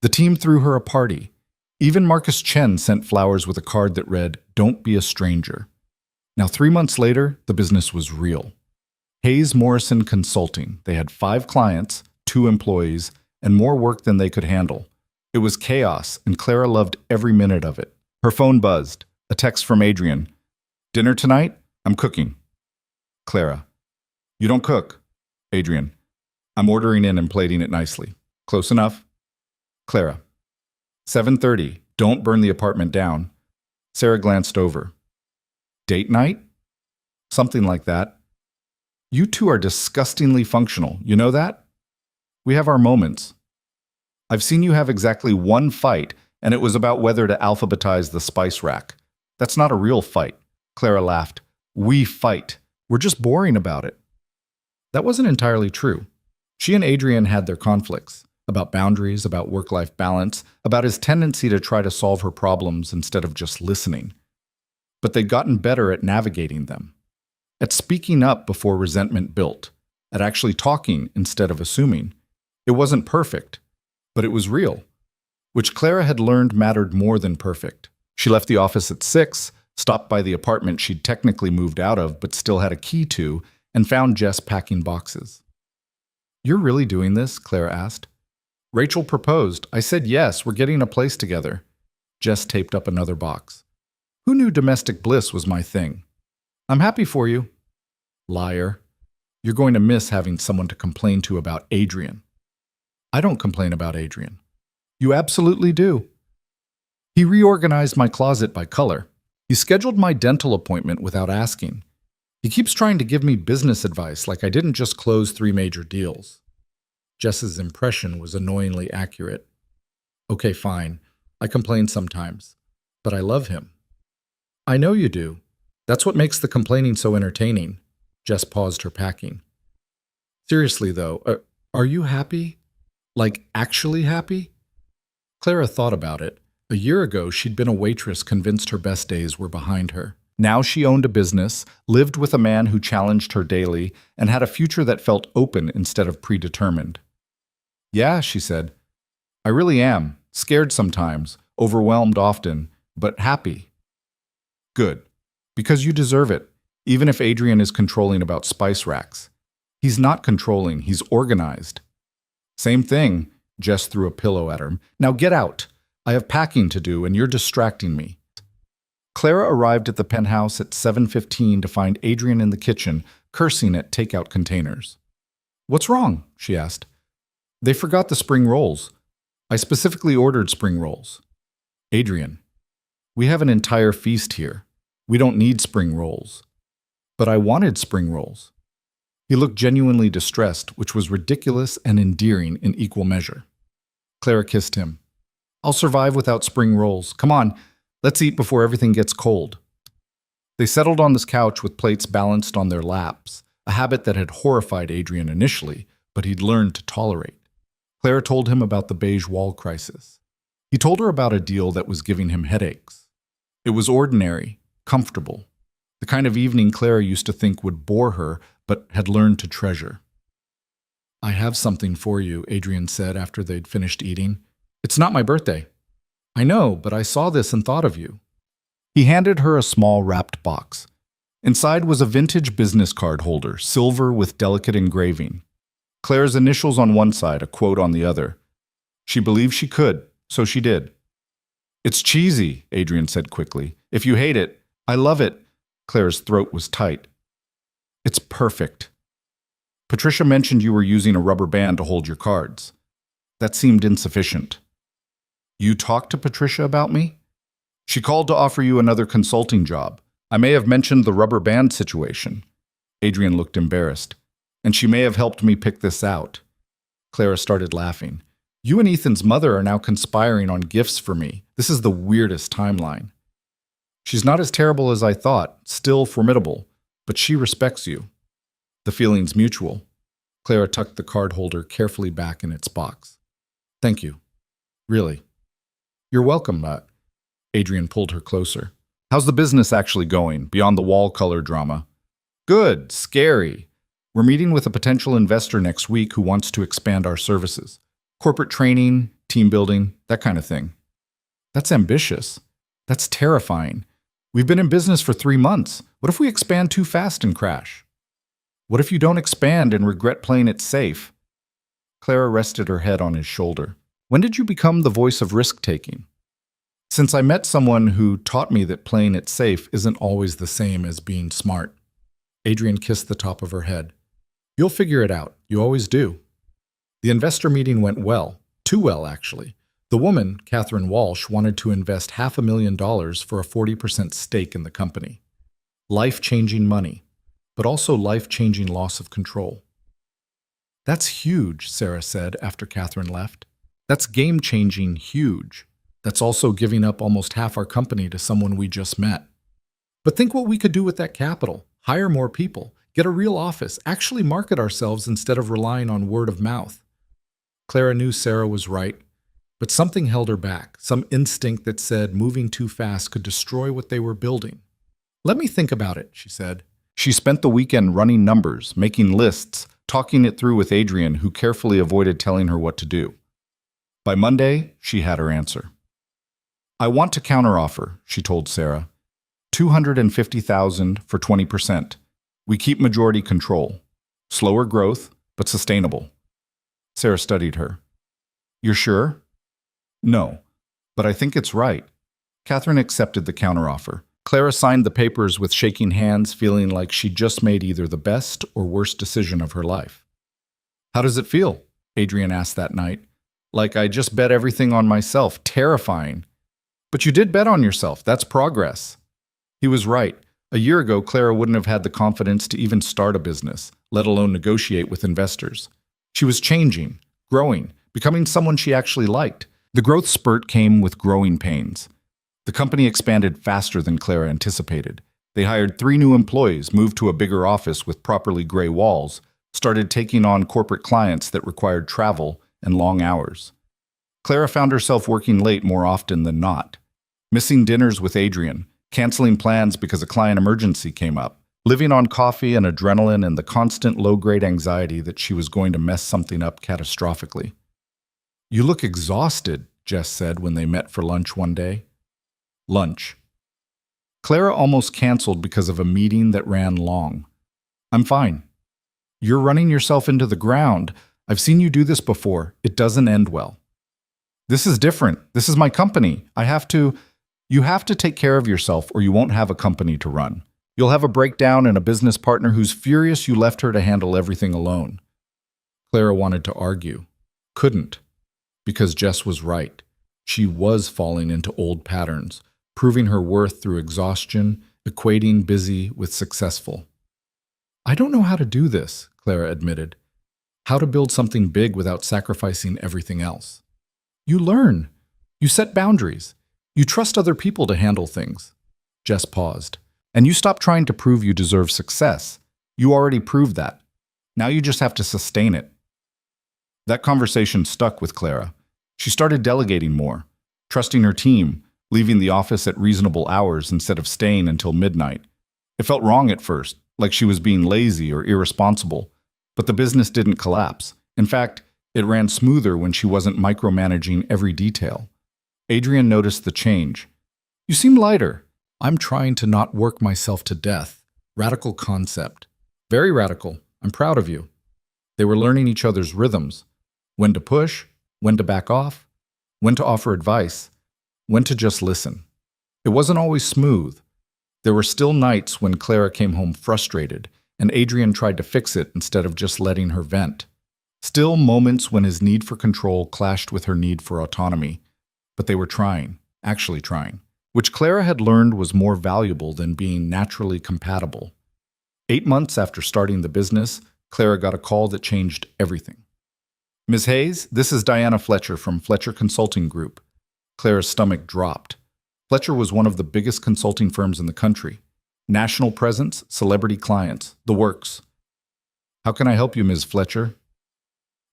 The team threw her a party. Even Marcus Chen sent flowers with a card that read, "Don't be a stranger." Now, 3 months later, the business was real. Hayes Morrison Consulting. They had 5 clients, 2 employees, and more work than they could handle. It was chaos, and Clara loved every minute of it. Her phone buzzed. A text from Adrian. "Dinner tonight? I'm cooking." Clara. "You don't cook." Adrian. "I'm ordering in and plating it nicely." "Close enough." Clara. 7:30. "Don't burn the apartment down." Sarah glanced over. "Date night?" "Something like that." "You two are disgustingly functional. You know that?" "We have our moments." "I've seen you have exactly one fight, and it was about whether to alphabetize the spice rack. That's not a real fight." Clara laughed. "We fight. We're just boring about it." That wasn't entirely true. She and Adrian had their conflicts, about boundaries, about work-life balance, about his tendency to try to solve her problems instead of just listening. But they'd gotten better at navigating them, at speaking up before resentment built, at actually talking instead of assuming. It wasn't perfect, but it was real, which Clara had learned mattered more than perfect. She left the office at 6, stopped by the apartment she'd technically moved out of but still had a key to, and found Jess packing boxes. "You're really doing this?" Clara asked. "Rachel proposed. I said yes, we're getting a place together." Jess taped up another box. "Who knew domestic bliss was my thing?" "I'm happy for you." "Liar. You're going to miss having someone to complain to about Adrian." "I don't complain about Adrian." "You absolutely do." "He reorganized my closet by color. He scheduled my dental appointment without asking. He keeps trying to give me business advice like I didn't just close 3 major deals." Jess's impression was annoyingly accurate. "Okay, fine. I complain sometimes. But I love him." "I know you do. That's what makes the complaining so entertaining." Jess paused her packing. "Seriously, though, are you happy? Like, actually happy?" Clara thought about it. A year ago, she'd been a waitress convinced her best days were behind her. Now she owned a business, lived with a man who challenged her daily, and had a future that felt open instead of predetermined. "Yeah," she said. "I really am. Scared sometimes, overwhelmed often, but happy." "Good. Because you deserve it, even if Adrian is controlling about spice racks. He's not controlling, he's organized." "Same thing." Jess threw a pillow at her. "Now get out. I have packing to do, and you're distracting me." Clara arrived at the penthouse at 7:15 to find Adrian in the kitchen, cursing at takeout containers. "What's wrong?" she asked. "They forgot the spring rolls. I specifically ordered spring rolls." "Adrian, we have an entire feast here. We don't need spring rolls." "But I wanted spring rolls." He looked genuinely distressed, which was ridiculous and endearing in equal measure. Clara kissed him. "I'll survive without spring rolls. Come on, let's eat before everything gets cold." They settled on this couch with plates balanced on their laps, a habit that had horrified Adrian initially, but he'd learned to tolerate. Clara told him about the beige wall crisis. He told her about a deal that was giving him headaches. It was ordinary, comfortable, the kind of evening Clara used to think would bore her, but had learned to treasure. "I have something for you," Adrian said after they'd finished eating. "It's not my birthday." "I know, but I saw this and thought of you." He handed her a small wrapped box. Inside was a vintage business card holder, silver with delicate engraving. Claire's initials on one side, a quote on the other. She believed she could, so she did. "It's cheesy," Adrian said quickly. "If you hate it, I love it." Claire's throat was tight. "It's perfect. Patricia mentioned you were using a rubber band to hold your cards. That seemed insufficient." "You talked to Patricia about me?" "She called to offer you another consulting job. I may have mentioned the rubber band situation." Adrian looked embarrassed. "And she may have helped me pick this out." Clara started laughing. "You and Ethan's mother are now conspiring on gifts for me. This is the weirdest timeline." "She's not as terrible as I thought, still formidable, but she respects you." The feeling's mutual. Clara tucked the card holder carefully back in its box. Thank you. Really. You're welcome, Adrian pulled her closer. How's the business actually going, beyond the wall color drama? Good. Scary. We're meeting with a potential investor next week who wants to expand our services. Corporate training, team building, that kind of thing. That's ambitious. That's terrifying. We've been in business for 3 months. What if we expand too fast and crash? What if you don't expand and regret playing it safe? Clara rested her head on his shoulder. When did you become the voice of risk-taking? Since I met someone who taught me that playing it safe isn't always the same as being smart. Adrian kissed the top of her head. You'll figure it out. You always do. The investor meeting went well. Too well, actually. The woman, Catherine Walsh, wanted to invest $500,000 for a 40% stake in the company. Life-changing money, but also life-changing loss of control. That's huge, Sarah said after Catherine left. That's game-changing huge. That's also giving up almost half our company to someone we just met. But think what we could do with that capital. Hire more people, get a real office, actually market ourselves instead of relying on word of mouth. Clara knew Sarah was right, but something held her back, some instinct that said moving too fast could destroy what they were building. Let me think about it, she said. She spent the weekend running numbers, making lists, talking it through with Adrian, who carefully avoided telling her what to do. By Monday, she had her answer. I want to counteroffer, she told Sarah. $250,000 for 20%. We keep majority control. Slower growth, but sustainable. Sarah studied her. You're sure? No, but I think it's right. Catherine accepted the counteroffer. Clara signed the papers with shaking hands, feeling like she'd just made either the best or worst decision of her life. How does it feel? Adrian asked that night. Like I just bet everything on myself. Terrifying. But you did bet on yourself. That's progress. He was right. A year ago, Clara wouldn't have had the confidence to even start a business, let alone negotiate with investors. She was changing, growing, becoming someone she actually liked. The growth spurt came with growing pains. The company expanded faster than Clara anticipated. They hired 3 new employees, moved to a bigger office with properly gray walls, started taking on corporate clients that required travel and long hours. Clara found herself working late more often than not, missing dinners with Adrian, canceling plans because a client emergency came up, living on coffee and adrenaline and the constant low-grade anxiety that she was going to mess something up catastrophically. You look exhausted, Jess said when they met for lunch one day. Lunch. Clara almost canceled because of a meeting that ran long. I'm fine. You're running yourself into the ground. I've seen you do this before. It doesn't end well. This is different. This is my company. You have to take care of yourself or you won't have a company to run. You'll have a breakdown and a business partner who's furious you left her to handle everything alone. Clara wanted to argue. Couldn't. Because Jess was right. She was falling into old patterns, proving her worth through exhaustion, equating busy with successful. I don't know how to do this, Clara admitted. How to build something big without sacrificing everything else. You learn. You set boundaries. You trust other people to handle things. Jess paused. And you stop trying to prove you deserve success. You already proved that. Now you just have to sustain it. That conversation stuck with Clara. She started delegating more, trusting her team, leaving the office at reasonable hours instead of staying until midnight. It felt wrong at first, like she was being lazy or irresponsible, but the business didn't collapse. In fact, it ran smoother when she wasn't micromanaging every detail. Adrian noticed the change. You seem lighter. I'm trying to not work myself to death. Radical concept. Very radical. I'm proud of you. They were learning each other's rhythms. When to push, when to back off, when to offer advice, when to just listen. It wasn't always smooth. There were still nights when Clara came home frustrated, and Adrian tried to fix it instead of just letting her vent. Still moments when his need for control clashed with her need for autonomy. But they were trying, actually trying, which Clara had learned was more valuable than being naturally compatible. 8 months after starting the business, Clara got a call that changed everything. Ms. Hayes, this is Diana Fletcher from Fletcher Consulting Group. Clara's stomach dropped. Fletcher was one of the biggest consulting firms in the country. National presence, celebrity clients, the works. How can I help you, Ms. Fletcher?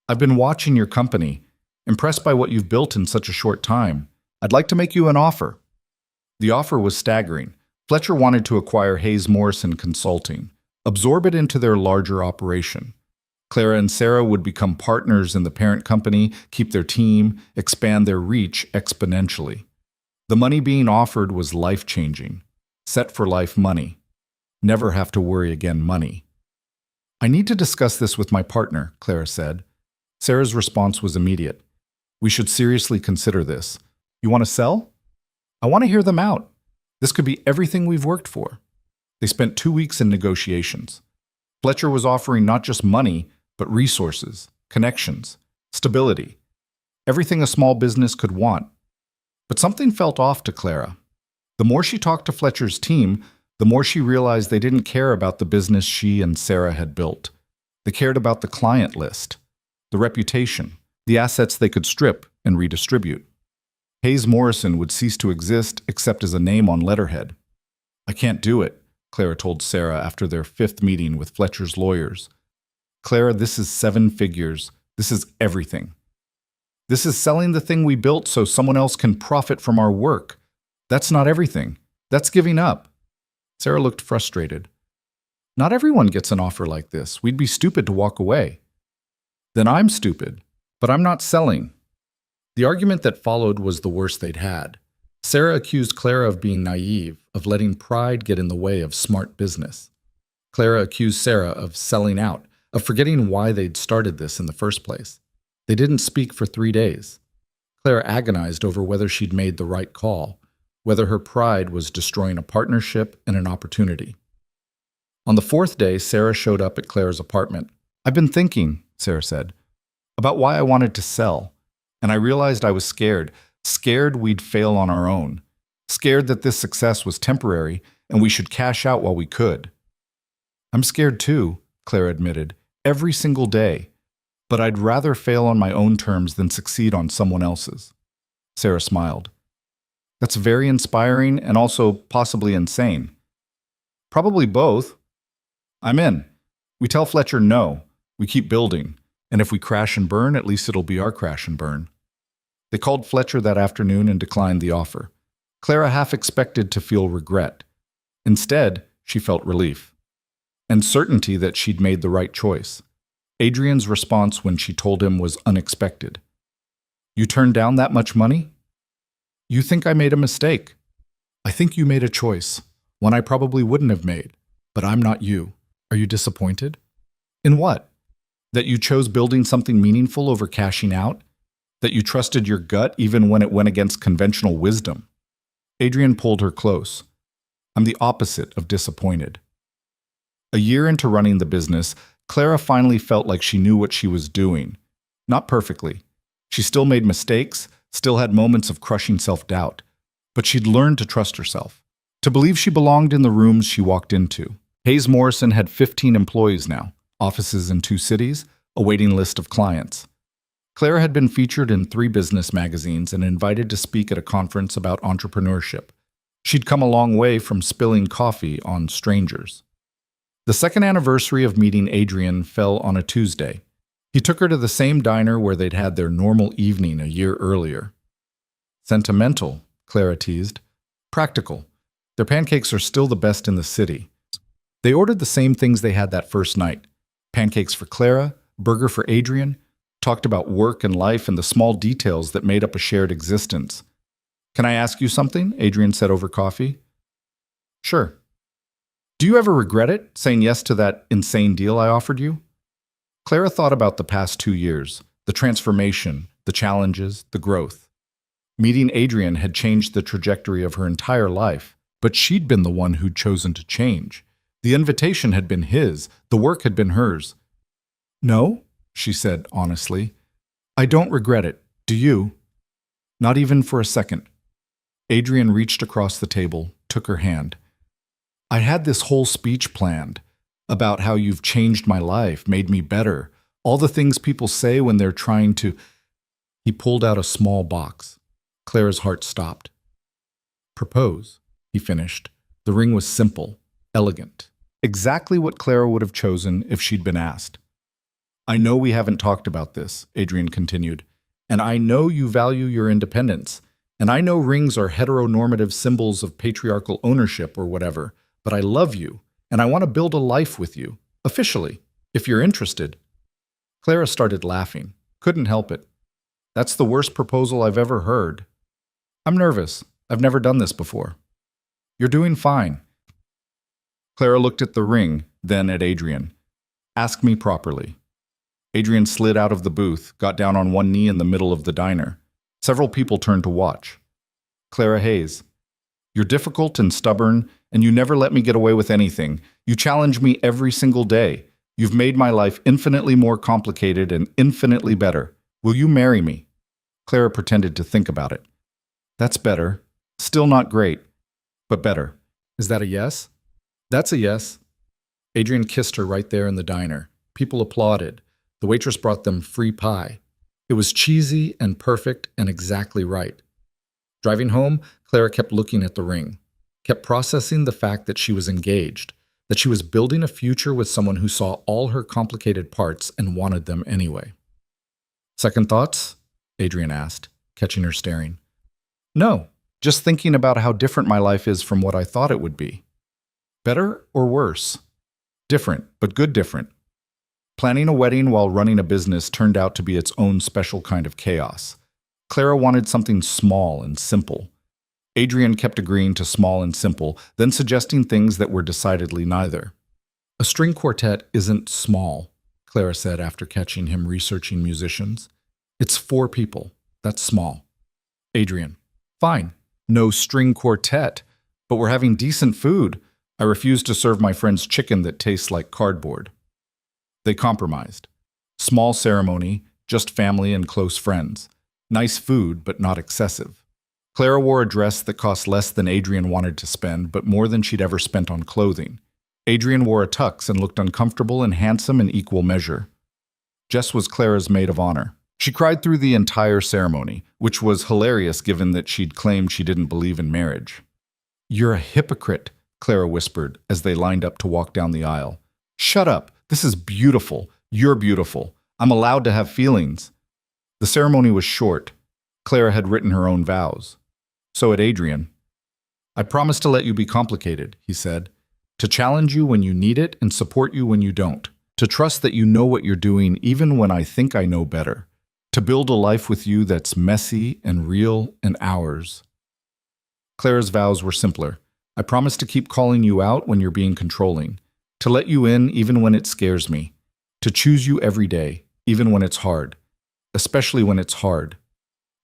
I've been watching your company, impressed by what you've built in such a short time. I'd like to make you an offer. The offer was staggering. Fletcher wanted to acquire Hayes Morrison Consulting, absorb it into their larger operation. Clara and Sarah would become partners in the parent company, keep their team, expand their reach exponentially. The money being offered was life-changing. Set for life money. Never have to worry again money. I need to discuss this with my partner, Clara said. Sarah's response was immediate. We should seriously consider this. You want to sell? I want to hear them out. This could be everything we've worked for. They spent 2 weeks in negotiations. Fletcher was offering not just money, but resources, connections, stability, everything a small business could want. But something felt off to Clara. The more she talked to Fletcher's team, the more she realized they didn't care about the business she and Sarah had built. They cared about the client list, the reputation, the assets they could strip and redistribute. Hayes Morrison would cease to exist except as a name on letterhead. I can't do it, Clara told Sarah after their 5th meeting with Fletcher's lawyers. Clara, this is 7 figures. This is everything. This is selling the thing we built so someone else can profit from our work. That's not everything. That's giving up. Sarah looked frustrated. Not everyone gets an offer like this. We'd be stupid to walk away. Then I'm stupid, but I'm not selling. The argument that followed was the worst they'd had. Sarah accused Clara of being naive, of letting pride get in the way of smart business. Clara accused Sarah of selling out, of forgetting why they'd started this in the first place. They didn't speak for 3 days. Clara agonized over whether she'd made the right call, whether her pride was destroying a partnership and an opportunity. On the 4th day, Sarah showed up at Clara's apartment. I've been thinking, Sarah said, about why I wanted to sell, and I realized I was scared we'd fail on our own, scared that this success was temporary and we should cash out while we could. I'm scared too, Clara admitted, every single day, but I'd rather fail on my own terms than succeed on someone else's. Sarah smiled. That's very inspiring and also possibly insane. Probably both. I'm in. We tell Fletcher no. We keep building. And if we crash and burn, at least it'll be our crash and burn. They called Fletcher that afternoon and declined the offer. Clara half expected to feel regret. Instead, she felt relief. And certainty that she'd made the right choice. Adrian's response when she told him was unexpected. You turned down that much money? You think I made a mistake. I think you made a choice, one I probably wouldn't have made, but I'm not you. Are you disappointed? In what? That you chose building something meaningful over cashing out? That you trusted your gut even when it went against conventional wisdom? Adrian pulled her close. I'm the opposite of disappointed. A year into running the business, Clara finally felt like she knew what she was doing. Not perfectly. She still made mistakes, still had moments of crushing self-doubt. But she'd learned to trust herself, to believe she belonged in the rooms she walked into. Hayes Morrison had 15 employees now, offices in 2 cities, a waiting list of clients. Clara had been featured in 3 business magazines and invited to speak at a conference about entrepreneurship. She'd come a long way from spilling coffee on strangers. The 2nd anniversary of meeting Adrian fell on a Tuesday. He took her to the same diner where they'd had their normal evening a year earlier. Sentimental, Clara teased. Practical. Their pancakes are still the best in the city. They ordered the same things they had that first night. Pancakes for Clara, burger for Adrian, talked about work and life and the small details that made up a shared existence. Can I ask you something? Adrian said over coffee. Sure. Do you ever regret it, saying yes to that insane deal I offered you? Clara thought about the past 2 years, the transformation, the challenges, the growth. Meeting Adrian had changed the trajectory of her entire life, but she'd been the one who'd chosen to change. The invitation had been his, the work had been hers. No, she said honestly. I don't regret it. Do you? Not even for a second. Adrian reached across the table, took her hand. I had this whole speech planned about how you've changed my life, made me better, all the things people say when they're trying to... He pulled out a small box. Clara's heart stopped. Propose, he finished. The ring was simple, elegant, Exactly what Clara would have chosen if she'd been asked. I know we haven't talked about this, Adrian continued, and I know you value your independence, and I know rings are heteronormative symbols of patriarchal ownership or whatever, but I love you, and I want to build a life with you, officially, if you're interested. Clara started laughing. Couldn't help it. That's the worst proposal I've ever heard. I'm nervous. I've never done this before. You're doing fine. Clara looked at the ring, then at Adrian. Ask me properly. Adrian slid out of the booth, got down on one knee in the middle of the diner. Several people turned to watch. Clara Hayes. You're difficult and stubborn, and you never let me get away with anything. You challenge me every single day. You've made my life infinitely more complicated and infinitely better. Will you marry me? Clara pretended to think about it. That's better. Still not great, but better. Is that a yes? That's a yes. Adrian kissed her right there in the diner. People applauded. The waitress brought them free pie. It was cheesy and perfect and exactly right. Driving home, Clara kept looking at the ring, kept processing the fact that she was engaged, that she was building a future with someone who saw all her complicated parts and wanted them anyway. Second thoughts? Adrian asked, catching her staring. No, just thinking about how different my life is from what I thought it would be. Better or worse? Different, but good different. Planning a wedding while running a business turned out to be its own special kind of chaos. Clara wanted something small and simple. Adrian kept agreeing to small and simple, then suggesting things that were decidedly neither. A string quartet isn't small, Clara said after catching him researching musicians. It's 4 people. That's small. Adrian. Fine. No string quartet. But we're having decent food. I refuse to serve my friends chicken that tastes like cardboard. They compromised. Small ceremony, just family and close friends. Nice food, but not excessive. Clara wore a dress that cost less than Adrian wanted to spend, but more than she'd ever spent on clothing. Adrian wore a tux and looked uncomfortable and handsome in equal measure. Jess was Clara's maid of honor. She cried through the entire ceremony, which was hilarious given that she'd claimed she didn't believe in marriage. You're a hypocrite, Clara whispered as they lined up to walk down the aisle. Shut up. This is beautiful. You're beautiful. I'm allowed to have feelings. The ceremony was short. Clara had written her own vows. So had Adrian. I promise to let you be complicated, he said. To challenge you when you need it and support you when you don't. To trust that you know what you're doing even when I think I know better. To build a life with you that's messy and real and ours. Clara's vows were simpler. I promise to keep calling you out when you're being controlling. To let you in even when it scares me. To choose you every day, even when it's hard. Especially when it's hard.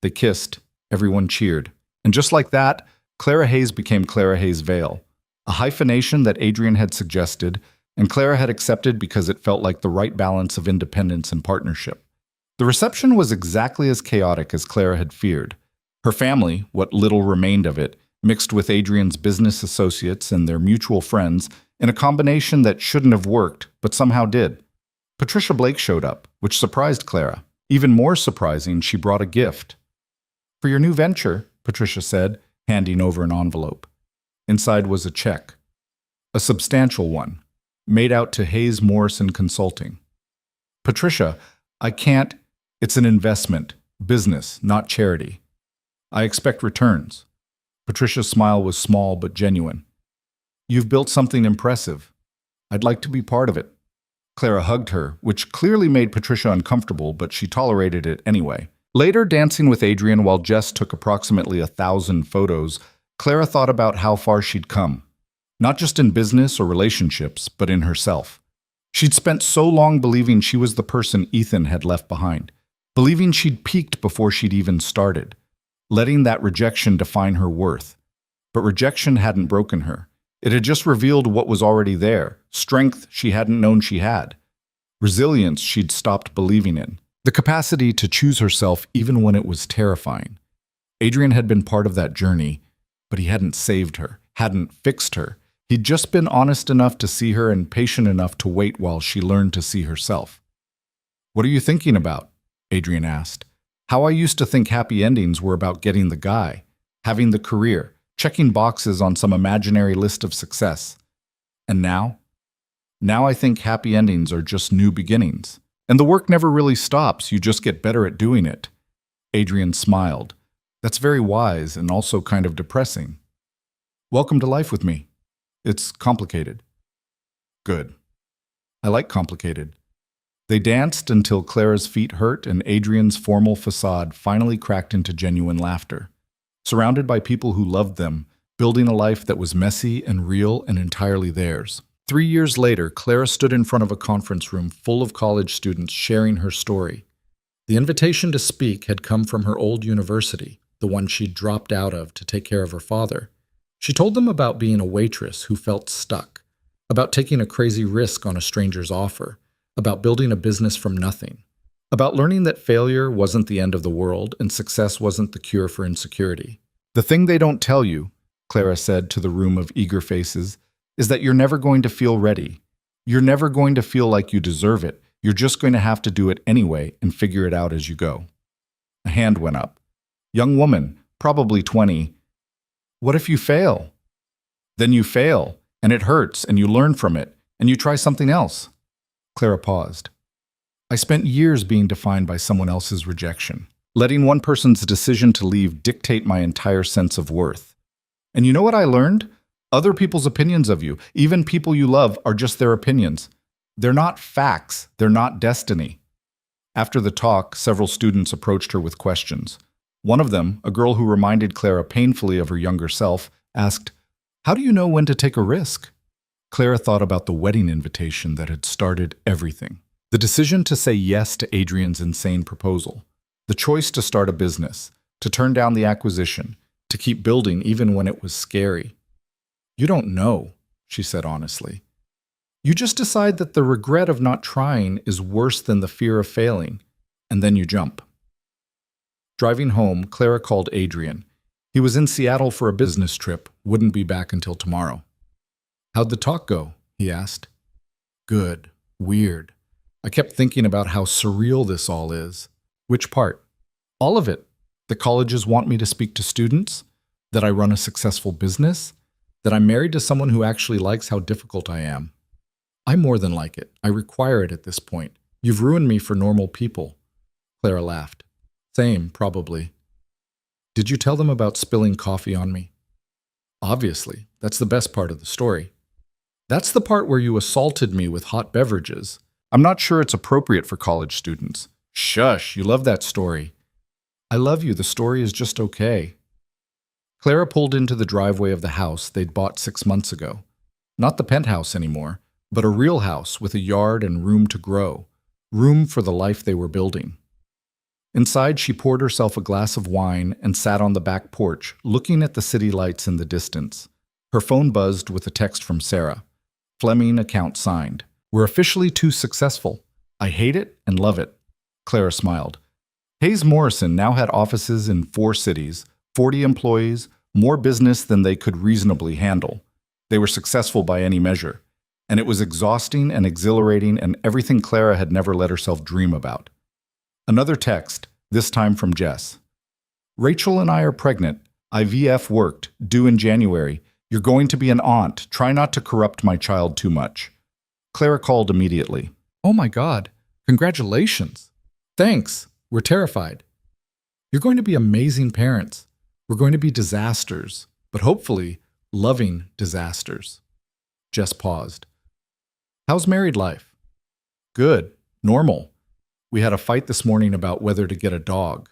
They kissed. Everyone cheered. And just like that, Clara Hayes became Clara Hayes Vale. A hyphenation that Adrian had suggested, and Clara had accepted because it felt like the right balance of independence and partnership. The reception was exactly as chaotic as Clara had feared. Her family, what little remained of it, mixed with Adrian's business associates and their mutual friends in a combination that shouldn't have worked, but somehow did. Patricia Blake showed up, which surprised Clara. Even more surprising, she brought a gift. For your new venture, Patricia said, handing over an envelope. Inside was a check. A substantial one, made out to Hayes Morrison Consulting. Patricia, I can't. It's an investment, business, not charity. I expect returns. Patricia's smile was small but genuine. You've built something impressive. I'd like to be part of it. Clara hugged her, which clearly made Patricia uncomfortable, but she tolerated it anyway. Later, dancing with Adrian while Jess took approximately 1,000 photos, Clara thought about how far she'd come. Not just in business or relationships, but in herself. She'd spent so long believing she was the person Ethan had left behind, believing she'd peaked before she'd even started, letting that rejection define her worth. But rejection hadn't broken her. It had just revealed what was already there, strength she hadn't known she had, resilience she'd stopped believing in, the capacity to choose herself even when it was terrifying. Adrian had been part of that journey, but he hadn't saved her, hadn't fixed her. He'd just been honest enough to see her and patient enough to wait while she learned to see herself. What are you thinking about? Adrian asked. How I used to think happy endings were about getting the guy, having the career, checking boxes on some imaginary list of success. And now, Now I think happy endings are just new beginnings. And the work never really stops, you just get better at doing it. Adrian smiled. That's very wise and also kind of depressing. Welcome to life with me. It's complicated. Good. I like complicated. They danced until Clara's feet hurt and Adrian's formal facade finally cracked into genuine laughter. Surrounded by people who loved them, building a life that was messy and real and entirely theirs. 3 years later, Clara stood in front of a conference room full of college students sharing her story. The invitation to speak had come from her old university, the one she'd dropped out of to take care of her father. She told them about being a waitress who felt stuck, about taking a crazy risk on a stranger's offer, about building a business from nothing, about learning that failure wasn't the end of the world and success wasn't the cure for insecurity. The thing they don't tell you, Clara said to the room of eager faces, is that you're never going to feel ready. You're never going to feel like you deserve it. You're just going to have to do it anyway and figure it out as you go. A hand went up. Young woman, probably 20. What if you fail? Then you fail, and it hurts, and you learn from it, and you try something else. Clara paused. I spent years being defined by someone else's rejection, letting one person's decision to leave dictate my entire sense of worth. And you know what I learned? Other people's opinions of you, even people you love, are just their opinions. They're not facts. They're not destiny. After the talk, several students approached her with questions. One of them, a girl who reminded Clara painfully of her younger self, asked, "How do you know when to take a risk?" Clara thought about the wedding invitation that had started everything. The decision to say yes to Adrian's insane proposal. The choice to start a business, to turn down the acquisition, to keep building even when it was scary. You don't know, she said honestly. You just decide that the regret of not trying is worse than the fear of failing, and then you jump. Driving home, Clara called Adrian. He was in Seattle for a business trip, wouldn't be back until tomorrow. How'd the talk go? He asked. Good. Weird. I kept thinking about how surreal this all is. Which part? All of it. The colleges want me to speak to students, that I run a successful business, that I'm married to someone who actually likes how difficult I am. I more than like it. I require it at this point. You've ruined me for normal people. Clara laughed. Same, probably. Did you tell them about spilling coffee on me? Obviously. That's the best part of the story. That's the part where you assaulted me with hot beverages. I'm not sure it's appropriate for college students. Shush, you love that story. I love you. The story is just okay. Clara pulled into the driveway of the house they'd bought 6 months ago. Not the penthouse anymore, but a real house with a yard and room to grow. Room for the life they were building. Inside, she poured herself a glass of wine and sat on the back porch, looking at the city lights in the distance. Her phone buzzed with a text from Sarah. Fleming, account signed. We're officially too successful. I hate it and love it. Clara smiled. Hayes Morrison now had offices in 4 cities, 40 employees, more business than they could reasonably handle. They were successful by any measure, and it was exhausting and exhilarating and everything Clara had never let herself dream about. Another text, this time from Jess. Rachel and I are pregnant. IVF worked, due in January. You're going to be an aunt. Try not to corrupt my child too much. Clara called immediately. Oh my God, congratulations. Thanks, we're terrified. You're going to be amazing parents. We're going to be disasters, but hopefully loving disasters. Jess paused. How's married life? Good, normal. We had a fight this morning about whether to get a dog.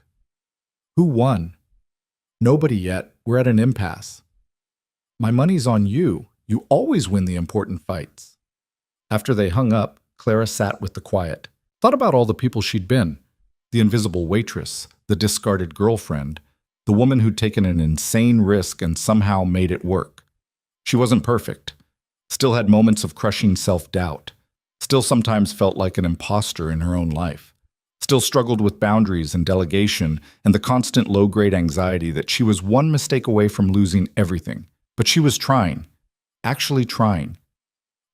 Who won? Nobody yet. We're at an impasse. My money's on you. You always win the important fights. After they hung up, Clara sat with the quiet. Thought about all the people she'd been. The invisible waitress, the discarded girlfriend, the woman who'd taken an insane risk and somehow made it work. She wasn't perfect. Still had moments of crushing self-doubt. Still sometimes felt like an imposter in her own life. Still struggled with boundaries and delegation and the constant low-grade anxiety that she was one mistake away from losing everything. But she was trying. Actually trying.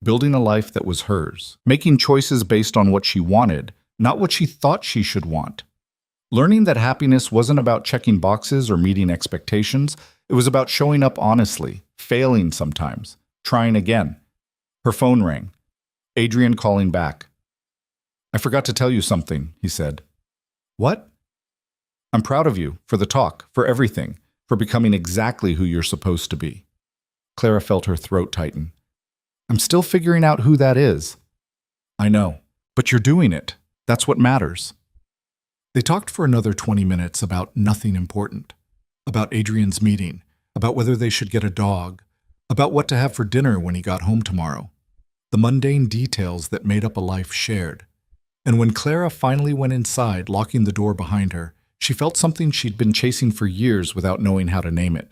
Building a life that was hers. Making choices based on what she wanted, not what she thought she should want. Learning that happiness wasn't about checking boxes or meeting expectations. It was about showing up honestly, failing sometimes, trying again. Her phone rang. Adrian calling back. I forgot to tell you something, he said. What? I'm proud of you, for the talk, for everything, for becoming exactly who you're supposed to be. Clara felt her throat tighten. I'm still figuring out who that is. I know, but you're doing it. That's what matters. They talked for another 20 minutes about nothing important. About Adrian's meeting, about whether they should get a dog, about what to have for dinner when he got home tomorrow. The mundane details that made up a life shared. And when Clara finally went inside, locking the door behind her, she felt something she'd been chasing for years without knowing how to name it.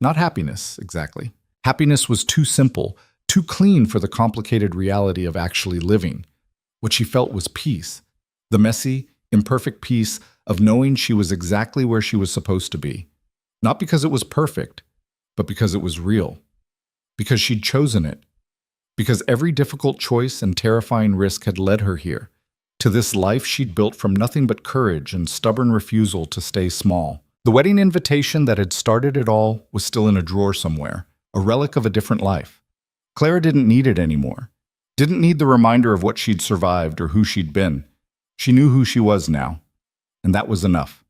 Not happiness, exactly. Happiness was too simple, too clean for the complicated reality of actually living. What she felt was peace. The messy, imperfect peace of knowing she was exactly where she was supposed to be. Not because it was perfect, but because it was real. Because she'd chosen it. Because every difficult choice and terrifying risk had led her here, to this life she'd built from nothing but courage and stubborn refusal to stay small. The wedding invitation that had started it all was still in a drawer somewhere, a relic of a different life. Clara didn't need it anymore. Didn't need the reminder of what she'd survived or who she'd been. She knew who she was now, and that was enough.